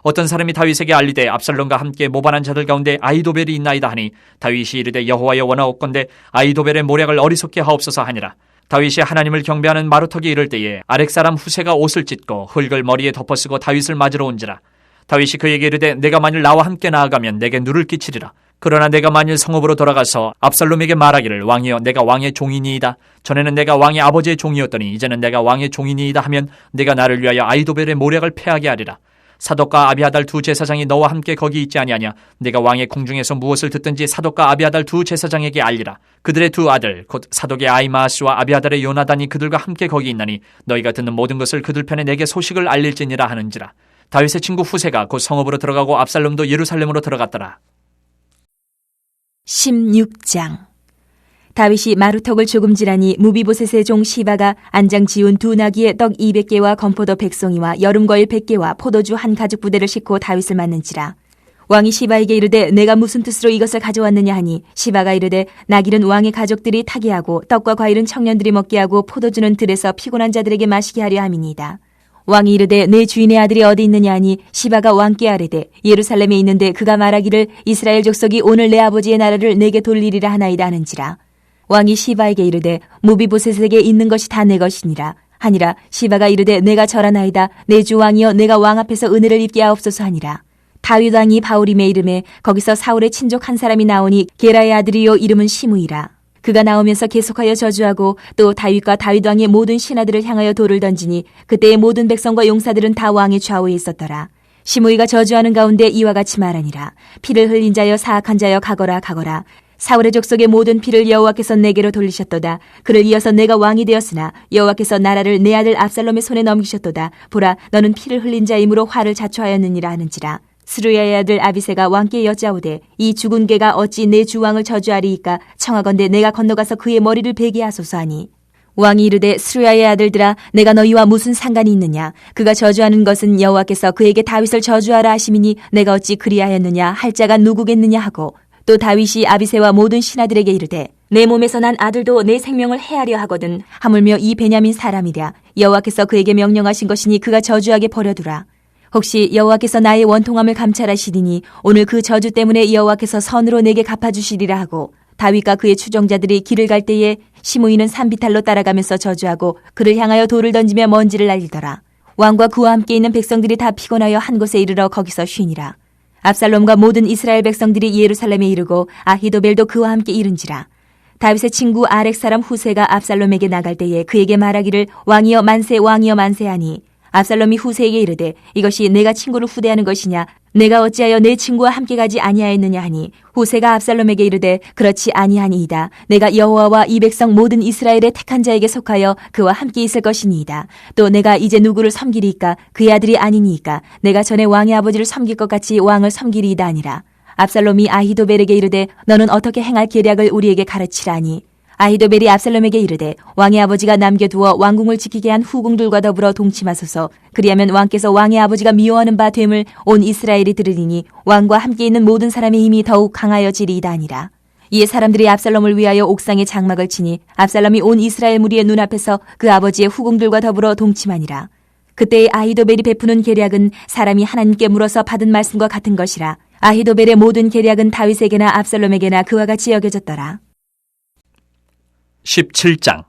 어떤 사람이 다윗에게 알리되 압살롬과 함께 모반한 자들 가운데 아히도벨이 있나이다 하니 다윗이 이르되 여호와여 원하옵건대 아히도벨의 모략을 어리석게 하옵소서 하니라. 다윗이 하나님을 경배하는 마루턱에 이를 때에 아렉 사람 후세가 옷을 찢고 흙을 머리에 덮어쓰고 다윗을 맞으러 온지라. 다윗이 그에게 이르되 내가 만일 나와 함께 나아가면 내게 누를 끼치리라. 그러나 내가 만일 성읍으로 돌아가서 압살롬에게 말하기를 왕이여 내가 왕의 종이니이다. 전에는 내가 왕의 아버지의 종이었더니 이제는 내가 왕의 종이니이다 하면 내가 나를 위하여 아히도벨의 모략을 패하게 하리라. 사독과 아비아달 두 제사장이 너와 함께 거기 있지 아니하냐. 내가 왕의 궁중에서 무엇을 듣든지 사독과 아비아달 두 제사장에게 알리라. 그들의 두 아들 곧 사독의 아히마아스와 아비아달의 요나단이 그들과 함께 거기 있나니 너희가 듣는 모든 것을 그들 편에 내게 소식을 알릴지니라 하는지라. 다윗의 친구 후세가 곧 성읍으로 들어가고 압살롬도 예루살렘으로 들어갔더라. 16장. 다윗이 마루턱을 조금 지나니 무비보셋의 종 시바가 안장 지운 두 나귀에 떡 200개와 건포도 100송이와 여름과일 100개와 포도주 한 가죽 부대를 싣고 다윗을 맞는지라. 왕이 시바에게 이르되 내가 무슨 뜻으로 이것을 가져왔느냐 하니 시바가 이르되 나귀는 왕의 가족들이 타게 하고 떡과 과일은 청년들이 먹게 하고 포도주는 들에서 피곤한 자들에게 마시게 하려 함이니이다. 왕이 이르되 내 주인의 아들이 어디 있느냐 하니 시바가 왕께 아뢰되 예루살렘에 있는데 그가 말하기를 이스라엘 족속이 오늘 내 아버지의 나라를 내게 돌리리라 하나이다 하는지라. 왕이 시바에게 이르되 무비보셋에게 있는 것이 다 내 것이니라 하니라. 시바가 이르되 내가 절하나이다. 내 주 왕이여 내가 왕 앞에서 은혜를 입게 하옵소서 하니라. 다윗 왕이 바울임의 이름에 거기서 사울의 친족 한 사람이 나오니 게라의 아들이요 이름은 시므이라. 그가 나오면서 계속하여 저주하고 또 다윗과 다윗 왕의 모든 신하들을 향하여 돌을 던지니 그때의 모든 백성과 용사들은 다 왕의 좌우에 있었더라. 시므이가 저주하는 가운데 이와 같이 말하니라. 피를 흘린 자여 사악한 자여 가거라 가거라. 사울의 족속의 모든 피를 여호와께서 내게로 돌리셨도다. 그를 이어서 내가 왕이 되었으나 여호와께서 나라를 내 아들 압살롬의 손에 넘기셨도다. 보라 너는 피를 흘린 자이므로 화를 자초하였느니라 하는지라. 스루야의 아들 아비새가 왕께 여짜오되 이 죽은 개가 어찌 내 주왕을 저주하리이까. 청하건대 내가 건너가서 그의 머리를 베게 하소서 하니 왕이 이르되 스루야의 아들들아 내가 너희와 무슨 상관이 있느냐. 그가 저주하는 것은 여호와께서 그에게 다윗을 저주하라 하심이니 내가 어찌 그리하였느냐 할 자가 누구겠느냐 하고 또 다윗이 아비새와 모든 신하들에게 이르되 내 몸에서 난 아들도 내 생명을 해하려 하거든. 하물며 이 베냐민 사람이랴. 여호와께서 그에게 명령하신 것이니 그가 저주하게 버려두라. 혹시 여호와께서 나의 원통함을 감찰하시리니 오늘 그 저주 때문에 여호와께서 선으로 내게 갚아주시리라 하고 다윗과 그의 추종자들이 길을 갈 때에 시므이는 산비탈로 따라가면서 저주하고 그를 향하여 돌을 던지며 먼지를 날리더라. 왕과 그와 함께 있는 백성들이 다 피곤하여 한 곳에 이르러 거기서 쉬니라. 압살롬과 모든 이스라엘 백성들이 예루살렘에 이르고 아히도벨도 그와 함께 이른지라. 다윗의 친구 아렉 사람 후세가 압살롬에게 나갈 때에 그에게 말하기를 왕이여 만세 왕이여 만세 하니 압살롬이 후세에게 이르되 이것이 내가 친구를 후대하는 것이냐. 내가 어찌하여 내 친구와 함께 가지 아니하였느냐 하니 후세가 압살롬에게 이르되 그렇지 아니하니이다. 내가 여호와와 이 백성 모든 이스라엘의 택한 자에게 속하여 그와 함께 있을 것이니이다. 또 내가 이제 누구를 섬기리이까. 그의 아들이 아니니이까. 내가 전에 왕의 아버지를 섬길 것 같이 왕을 섬기리이다 아니라. 압살롬이 아히도벨에게 이르되 너는 어떻게 행할 계략을 우리에게 가르치라니. 아히도벨이 압살롬에게 이르되 왕의 아버지가 남겨두어 왕궁을 지키게 한 후궁들과 더불어 동침하소서. 그리하면 왕께서 왕의 아버지가 미워하는 바 됨을 온 이스라엘이 들으리니 왕과 함께 있는 모든 사람의 힘이 더욱 강하여지리이다 아니라. 이에 사람들이 압살롬을 위하여 옥상에 장막을 치니 압살롬이 온 이스라엘 무리의 눈앞에서 그 아버지의 후궁들과 더불어 동침하니라. 그때의 아히도벨이 베푸는 계략은 사람이 하나님께 물어서 받은 말씀과 같은 것이라. 아히도벨의 모든 계략은 다윗에게나 압살롬에게나 그와 같이 여겨졌더라. 17장.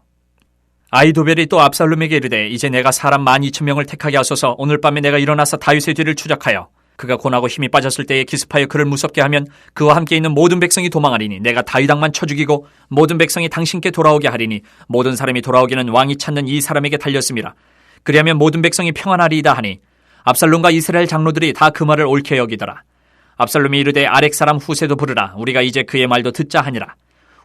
아히도벨이 또 압살롬에게 이르되 이제 내가 사람 12,000명을 택하게 하소서. 오늘 밤에 내가 일어나서 다윗의 뒤를 추적하여 그가 고나고 힘이 빠졌을 때에 기습하여 그를 무섭게 하면 그와 함께 있는 모든 백성이 도망하리니 내가 다윗 왕만 쳐 죽이고 모든 백성이 당신께 돌아오게 하리니 모든 사람이 돌아오기는 왕이 찾는 이 사람에게 달렸음이라. 그리하면 모든 백성이 평안하리이다 하니 압살롬과 이스라엘 장로들이 다 그 말을 옳게 여기더라. 압살롬이 이르되 아렉 사람 후세도 부르라. 우리가 이제 그의 말도 듣자 하니라.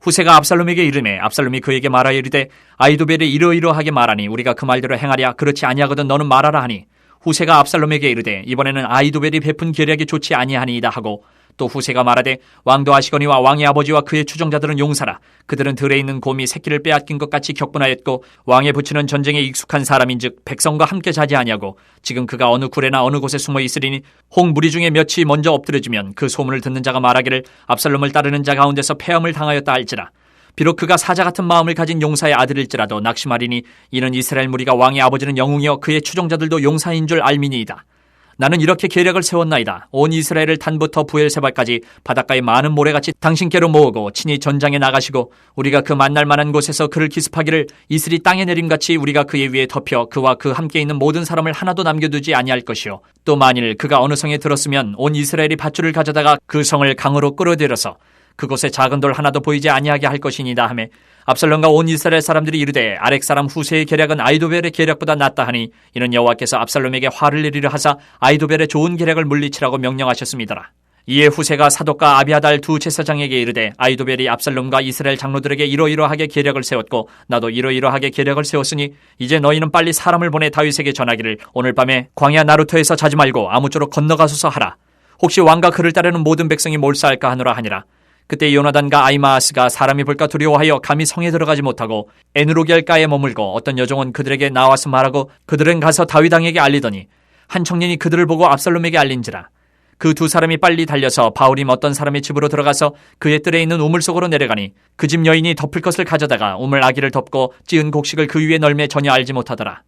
후세가 압살롬에게 이르매 압살롬이 그에게 말하여 이르되 아히도벨이 이러이러하게 말하니 우리가 그 말대로 행하랴. 그렇지 아니하거든 너는 말하라 하니 후세가 압살롬에게 이르되 이번에는 아히도벨이 베푼 계략이 좋지 아니하니이다 하고 또 후세가 말하되 왕도 아시거니와 왕의 아버지와 그의 추종자들은 용사라. 그들은 들에 있는 곰이 새끼를 빼앗긴 것 같이 격분하였고 왕의 부치는 전쟁에 익숙한 사람인즉 백성과 함께 자지 아니하고 지금 그가 어느 굴에나 어느 곳에 숨어 있으리니 홍 무리 중에 몇이 먼저 엎드려지면 그 소문을 듣는 자가 말하기를 압살롬을 따르는 자 가운데서 패함을 당하였다 할지라. 비록 그가 사자 같은 마음을 가진 용사의 아들일지라도 낙심하리니 이는 이스라엘 무리가 왕의 아버지는 영웅이요 그의 추종자들도 용사인 줄 알미니이다. 나는 이렇게 계략을 세웠나이다. 온 이스라엘을 단부터 부엘세바까지 바닷가의 많은 모래같이 당신께로 모으고 친히 전장에 나가시고 우리가 그 만날 만한 곳에서 그를 기습하기를 이슬이 땅에 내림같이 우리가 그의 위에 덮여 그와 그 함께 있는 모든 사람을 하나도 남겨두지 아니할 것이요. 또 만일 그가 어느 성에 들었으면 온 이스라엘이 밧줄을 가져다가 그 성을 강으로 끌어들여서 그곳에 작은 돌 하나도 보이지 아니하게 할 것이니다 하며 압살롬과 온 이스라엘 사람들이 이르되 아렉 사람 후세의 계략은 아히도벨의 계략보다 낫다 하니 이는 여호와께서 압살롬에게 화를 내리려 하사 아히도벨의 좋은 계략을 물리치라고 명령하셨습니다. 이에 후세가 사독과 아비아달 두 제사장에게 이르되 아히도벨이 압살롬과 이스라엘 장로들에게 이러이러하게 계략을 세웠고 나도 이러이러하게 계략을 세웠으니 이제 너희는 빨리 사람을 보내 다윗에게 전하기를 오늘 밤에 광야 나루터에서 자지 말고 아무쪼록 건너가소서 하라. 혹시 왕과 그를 따르는 모든 백성이 몰사할까 하노라 하니라. 그때 요나단과 아히마아스가 사람이 볼까 두려워하여 감히 성에 들어가지 못하고 에누로겔가에 머물고 어떤 여종은 그들에게 나와서 말하고 그들은 가서 다윗 왕에게 알리더니 한 청년이 그들을 보고 압살롬에게 알린지라. 그 두 사람이 빨리 달려서 바울임 어떤 사람의 집으로 들어가서 그의 뜰에 있는 우물 속으로 내려가니 그 집 여인이 덮을 것을 가져다가 우물 아기를 덮고 찌은 곡식을 그 위에 널매 전혀 알지 못하더라.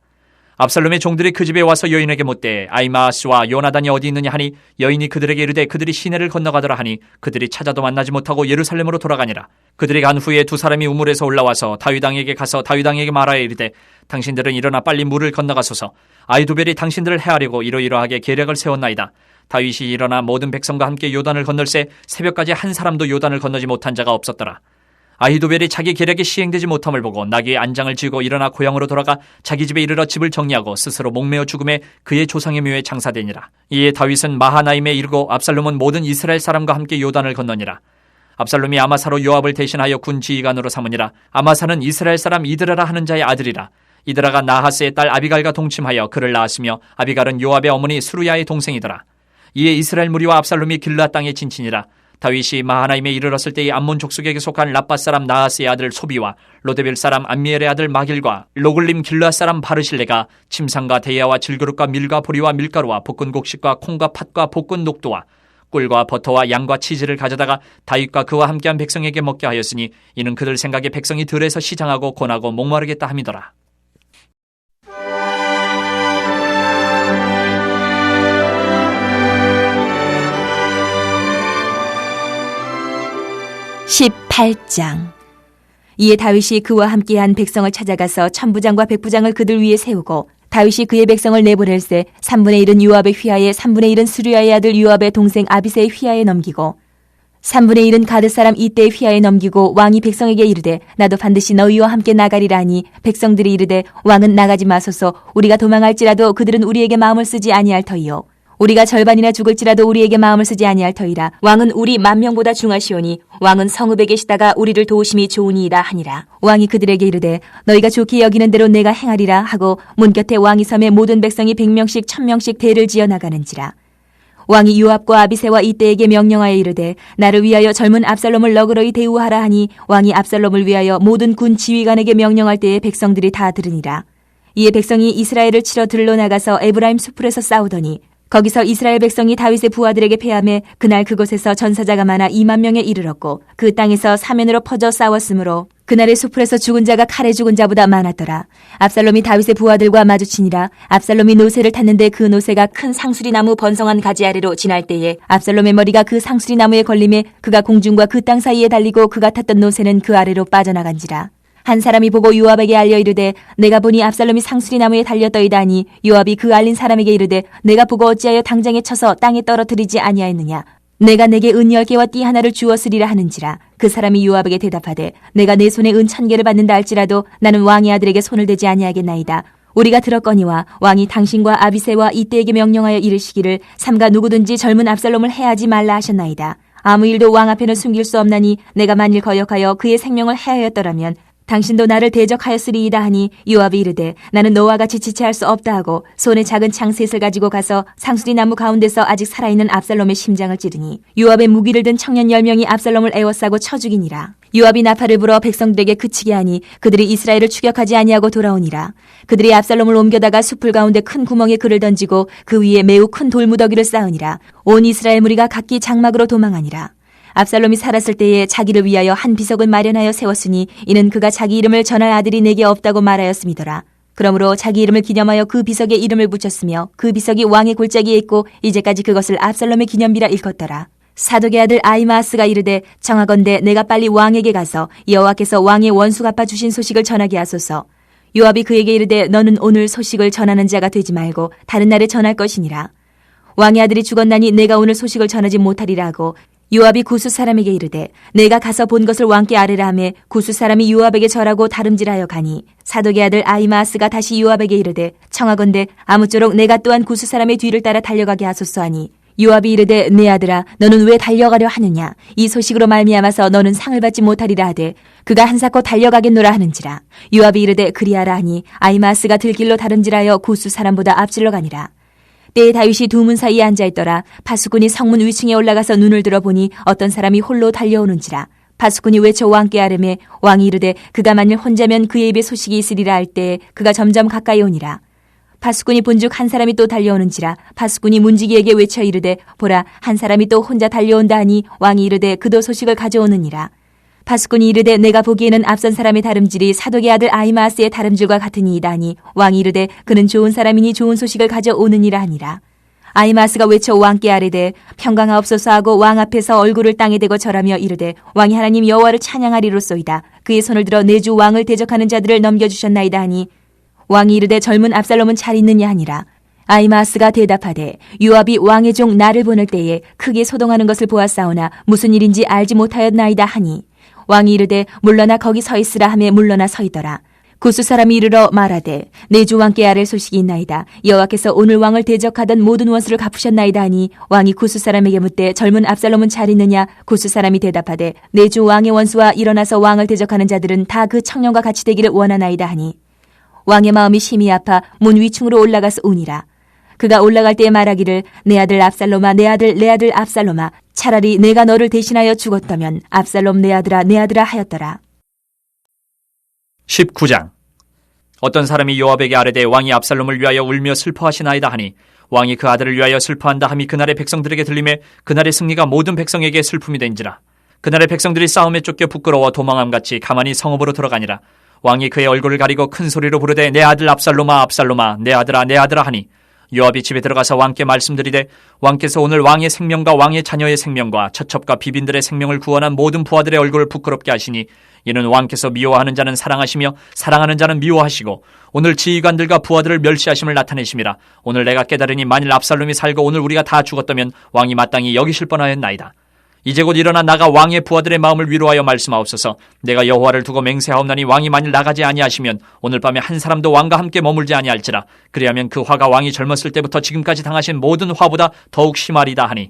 압살롬의 종들이 그 집에 와서 여인에게 묻되 아히마아스와 요나단이 어디 있느냐 하니 여인이 그들에게 이르되 그들이 시내를 건너가더라 하니 그들이 찾아도 만나지 못하고 예루살렘으로 돌아가니라. 그들이 간 후에 두 사람이 우물에서 올라와서 다윗 왕에게 가서 다윗 왕에게 말하여 이르되 당신들은 일어나 빨리 물을 건너가소서. 아히도벨이 당신들을 해하려고 이러이러하게 계략을 세웠나이다. 다윗이 일어나 모든 백성과 함께 요단을 건널새 새벽까지 한 사람도 요단을 건너지 못한 자가 없었더라. 아히도벨이 자기 계략이 시행되지 못함을 보고 나귀의 안장을 쥐고 일어나 고향으로 돌아가 자기 집에 이르러 집을 정리하고 스스로 목매어 죽음에 그의 조상의 묘에 장사되니라. 이에 다윗은 마하나임에 이르고 압살롬은 모든 이스라엘 사람과 함께 요단을 건너니라. 압살롬이 아마사로 요압을 대신하여 군 지휘관으로 삼으니라. 아마사는 이스라엘 사람 이드라라 하는 자의 아들이라. 이드라가 나하스의 딸 아비갈과 동침하여 그를 낳았으며 아비갈은 요압의 어머니 수루야의 동생이더라. 이에 이스라엘 무리와 압살롬이 길르앗 땅에 진친이라. 다윗이 마하나임에 이르렀을 때의 암몬 족속에게 속한 라빠 사람 나하스의 아들 소비와 로데빌 사람 암미엘의 아들 마길과 로글림 길르앗 사람 바르실레가 침상과 대야와 질그릇과 밀과 보리와 밀가루와 볶은 곡식과 콩과 팥과 볶은 녹두와 꿀과 버터와 양과 치즈를 가져다가 다윗과 그와 함께한 백성에게 먹게 하였으니 이는 그들 생각에 백성이 들에서 시장하고 고나고 목마르겠다 함이더라. (18장) 이에 다윗이 그와 함께한 백성을 찾아가서 천부장과 백부장을 그들 위에 세우고 다윗이 그의 백성을 내보낼새 3분의 1은 요압의 휘하에 3분의 1은 수르야의 아들 요압의 동생 아비새의 휘하에 넘기고 3분의 1은 가드 사람 이때의 휘하에 넘기고 왕이 백성에게 이르되 나도 반드시 너희와 함께 나가리라 하니 백성들이 이르되 왕은 나가지 마소서. 우리가 도망할지라도 그들은 우리에게 마음을 쓰지 아니할 터이요 우리가 절반이나 죽을지라도 우리에게 마음을 쓰지 아니할 터이라. 왕은 우리 10,000명보다 중하시오니 왕은 성읍에 계시다가 우리를 도우심이 좋으니이다 하니라. 왕이 그들에게 이르되 너희가 좋게 여기는 대로 내가 행하리라 하고 문 곁에 왕이 섬에 모든 백성이 100명씩 1000명씩 대를 지어 나가는지라. 왕이 요압과 아비새와 이때에게 명령하여 이르되 나를 위하여 젊은 압살롬을 너그러이 대우하라 하니 왕이 압살롬을 위하여 모든 군 지휘관에게 명령할 때에 백성들이 다 들으니라. 이에 백성이 이스라엘을 치러 들러 나가서 에브라임 수풀에서 싸우더니 거기서 이스라엘 백성이 다윗의 부하들에게 패하매 그날 그곳에서 전사자가 많아 2만 명에 이르렀고 그 땅에서 사면으로 퍼져 싸웠으므로 그날의 수풀에서 죽은 자가 칼에 죽은 자보다 많았더라. 압살롬이 다윗의 부하들과 마주치니라. 압살롬이 노새를 탔는데 그 노새가 큰 상수리나무 번성한 가지 아래로 지날 때에 압살롬의 머리가 그 상수리나무에 걸림에 그가 공중과 그 땅 사이에 달리고 그가 탔던 노새는 그 아래로 빠져나간지라. 한 사람이 보고 요압에게 알려 이르되 내가 보니 압살롬이 상수리나무에 달렸더이다 하니 요압이 그 알린 사람에게 이르되 내가 보고 어찌하여 당장에 쳐서 땅에 떨어뜨리지 아니하였느냐. 내가 내게 은 10개와 띠 하나를 주었으리라 하는지라. 그 사람이 요압에게 대답하되 내가 내 손에 은 1,000개를 받는다 할지라도 나는 왕의 아들에게 손을 대지 아니하겠나이다. 우리가 들었거니와 왕이 당신과 아비새와 이때에게 명령하여 이르시기를 삼가 누구든지 젊은 압살롬을 해하지 말라 하셨나이다. 아무 일도 왕 앞에는 숨길 수 없나니 내가 만일 거역하여 그의 생명을 해하였더라면 당신도 나를 대적하였으리이다 하니 요압이 이르되 나는 너와 같이 지체할 수 없다 하고 손에 작은 창 셋을 가지고 가서 상수리 나무 가운데서 아직 살아있는 압살롬의 심장을 찌르니 요압의 무기를 든 청년 10명이 압살롬을 에워싸고 쳐 죽이니라. 요압이 나팔을 불어 백성들에게 그치게 하니 그들이 이스라엘을 추격하지 아니하고 돌아오니라. 그들이 압살롬을 옮겨다가 숲을 가운데 큰 구멍에 그를 던지고 그 위에 매우 큰 돌무더기를 쌓으니라. 온 이스라엘 무리가 각기 장막으로 도망하니라. 압살롬이 살았을 때에 자기를 위하여 한 비석을 마련하여 세웠으니 이는 그가 자기 이름을 전할 아들이 내게 없다고 말하였음이더라. 그러므로 자기 이름을 기념하여 그 비석에 이름을 붙였으며 그 비석이 왕의 골짜기에 있고 이제까지 그것을 압살롬의 기념비라 일컫더라. 사독의 아들 아히마아스가 이르되 청하건대 내가 빨리 왕에게 가서 여호와께서 왕의 원수 갚아 주신 소식을 전하게 하소서. 요압이 그에게 이르되 너는 오늘 소식을 전하는 자가 되지 말고 다른 날에 전할 것이니라. 왕의 아들이 죽었나니 내가 오늘 소식을 전하지 못하리라 하고 요압이 구스 사람에게 이르되 내가 가서 본 것을 왕께 아뢰라 하매 구스 사람이 요압에게 절하고 다름질하여 가니 사독의 아들 아히마아스가 다시 요압에게 이르되 청하건대 아무쪼록 내가 또한 구스 사람의 뒤를 따라 달려가게 하소서 하니 요압이 이르되 내 아들아 너는 왜 달려가려 하느냐. 이 소식으로 말미암아서 너는 상을 받지 못하리라 하되 그가 한사코 달려가겠노라 하는지라. 요압이 이르되 그리하라 하니 아히마아스가 들길로 다름질하여 구스 사람보다 앞질러 가니라. 때에 다윗이 두 문 사이에 앉아있더라. 파수꾼이 성문 위층에 올라가서 눈을 들어보니 어떤 사람이 홀로 달려오는지라. 파수꾼이 외쳐 왕께 아뢰매 왕이 이르되 그가 만일 혼자면 그의 입에 소식이 있으리라 할 때에 그가 점점 가까이 오니라. 파수꾼이 본즉 한 사람이 또 달려오는지라. 파수꾼이 문지기에게 외쳐 이르되 보라 한 사람이 또 혼자 달려온다 하니 왕이 이르되 그도 소식을 가져오느니라. 파수꾼이 이르되 내가 보기에는 앞선 사람의 다름질이 사독의 아들 아히마아스의 다름질과 같으니이다 하니 왕이 이르되 그는 좋은 사람이니 좋은 소식을 가져오느니라 하니라. 아히마아스가 외쳐 왕께 아뢰되 평강하옵소서 하고 왕 앞에서 얼굴을 땅에 대고 절하며 이르되 왕이 하나님 여호와를 찬양하리로소이다. 그의 손을 들어 내 주 왕을 대적하는 자들을 넘겨주셨나이다 하니 왕이 이르되 젊은 압살롬은 잘 있느냐 하니라. 아히마아스가 대답하되 요압이 왕의 종 나를 보낼 때에 크게 소동하는 것을 보았사오나 무슨 일인지 알지 못하였나이다 하니 왕이 이르되 물러나 거기 서 있으라 하며 물러나 서 있더라. 구스 사람이 이르러 말하되 내 주 왕께 아랠 소식이 있나이다. 여호와께서 오늘 왕을 대적하던 모든 원수를 갚으셨나이다 하니 왕이 구스 사람에게 묻되 젊은 압살롬은 잘 있느냐. 구스 사람이 대답하되 내 주 왕의 원수와 일어나서 왕을 대적하는 자들은 다 그 청년과 같이 되기를 원하나이다 하니 왕의 마음이 심히 아파 문 위층으로 올라가서 우니라. 그가 올라갈 때에 말하기를 내 아들 압살롬아 내 아들 압살롬아 차라리 내가 너를 대신하여 죽었다면 압살롬 내 아들아 하였더라. 19장. 어떤 사람이 요압에게 아뢰되 왕이 압살롬을 위하여 울며 슬퍼하시나이다 하니 왕이 그 아들을 위하여 슬퍼한다 함이 그날의 백성들에게 들리매 그날의 승리가 모든 백성에게 슬픔이 된지라. 그날의 백성들이 싸움에 쫓겨 부끄러워 도망함같이 가만히 성읍으로 들어가니라. 왕이 그의 얼굴을 가리고 큰 소리로 부르되 내 아들 압살롬아 압살롬아 내 아들아 하니 요압이 집에 들어가서 왕께 말씀드리되 왕께서 오늘 왕의 생명과 왕의 자녀의 생명과 처첩과 비빈들의 생명을 구원한 모든 부하들의 얼굴을 부끄럽게 하시니 이는 왕께서 미워하는 자는 사랑하시며 사랑하는 자는 미워하시고 오늘 지휘관들과 부하들을 멸시하심을 나타내심이라. 오늘 내가 깨달으니 만일 압살롬이 살고 오늘 우리가 다 죽었다면 왕이 마땅히 여기실 뻔하였나이다. 이제 곧 일어나 나가 왕의 부하들의 마음을 위로하여 말씀하옵소서. 내가 여호와를 두고 맹세하옵나니 왕이 만일 나가지 아니하시면 오늘 밤에 한 사람도 왕과 함께 머물지 아니할지라. 그리하면 그 화가 왕이 젊었을 때부터 지금까지 당하신 모든 화보다 더욱 심하리다 하니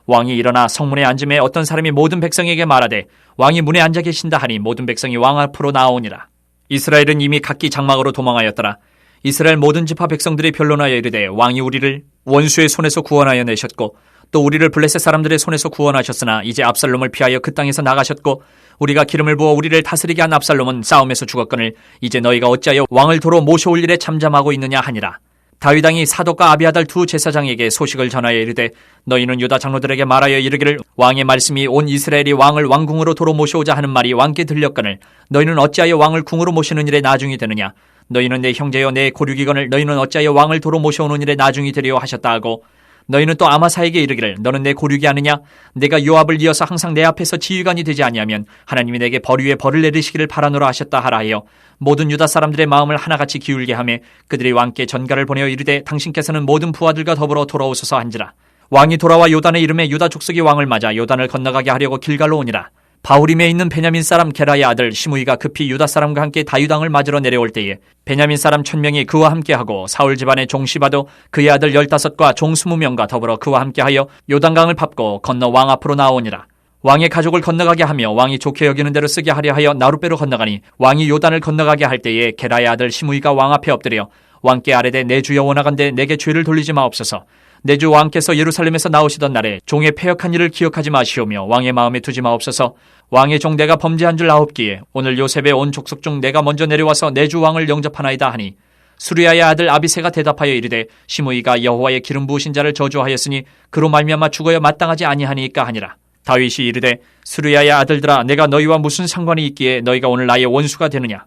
왕이 일어나 성문에 앉음에 어떤 사람이 모든 백성에게 말하되 왕이 문에 앉아 계신다 하니 모든 백성이 왕 앞으로 나오니라. 이스라엘은 이미 각기 장막으로 도망하였더라. 이스라엘 모든 지파 백성들이 변론하여 이르되 왕이 우리를 원수의 손에서 구원하여 내셨고 또 우리를 블레셋 사람들의 손에서 구원하셨으나 이제 압살롬을 피하여 그 땅에서 나가셨고 우리가 기름을 부어 우리를 다스리게 한 압살롬은 싸움에서 죽었거늘 이제 너희가 어찌하여 왕을 도로 모셔올 일에 잠잠하고 있느냐 하니라. 다윗 왕이 사독과 아비아달 두 제사장에게 소식을 전하여 이르되 너희는 유다 장로들에게 말하여 이르기를 왕의 말씀이 온 이스라엘이 왕을 왕궁으로 도로 모셔오자 하는 말이 왕께 들렸거늘 너희는 어찌하여 왕을 궁으로 모시는 일에 나중이 되느냐. 너희는 내 형제여 내 고륙이거늘 너희는 어찌하여 왕을 도로 모셔오는 일에 나중이 되려 하셨다 하고 너희는 또 아마사에게 이르기를 너는 내 고륙이 아느냐. 내가 요압을 이어서 항상 내 앞에서 지휘관이 되지 아니하면 하나님이 내게 벌 위에 벌을 내리시기를 바라노라 하셨다 하라 하여 모든 유다 사람들의 마음을 하나같이 기울게 하며 그들이 왕께 전가를 보내어 이르되 당신께서는 모든 부하들과 더불어 돌아오소서 한지라. 왕이 돌아와 요단에 이름에 유다 족속이 왕을 맞아 요단을 건너가게 하려고 길갈로 오니라. 바후림에 있는 베냐민 사람 게라의 아들 시므이가 급히 유다 사람과 함께 다윗 왕을 맞으러 내려올 때에 베냐민 사람 1000명이 그와 함께하고 사울 집안의 종 시바도 그의 아들 15과 종 20명과 더불어 그와 함께하여 요단강을 밟고 건너 왕 앞으로 나오니라. 왕의 가족을 건너가게 하며 왕이 좋게 여기는 대로 쓰게 하려 하여 나룻배로 건너가니 왕이 요단을 건너가게 할 때에 게라의 아들 시므이가 왕 앞에 엎드려 왕께 아뢰되 내 주여 원하건대 내게 죄를 돌리지 마옵소서. 내 주 왕께서 예루살렘에서 나오시던 날에 종의 패역한 일을 기억하지 마시오며 왕의 마음에 두지 마옵소서. 왕의 종 내가 범죄한 줄 아옵기에 오늘 요셉의 온 족속 중 내가 먼저 내려와서 내 주 왕을 영접하나이다 하니 수리아의 아들 아비새가 대답하여 이르되 시므이가 여호와의 기름 부으신 자를 저주하였으니 그로 말미암아 죽어야 마땅하지 아니하니까 하니라. 다윗이 이르되 수리아의 아들들아 내가 너희와 무슨 상관이 있기에 너희가 오늘 나의 원수가 되느냐.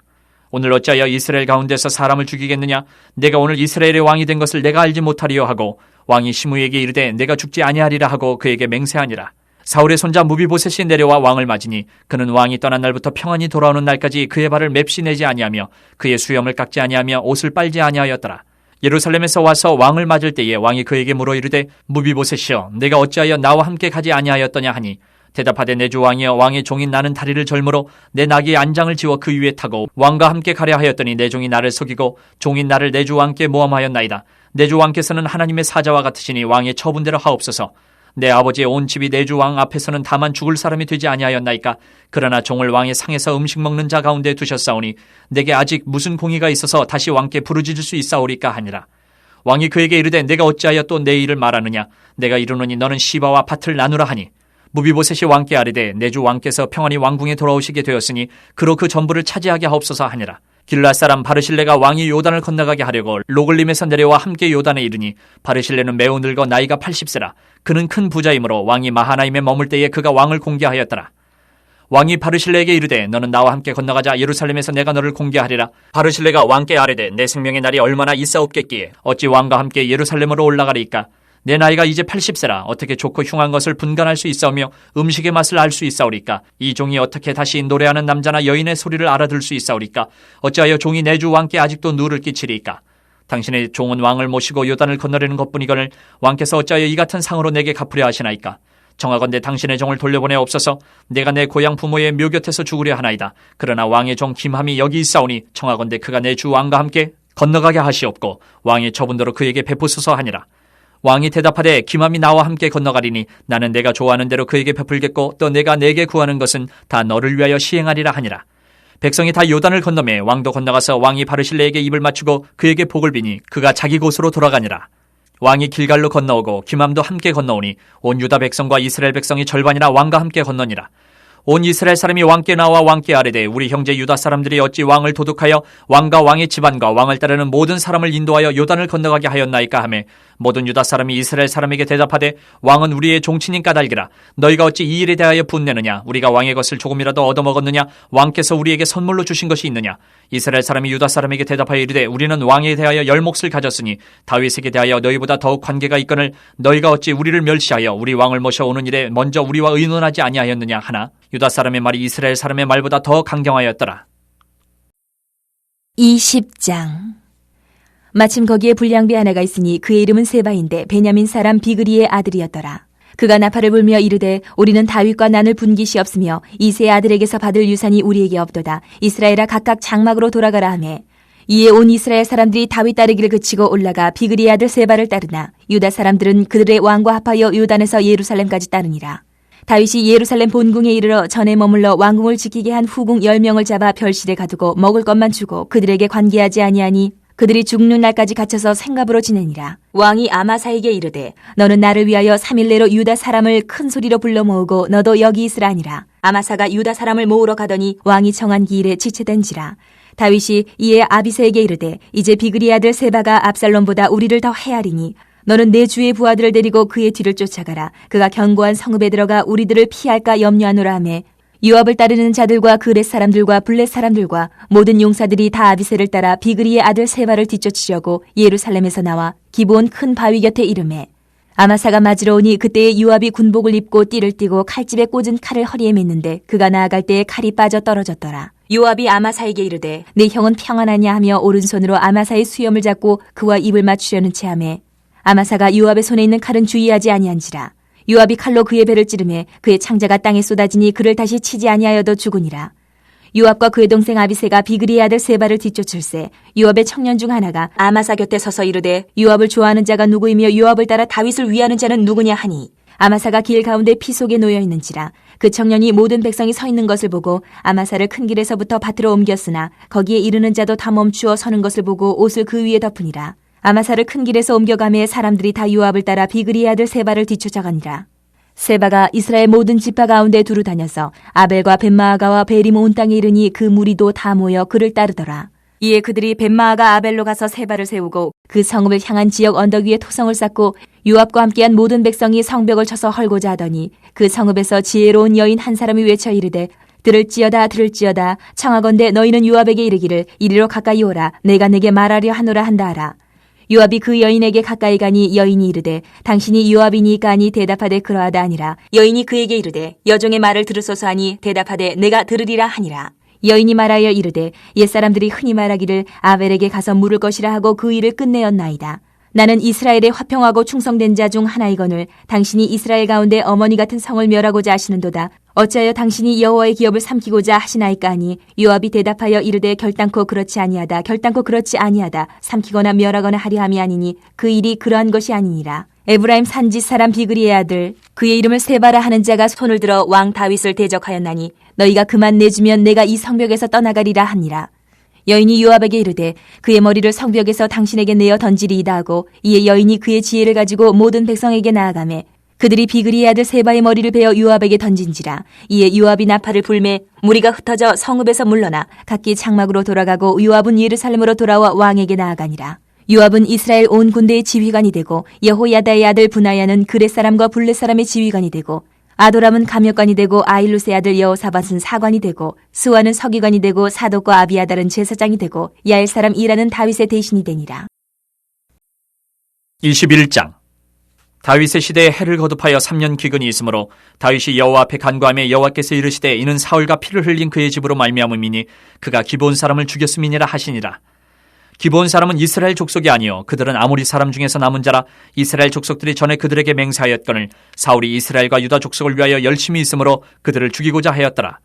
오늘 어찌하여 이스라엘 가운데서 사람을 죽이겠느냐. 내가 오늘 이스라엘의 왕이 된 것을 내가 알지 못하리요 하고 왕이 시므이에게 이르되 내가 죽지 아니하리라 하고 그에게 맹세하니라. 사울의 손자 무비보셋이 내려와 왕을 맞으니 그는 왕이 떠난 날부터 평안히 돌아오는 날까지 그의 발을 맵시 내지 아니하며 그의 수염을 깎지 아니하며 옷을 빨지 아니하였더라. 예루살렘에서 와서 왕을 맞을 때에 왕이 그에게 물어 이르되 무비보셋이여 내가 어찌하여 나와 함께 가지 아니하였더냐 하니 대답하되 내 주 왕이여 왕의 종인 나는 다리를 절므로 내 나귀의 안장을 지워 그 위에 타고 왕과 함께 가려 하였더니 내 종이 나를 속이고 종인 나를 내 주 왕께 모함하였나이다. 내 주 왕께서는 하나님의 사자와 같으시니 왕의 처분대로 하옵소서. 내 아버지의 온 집이 내 주 왕 앞에서는 다만 죽을 사람이 되지 아니하였나이까. 그러나 종을 왕의 상에서 음식 먹는 자 가운데 두셨사오니 내게 아직 무슨 공의가 있어서 다시 왕께 부르짖을 수 있사오리까 하니라. 왕이 그에게 이르되 내가 어찌하여 또 내 일을 말하느냐. 내가 이르노니 너는 시바와 밭을 나누라 하니 무비보셋이 왕께 아뢰되 내 주 왕께서 평안히 왕궁에 돌아오시게 되었으니 그로 그 전부를 차지하게 하옵소서 하니라. 길앗 사람 바르실레가 왕이 요단을 건너가게 하려고 로글림에서 내려와 함께 요단에 이르니 바르실레는 매우 늙어 나이가 80세라. 그는 큰 부자이므로 왕이 마하나임에 머물 때에 그가 왕을 공개하였더라. 왕이 바르실레에게 이르되 너는 나와 함께 건너가자. 예루살렘에서 내가 너를 공개하리라. 바르실레가 왕께 아뢰되 내 생명의 날이 얼마나 있사옵겠기에 어찌 왕과 함께 예루살렘으로 올라가리이까. 내 나이가 이제 80세라 어떻게 좋고 흉한 것을 분간할 수 있사오며 음식의 맛을 알 수 있사오리까. 이 종이 어떻게 다시 노래하는 남자나 여인의 소리를 알아들 수 있사오리까. 어찌하여 종이 내 주 왕께 아직도 누를 끼치리이까. 당신의 종은 왕을 모시고 요단을 건너려는 것뿐이거늘 왕께서 어찌하여 이 같은 상으로 내게 갚으려 하시나이까. 청하건대 당신의 종을 돌려보내옵소서. 내가 내 고향 부모의 묘 곁에서 죽으려 하나이다. 그러나 왕의 종 김함이 여기 있사오니 청하건대 그가 내 주 왕과 함께 건너가게 하시옵고 왕의 처분대로 그에게 베푸소서 하니라. 왕이 대답하되 김함이 나와 함께 건너가리니 나는 내가 좋아하는 대로 그에게 베풀겠고 또 내가 내게 구하는 것은 다 너를 위하여 시행하리라 하니라. 백성이 다 요단을 건너매 왕도 건너가서 왕이 바르실레에게 입을 맞추고 그에게 복을 비니 그가 자기 곳으로 돌아가니라. 왕이 길갈로 건너오고 김함도 함께 건너오니 온 유다 백성과 이스라엘 백성이 절반이나 왕과 함께 건너니라. 온 이스라엘 사람이 왕께 나와 왕께 아뢰되 우리 형제 유다 사람들이 어찌 왕을 도둑하여 왕과 왕의 집안과 왕을 따르는 모든 사람을 인도하여 요단을 건너가게 하였나이까 하매 모든 유다 사람이 이스라엘 사람에게 대답하되 왕은 우리의 종친인 까닭이라. 너희가 어찌 이 일에 대하여 분내느냐. 우리가 왕의 것을 조금이라도 얻어먹었느냐. 왕께서 우리에게 선물로 주신 것이 있느냐. 이스라엘 사람이 유다 사람에게 대답하여 이르되 우리는 왕에 대하여 열몫을 가졌으니 다윗에게 대하여 너희보다 더욱 관계가 있거늘 너희가 어찌 우리를 멸시하여 우리 왕을 모셔오는 일에 먼저 우리와 의논하지 아니하였느냐 하나 유다 사람의 말이 이스라엘 사람의 말보다 더 강경하였더라. 20장. 마침 거기에 불량배 하나가 있으니 그의 이름은 세바인데 베냐민 사람 비그리의 아들이었더라. 그가 나팔을 불며 이르되 우리는 다윗과 난을 분깃이 없으며 이새의 아들에게서 받을 유산이 우리에게 없도다. 이스라엘아 각각 장막으로 돌아가라 하매 이에 온 이스라엘 사람들이 다윗 따르기를 그치고 올라가 비그리의 아들 세바를 따르나 유다 사람들은 그들의 왕과 합하여 요단에서 예루살렘까지 따르니라. 다윗이 예루살렘 본궁에 이르러 전에 머물러 왕궁을 지키게 한 후궁 10명을 잡아 별실에 가두고 먹을 것만 주고 그들에게 관계하지 아니하니 그들이 죽는 날까지 갇혀서 생갑으로 지내니라. 왕이 아마사에게 이르되 너는 나를 위하여 3일 내로 유다 사람을 큰 소리로 불러 모으고 너도 여기 있으라 하니라. 아마사가 유다 사람을 모으러 가더니 왕이 정한 기일에 지체된지라. 다윗이 이에 아비새에게 이르되 이제 비그리의 아들 세바가 압살롬보다 우리를 더 해하리니 너는 내 주의 부하들을 데리고 그의 뒤를 쫓아가라. 그가 견고한 성읍에 들어가 우리들을 피할까 염려하노라 하매 요압을 따르는 자들과 그렛 사람들과 블렛 사람들과 모든 용사들이 다 아비새를 따라 비그리의 아들 세바를 뒤쫓으려고 예루살렘에서 나와 기브온 큰 바위 곁에 이르매 아마사가 맞으러 오니 그때에 요압이 군복을 입고 띠를 띠고 칼집에 꽂은 칼을 허리에 맸는데 그가 나아갈 때에 칼이 빠져 떨어졌더라. 요압이 아마사에게 이르되 내 형은 평안하냐 하며 오른손으로 아마사의 수염을 잡고 그와 입을 맞추려는 체하매 아마사가 요압의 손에 있는 칼은 주의하지 아니한지라. 요압이 칼로 그의 배를 찌르매 그의 창자가 땅에 쏟아지니 그를 다시 치지 아니하여도 죽으니라. 요압과 그의 동생 아비새가 비그리의 아들 세바를 뒤쫓을세 요압의 청년 중 하나가 아마사 곁에 서서 이르되 요압을 좋아하는 자가 누구이며 요압을 따라 다윗을 위하는 자는 누구냐 하니 아마사가 길 가운데 피 속에 놓여 있는지라. 그 청년이 모든 백성이 서 있는 것을 보고 아마사를 큰 길에서부터 밭으로 옮겼으나 거기에 이르는 자도 다 멈추어 서는 것을 보고 옷을 그 위에 덮으니라. 아마사를 큰 길에서 옮겨가매 사람들이 다 요압을 따라 비그리의 아들 세바를 뒤쫓아가니라. 세바가 이스라엘 모든 지파 가운데 두루 다녀서 아벨과 벳마아가와 베림 온 땅에 이르니 그 무리도 다 모여 그를 따르더라. 이에 그들이 벳마아가 아벨로 가서 세바를 세우고 그 성읍을 향한 지역 언덕 위에 토성을 쌓고 요압과 함께한 모든 백성이 성벽을 쳐서 헐고자 하더니 그 성읍에서 지혜로운 여인 한 사람이 외쳐 이르되 들을지어다 청하건대 너희는 요압에게 이르기를 이리로 가까이 오라 내가 내게 말하려 하노라 한다 하라. 요압이 그 여인에게 가까이 가니 여인이 이르되 당신이 요압이니까 하니 대답하되 그러하다 아니라. 여인이 그에게 이르되 여종의 말을 들으소서 하니 대답하되 내가 들으리라 하니라. 여인이 말하여 이르되 옛사람들이 흔히 말하기를 아벨에게 가서 물을 것이라 하고 그 일을 끝내었나이다. 나는 이스라엘에 화평하고 충성된 자 중 하나이거늘 당신이 이스라엘 가운데 어머니 같은 성을 멸하고자 하시는도다. 어찌하여 당신이 여호와의 기업을 삼키고자 하시나이까 하니 요압이 대답하여 이르되 결단코 그렇지 아니하다 삼키거나 멸하거나 하려 함이 아니니 그 일이 그러한 것이 아니니라. 에브라임 산지 사람 비그리의 아들 그의 이름을 세바라 하는 자가 손을 들어 왕 다윗을 대적하였나니 너희가 그만 내주면 내가 이 성벽에서 떠나가리라 하니라. 여인이 요압에게 이르되 그의 머리를 성벽에서 당신에게 내어 던지리이다 하고 이에 여인이 그의 지혜를 가지고 모든 백성에게 나아가매 그들이 비그리의 아들 세바의 머리를 베어 요압에게 던진지라. 이에 요압이 나팔을 불매 무리가 흩어져 성읍에서 물러나 각기 장막으로 돌아가고 요압은 예루살렘으로 돌아와 왕에게 나아가니라. 요압은 이스라엘 온 군대의 지휘관이 되고 여호야다의 아들 브나야는 그렛 사람과 블렛 사람의 지휘관이 되고 아도람은 감역관이 되고 아일루스의 아들 여호사밧은 사관이 되고 스와는 서기관이 되고 사독과 아비아달은 제사장이 되고 야엘 사람 이라는 다윗의 대신이 되니라. 21장. 다윗의 시대에 해를 거듭하여 3년 기근이 있으므로 다윗이 여호와 앞에 간구하며 여호와께서 이르시되 이는 사울과 피를 흘린 그의 집으로 말미암음이니 그가 기브온 사람을 죽였음이니라 하시니라. 기브온 사람은 이스라엘 족속이 아니요 그들은 아모리 사람 중에서 남은 자라. 이스라엘 족속들이 전에 그들에게 맹세하였거늘 사울이 이스라엘과 유다 족속을 위하여 열심히 있으므로 그들을 죽이고자 하였더라.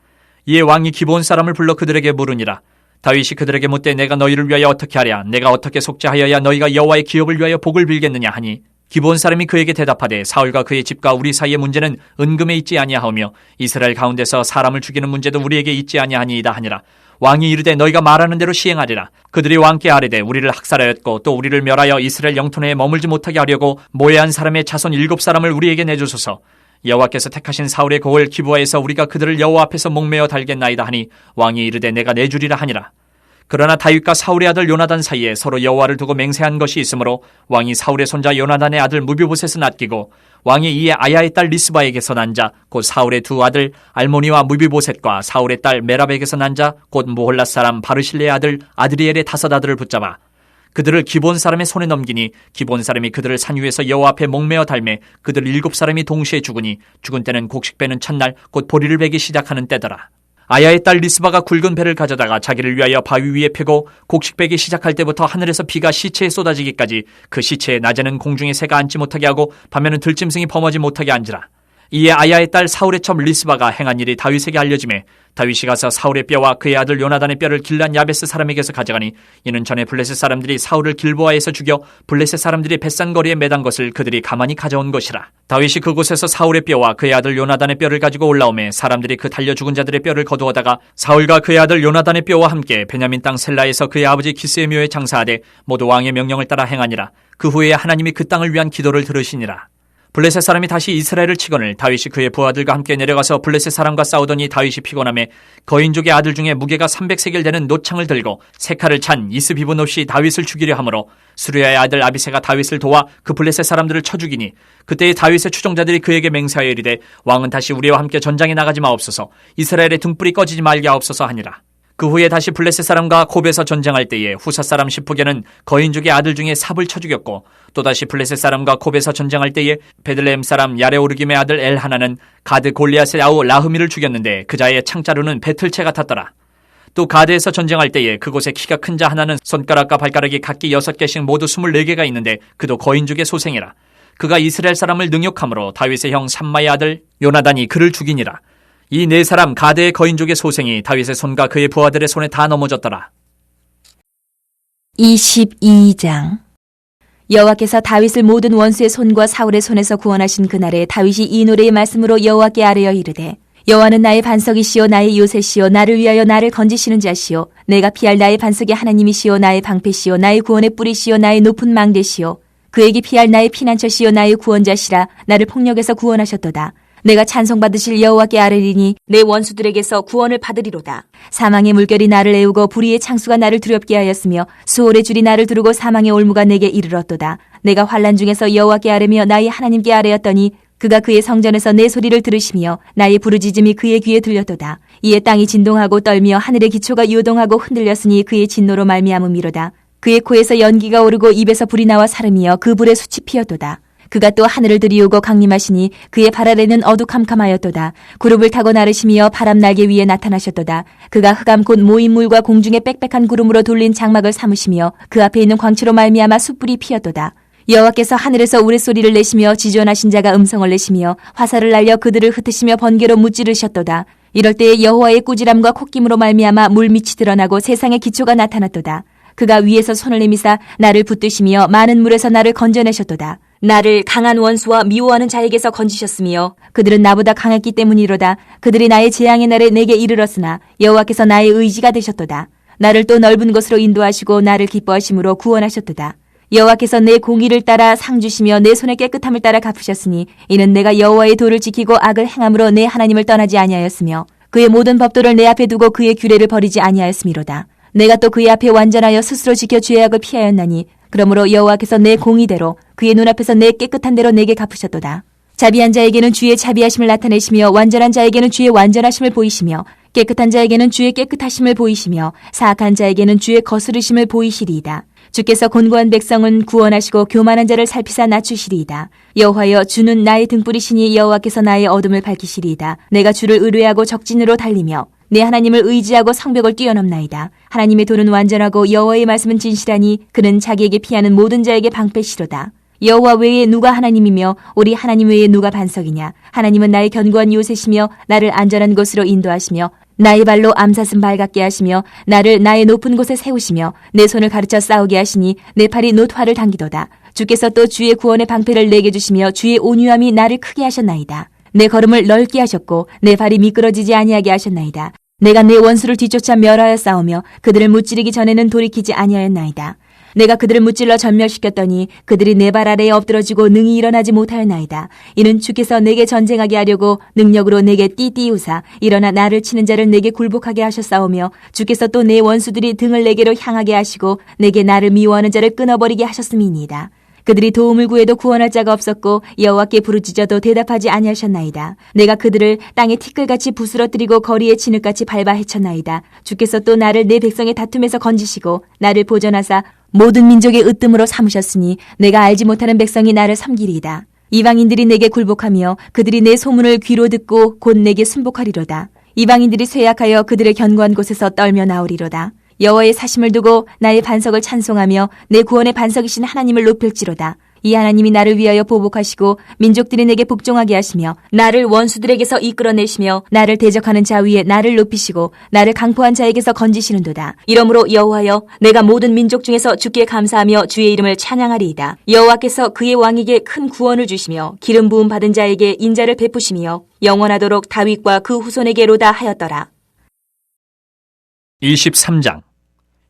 이에 왕이 기브온 사람을 불러 그들에게 물으니라. 다윗이 그들에게 묻되 내가 너희를 위하여 어떻게 하랴? 내가 어떻게 속죄하여야 너희가 여호와의 기업을 위하여 복을 빌겠느냐 하니 기브온 사람이 그에게 대답하되 사울과 그의 집과 우리 사이의 문제는 은금에 있지 아니하오며 이스라엘 가운데서 사람을 죽이는 문제도 우리에게 있지 아니하니이다 하니라. 왕이 이르되 너희가 말하는 대로 시행하리라. 그들이 왕께 아뢰되 우리를 학살하였고 또 우리를 멸하여 이스라엘 영토 내에 머물지 못하게 하려고 모해한 사람의 자손 7사람을 우리에게 내주소서. 여호와께서 택하신 사울의 고을 기브아에서 우리가 그들을 여호와 앞에서 목매어 달겠나이다 하니 왕이 이르되 내가 내주리라 하니라. 그러나 다윗과 사울의 아들 요나단 사이에 서로 여호와를 두고 맹세한 것이 있으므로 왕이 사울의 손자 요나단의 아들 무비보셋을 낫기고 왕이 이에 아야의 딸 리스바에게서 난 자 곧 사울의 두 아들 알모니와 무비보셋과 사울의 딸 메랍에게서 난 자 곧 무홀랏 사람 바르실레의 아들 아드리엘의 5 아들을 붙잡아 그들을 기브온 사람의 손에 넘기니 기브온 사람이 그들을 산 위에서 여호와 앞에 목매어 달매 그들 7사람이 동시에 죽으니 죽은 때는 곡식 베는 첫날 곧 보리를 베기 시작하는 때더라. 아야의 딸 리스바가 굵은 배를 가져다가 자기를 위하여 바위 위에 펴고 곡식 베기 시작할 때부터 하늘에서 비가 시체에 쏟아지기까지 그 시체에 낮에는 공중에 새가 앉지 못하게 하고 밤에는 들짐승이 범하지 못하게 앉으라. 이에 아야의 딸 사울의 첩 리스바가 행한 일이 다윗에게 알려지매 다윗이 가서 사울의 뼈와 그의 아들 요나단의 뼈를 길란 야베스 사람에게서 가져가니 이는 전에 블레셋 사람들이 사울을 길보아에서 죽여 블레셋 사람들이 벳산거리에 매단 것을 그들이 가만히 가져온 것이라. 다윗이 그곳에서 사울의 뼈와 그의 아들 요나단의 뼈를 가지고 올라오매 사람들이 그 달려 죽은 자들의 뼈를 거두어다가 사울과 그의 아들 요나단의 뼈와 함께 베냐민 땅 셀라에서 그의 아버지 기스의 묘에 장사하되 모두 왕의 명령을 따라 행하니라. 그 후에 하나님이 그 땅을 위한 기도를 들으시니라. 블레셋 사람이 다시 이스라엘을 치거늘 다윗이 그의 부하들과 함께 내려가서 블레셋 사람과 싸우더니 다윗이 피곤하며 거인족의 아들 중에 무게가 300세겔 되는 노창을 들고 세 칼을 찬 이스비본 없이 다윗을 죽이려 하므로 수르야의 아들 아비새가 다윗을 도와 그 블레셋 사람들을 쳐 죽이니 그때에 다윗의 추종자들이 그에게 맹세하여 이르되 왕은 다시 우리와 함께 전장에 나가지 마옵소서 이스라엘의 등불이 꺼지지 말게 하옵소서 하니라. 그 후에 다시 블레셋 사람과 곱에서 전쟁할 때에 후사 사람 시프게는 거인족의 아들 중에 삽을 쳐 죽였고 또다시 블레셋 사람과 곱에서 전쟁할 때에 베들레헴 사람 야레오르김의 아들 엘하나는 가드 골리앗의 아우 라흐미를 죽였는데 그자의 창자루는 배틀채 같았더라. 또 가드에서 전쟁할 때에 그곳에 키가 큰 자 하나는 손가락과 발가락이 각기 6개씩 모두 24개가 있는데 그도 거인족의 소생이라. 그가 이스라엘 사람을 능욕함으로 다윗의 형 삼마의 아들 요나단이 그를 죽이니라. 이 네 사람 가드의 거인족의 소생이 다윗의 손과 그의 부하들의 손에 다 넘어졌더라. 22장. 여호와께서 다윗을 모든 원수의 손과 사울의 손에서 구원하신 그날에 다윗이 이 노래의 말씀으로 여호와께 아뢰어 이르되 여호와는 나의 반석이시요 나의 요새시요 나를 위하여 나를 건지시는 자시요 내가 피할 나의 반석의 하나님이시요 나의 방패시요 나의 구원의 뿌리시요 나의 높은 망대시요 그에게 피할 나의 피난처시요 나의 구원자시라 나를 폭력에서 구원하셨도다. 내가 찬송받으실 여호와께 아뢰리니 내 원수들에게서 구원을 받으리로다. 사망의 물결이 나를 애우고 불의의 창수가 나를 두렵게 하였으며 수월의 줄이 나를 두르고 사망의 올무가 내게 이르렀도다. 내가 환난 중에서 여호와께 아뢰며 나의 하나님께 아뢰었더니 그가 그의 성전에서 내 소리를 들으시며 나의 부르짖음이 그의 귀에 들렸도다. 이에 땅이 진동하고 떨며 하늘의 기초가 요동하고 흔들렸으니 그의 진노로 말미암음이로다. 그의 코에서 연기가 오르고 입에서 불이 나와 사름이여 그 불에 숯이 피었도다. 그가 또 하늘을 들이우고 강림하시니 그의 발 아래는 어두캄캄하였도다. 구름을 타고 나르시며 바람 날개 위에 나타나셨도다. 그가 흑암 곧 모인물과 공중에 빽빽한 구름으로 돌린 장막을 삼으시며 그 앞에 있는 광채로 말미암아 숯불이 피었도다. 여호와께서 하늘에서 우레소리를 내시며 지존하신 자가 음성을 내시며 화살을 날려 그들을 흩으시며 번개로 무찌르셨도다. 이럴 때에 여호와의 꾸지람과 콧김으로 말미암아 물밑이 드러나고 세상의 기초가 나타났도다. 그가 위에서 손을 내미사 나를 붙드시며 많은 물에서 나를 건져내셨도다. 나를 강한 원수와 미워하는 자에게서 건지셨으며 그들은 나보다 강했기 때문이로다. 그들이 나의 재앙의 날에 내게 이르렀으나 여호와께서 나의 의지가 되셨도다. 나를 또 넓은 곳으로 인도하시고 나를 기뻐하심으로 구원하셨도다. 여호와께서 내 공의를 따라 상 주시며 내 손의 깨끗함을 따라 갚으셨으니 이는 내가 여호와의 도를 지키고 악을 행함으로 내 하나님을 떠나지 아니하였으며 그의 모든 법도를 내 앞에 두고 그의 규례를 버리지 아니하였음이로다. 내가 또 그의 앞에 완전하여 스스로 지켜 죄악을 피하였나니 그러므로 여호와께서 내 공의대로 그의 눈앞에서 내 깨끗한 대로 내게 갚으셨도다. 자비한 자에게는 주의 자비하심을 나타내시며 완전한 자에게는 주의 완전하심을 보이시며 깨끗한 자에게는 주의 깨끗하심을 보이시며 사악한 자에게는 주의 거스르심을 보이시리이다. 주께서 곤고한 백성은 구원하시고 교만한 자를 살피사 낮추시리이다. 여호와여 주는 나의 등불이시니 여호와께서 나의 어둠을 밝히시리이다. 내가 주를 의뢰하고 적진으로 달리며 내 하나님을 의지하고 성벽을 뛰어넘나이다. 하나님의 도는 완전하고 여호와의 말씀은 진실하니 그는 자기에게 피하는 모든 자에게 방패시로다. 여호와 외에 누가 하나님이며 우리 하나님 외에 누가 반석이냐. 하나님은 나의 견고한 요새시며 나를 안전한 곳으로 인도하시며 나의 발로 암사슴 발같게 하시며 나를 나의 높은 곳에 세우시며 내 손을 가르쳐 싸우게 하시니 내 팔이 놋화를 당기도다. 주께서 또 주의 구원의 방패를 내게 주시며 주의 온유함이 나를 크게 하셨나이다. 내 걸음을 넓게 하셨고 내 발이 미끄러지지 아니하게 하셨나이다. 내가 내 원수를 뒤쫓아 멸하여 싸우며 그들을 무찌르기 전에는 돌이키지 아니하였나이다. 내가 그들을 무찔러 전멸시켰더니 그들이 내 발 아래에 엎드러지고 능히 일어나지 못하였나이다. 이는 주께서 내게 전쟁하게 하려고 능력으로 내게 띠띠우사 일어나 나를 치는 자를 내게 굴복하게 하셨사오며 주께서 또 내 원수들이 등을 내게로 향하게 하시고 내게 나를 미워하는 자를 끊어버리게 하셨음이니이다. 그들이 도움을 구해도 구원할 자가 없었고 여호와께 부르짖어도 대답하지 아니하셨나이다. 내가 그들을 땅에 티끌같이 부스러뜨리고 거리에 진흙같이 밟아 헤쳤나이다. 주께서 또 나를 내 백성의 다툼에서 건지시고 나를 보전하사 모든 민족의 으뜸으로 삼으셨으니 내가 알지 못하는 백성이 나를 섬기리이다. 이방인들이 내게 굴복하며 그들이 내 소문을 귀로 듣고 곧 내게 순복하리로다. 이방인들이 쇠약하여 그들의 견고한 곳에서 떨며 나오리로다. 여호와의 사심을 두고 나의 반석을 찬송하며 내 구원의 반석이신 하나님을 높일지로다. 이 하나님이 나를 위하여 보복하시고 민족들이 내게 복종하게 하시며 나를 원수들에게서 이끌어내시며 나를 대적하는 자 위에 나를 높이시고 나를 강포한 자에게서 건지시는도다. 이러므로 여호와여 내가 모든 민족 중에서 주께 감사하며 주의 이름을 찬양하리이다. 여호와께서 그의 왕에게 큰 구원을 주시며 기름 부음 받은 자에게 인자를 베푸시며 영원하도록 다윗과 그 후손에게로다 하였더라. 23장.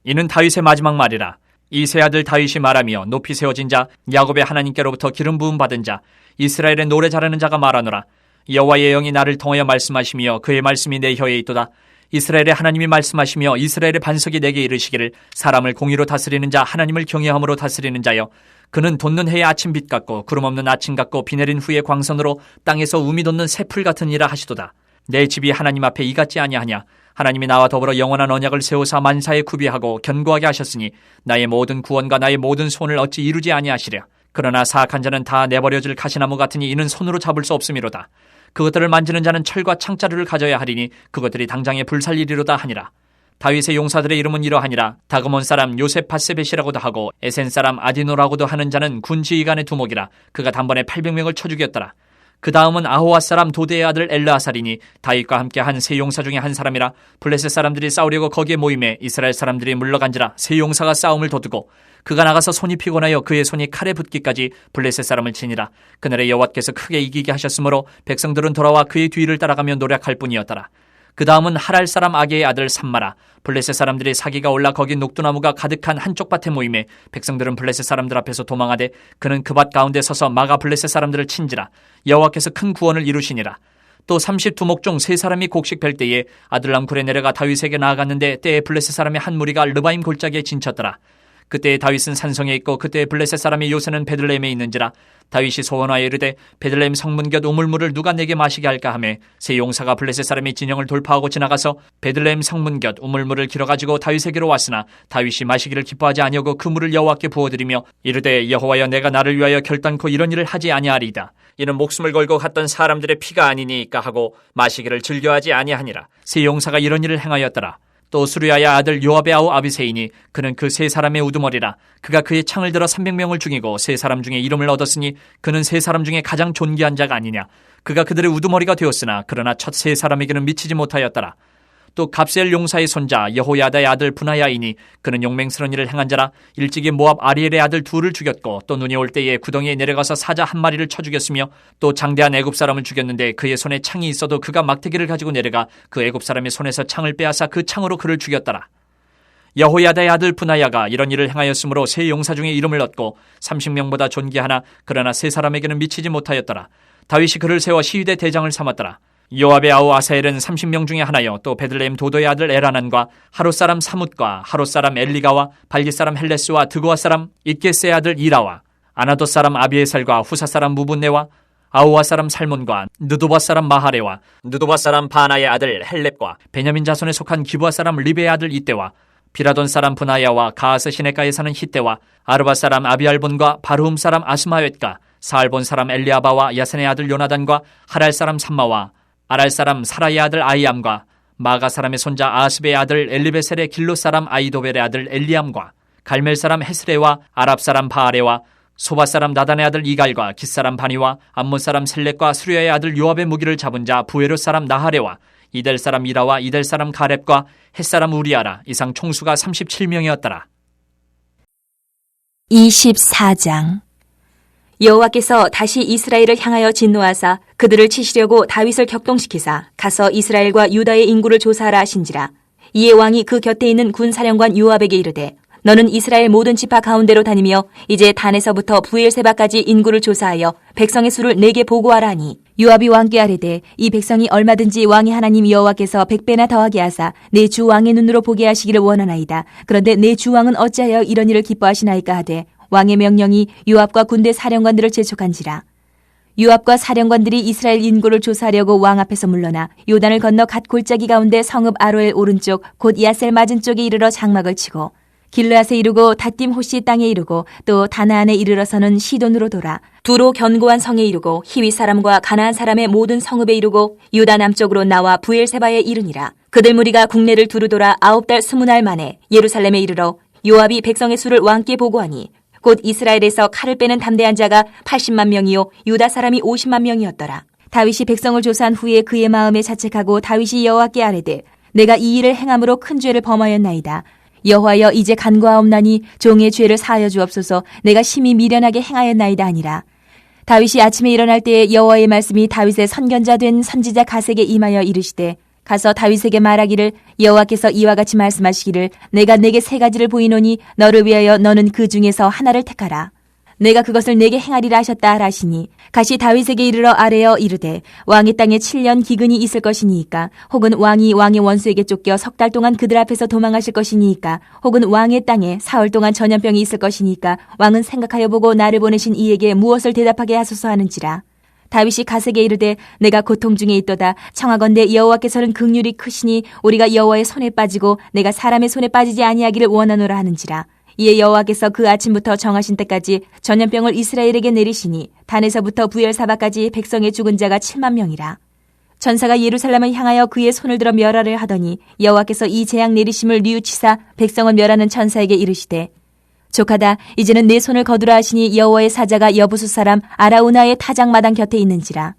이는 다윗의 마지막 말이라. 이 세 아들 다윗이 말하며 높이 세워진 자 야곱의 하나님께로부터 기름 부음 받은 자 이스라엘의 노래 잘하는 자가 말하노라. 여호와의 영이 나를 통하여 말씀하시며 그의 말씀이 내 혀에 있도다. 이스라엘의 하나님이 말씀하시며 이스라엘의 반석이 내게 이르시기를 사람을 공의로 다스리는 자 하나님을 경외함으로 다스리는 자여 그는 돋는 해의 아침빛 같고 구름 없는 아침 같고 비 내린 후의 광선으로 땅에서 우미 돋는 새풀 같은 이라 하시도다. 내 집이 하나님 앞에 이같지 아니하냐. 하나님이 나와 더불어 영원한 언약을 세우사 만사에 구비하고 견고하게 하셨으니 나의 모든 구원과 나의 모든 소원을 어찌 이루지 아니하시랴. 그러나 사악한 자는 다 내버려질 가시나무 같으니 이는 손으로 잡을 수 없음이로다. 그것들을 만지는 자는 철과 창자루를 가져야 하리니 그것들이 당장에 불살리리로다 하니라. 다윗의 용사들의 이름은 이러하니라. 다그몬 사람 요셉 바세벳이라고도 하고 에센 사람 아디노라고도 하는 자는 군 지휘관의 두목이라. 그가 단번에 800명을 쳐 죽였더라. 그 다음은 아호와 사람 도대의 아들 엘르아살이니 다윗과 함께 한 세 용사 중에 한 사람이라. 블레셋 사람들이 싸우려고 거기에 모임에 이스라엘 사람들이 물러간지라. 세 용사가 싸움을 도두고 그가 나가서 손이 피곤하여 그의 손이 칼에 붙기까지 블레셋 사람을 치니라. 그날에 여호와께서 크게 이기게 하셨으므로 백성들은 돌아와 그의 뒤를 따라가며 노력할 뿐이었더라. 그 다음은 하랄 사람 아게의 아들 삼마라. 블레셋 사람들이 사기가 올라 거기 녹두나무가 가득한 한쪽 밭에 모임에 백성들은 블레셋 사람들 앞에서 도망하되 그는 그 밭 가운데 서서 마가 블레셋 사람들을 친지라. 여호와께서 큰 구원을 이루시니라. 또 30두목 중 세 사람이 곡식 벨 때에 아들람 굴에 내려가 다윗에게 나아갔는데 때에 블레셋 사람의 한 무리가 르바임 골짜기에 진쳤더라. 그때에 다윗은 산성에 있고 그때에 블레셋 사람이 요새는 베들레헴에 있는지라. 다윗이 소원하여 이르되 베들레헴 성문 곁 우물물을 누가 내게 마시게 할까 하매 세 용사가 블레셋 사람의 진영을 돌파하고 지나가서 베들레헴 성문 곁 우물물을 길어가지고 다윗에게로 왔으나 다윗이 마시기를 기뻐하지 아니하고 그 물을 여호와께 부어드리며 이르되 여호와여 내가 나를 위하여 결단코 이런 일을 하지 아니하리이다. 이는 목숨을 걸고 갔던 사람들의 피가 아니니까 하고 마시기를 즐겨하지 아니하니라. 세 용사가 이런 일을 행하였더라. 또 수르야의 아들 요압의 아우 아비새이니 그는 그 세 사람의 우두머리라. 그가 그의 창을 들어 300명을 죽이고 세 사람 중에 이름을 얻었으니 그는 세 사람 중에 가장 존귀한 자가 아니냐. 그가 그들의 우두머리가 되었으나 그러나 첫 세 사람에게는 미치지 못하였더라. 또 갑셀 용사의 손자 여호야다의 아들 분하야이니 그는 용맹스러운 일을 행한 자라. 일찍이 모압 아리엘의 아들 둘을 죽였고 또 눈이 올 때에 구덩이에 내려가서 사자 한 마리를 쳐 죽였으며 또 장대한 애굽 사람을 죽였는데 그의 손에 창이 있어도 그가 막대기를 가지고 내려가 그 애굽 사람의 손에서 창을 빼앗아 그 창으로 그를 죽였더라. 여호야다의 아들 분하야가 이런 일을 행하였으므로 세 용사 중에 이름을 얻고 30명보다 존귀하나 그러나 세 사람에게는 미치지 못하였더라. 다윗이 그를 세워 시위대 대장을 삼았더라. 요압의 아우 아사엘은 30명 중에 하나요. 또 베들레헴 도도의 아들 에라난과 하롯 사람 사뭇과 하롯 사람 엘리가와 발깃 사람 헬레스와 드고아 사람 잇게스의 아들 이라와 아나돗 사람 아비에살과 후사 사람 무분네와 아우와 사람 살몬과 느도바 사람 마하레와 느도바 사람 바나의 아들 헬렙과 베냐민 자손에 속한 기브아 사람 리베의 아들 이때와 비라돈 사람 분하야와 가하스 시내가에 사는 히때와 아르바 사람 아비알본과 바르움 사람 아스마웻과 사알본 사람 엘리아바와 야센의 아들 요나단과 하랄 사람 삼마와 아랄 사람 사라의 아들 아이암과 마가 사람의 손자 아스베의 아들 엘리베셀의 길로 사람 아이도벨의 아들 엘리암과 갈멜 사람 헤스레와 아랍 사람 바아레와 소바 사람 나단의 아들 이갈과 깃 사람 바니와 암몬 사람 셀렉과 수리아의 아들 요압의 무기를 잡은 자 부에롯 사람 나하레와 이델 사람 이라와 이델 사람 가렙과 헷 사람 우리아라. 이상 총수가 37명이었더라. 24장. 여호와께서 다시 이스라엘을 향하여 진노하사 그들을 치시려고 다윗을 격동시키사 가서 이스라엘과 유다의 인구를 조사하라 하신지라. 이에 왕이 그 곁에 있는 군사령관 요압에게 이르되 너는 이스라엘 모든 지파 가운데로 다니며 이제 단에서부터 부엘세바까지 인구를 조사하여 백성의 수를 내게 보고하라 하니 요압이 왕께 아뢰되 이 백성이 얼마든지 왕의 하나님 여호와께서 100배나 더하게 하사 내 주 왕의 눈으로 보게 하시기를 원하나이다. 그런데 내 주 왕은 어찌하여 이런 일을 기뻐하시나이까 하되 왕의 명령이 요압과 군대 사령관들을 재촉한지라. 요압과 사령관들이 이스라엘 인구를 조사하려고 왕 앞에서 물러나 요단을 건너 갓 골짜기 가운데 성읍 아로엘 오른쪽 곧 야셀 맞은 쪽에 이르러 장막을 치고 길르앗에 이르고 닷딤 호시 땅에 이르고 또 다나안에 이르러서는 시돈으로 돌아 두로 견고한 성에 이르고 히위 사람과 가나안 사람의 모든 성읍에 이르고 유다 남쪽으로 나와 부엘세바에 이르니라. 그들 무리가 국내를 두루 돌아 9달 20날 만에 예루살렘에 이르러 요압이 백성의 수를 왕께 보고하니 곧 이스라엘에서 칼을 빼는 담대한 자가 80만 명이요 유다 사람이 50만 명이었더라. 다윗이 백성을 조사한 후에 그의 마음에 자책하고 다윗이 여호와께 아뢰되 내가 이 일을 행함으로 큰 죄를 범하였나이다. 여호와여 이제 간과하옵나니 종의 죄를 사하여 주옵소서. 내가 심히 미련하게 행하였나이다 하니라. 다윗이 아침에 일어날 때에 여호와의 말씀이 다윗의 선견자 된 선지자 갓에게 임하여 이르시되 가서 다윗에게 말하기를 여호와께서 이와 같이 말씀하시기를 내가 내게 세 가지를 보이노니 너를 위하여 너는 그 중에서 하나를 택하라. 내가 그것을 내게 행하리라 하셨다 하시니 가시 다윗에게 이르러 아뢰어 이르되 왕의 땅에 7년 기근이 있을 것이니이까 혹은 왕이 왕의 원수에게 쫓겨 석 달 동안 그들 앞에서 도망하실 것이니이까 혹은 왕의 땅에 사흘 동안 전염병이 있을 것이니까 왕은 생각하여 보고 나를 보내신 이에게 무엇을 대답하게 하소서 하는지라. 다윗이 갓에게 이르되 내가 고통 중에 있도다. 청하건대 여호와께서는 긍휼이 크시니 우리가 여호와의 손에 빠지고 내가 사람의 손에 빠지지 아니하기를 원하노라 하는지라. 이에 여호와께서 그 아침부터 정하신 때까지 전염병을 이스라엘에게 내리시니 단에서부터 부엘사바까지 백성의 죽은 자가 7만 명이라. 천사가 예루살렘을 향하여 그의 손을 들어 멸하려 하더니 여호와께서 이 재앙 내리심을 뉘우치사 백성을 멸하는 천사에게 이르시되 족하다. 이제는 내 손을 거두라 하시니 여호와의 사자가 여부수 사람 아라우나의 타작마당 곁에 있는지라.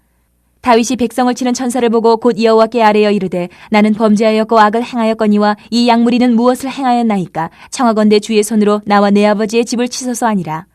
다윗이 백성을 치는 천사를 보고 곧 여호와께 아뢰어 이르되 나는 범죄하였고 악을 행하였거니와 이 양무리는 무엇을 행하였나이까. 청하건대 주의 손으로 나와 내 아버지의 집을 치소서 하니라.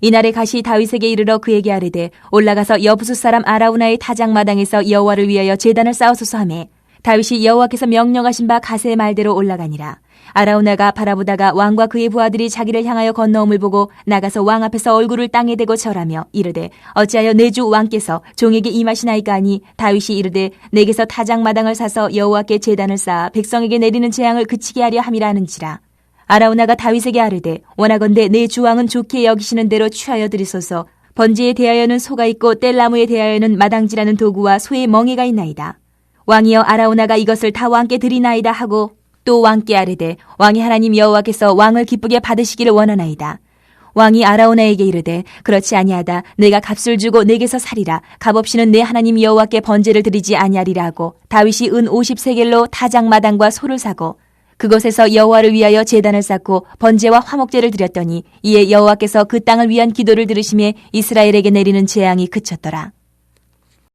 이날에 가시 다윗에게 이르러 그에게 아뢰되 올라가서 여부수 사람 아라우나의 타작마당에서 여호와를 위하여 제단을 쌓으소서 하매 다윗이 여호와께서 명령하신 바 갓의 말대로 올라가니라. 아라우나가 바라보다가 왕과 그의 부하들이 자기를 향하여 건너옴을 보고 나가서 왕 앞에서 얼굴을 땅에 대고 절하며 이르되 어찌하여 내 주 왕께서 종에게 임하시나이까 하니 다윗이 이르되 내게서 타작마당을 사서 여호와께 제단을 쌓아 백성에게 내리는 재앙을 그치게 하려 함이라 하는지라. 아라우나가 다윗에게 아뢰되 원하건대 내 주 왕은 좋게 여기시는 대로 취하여 드리소서. 번제에 대하여는 소가 있고 뗄나무에 대하여는 마당지라는 도구와 소의 멍에가 있나이다. 왕이여 아라우나가 이것을 다 왕께 드리나이다 하고 또 왕께 아뢰되 왕의 하나님 여호와께서 왕을 기쁘게 받으시기를 원하나이다. 왕이 아라우나에게 이르되 그렇지 아니하다. 내가 값을 주고 내게서 살이라. 값 없이는 내 하나님 여호와께 번제를 드리지 아니하리라 하고 다윗이 은 50세겔로 타작마당과 소를 사고 그곳에서 여호와를 위하여 제단을 쌓고 번제와 화목제를 드렸더니 이에 여호와께서 그 땅을 위한 기도를 들으심에 이스라엘에게 내리는 재앙이 그쳤더라.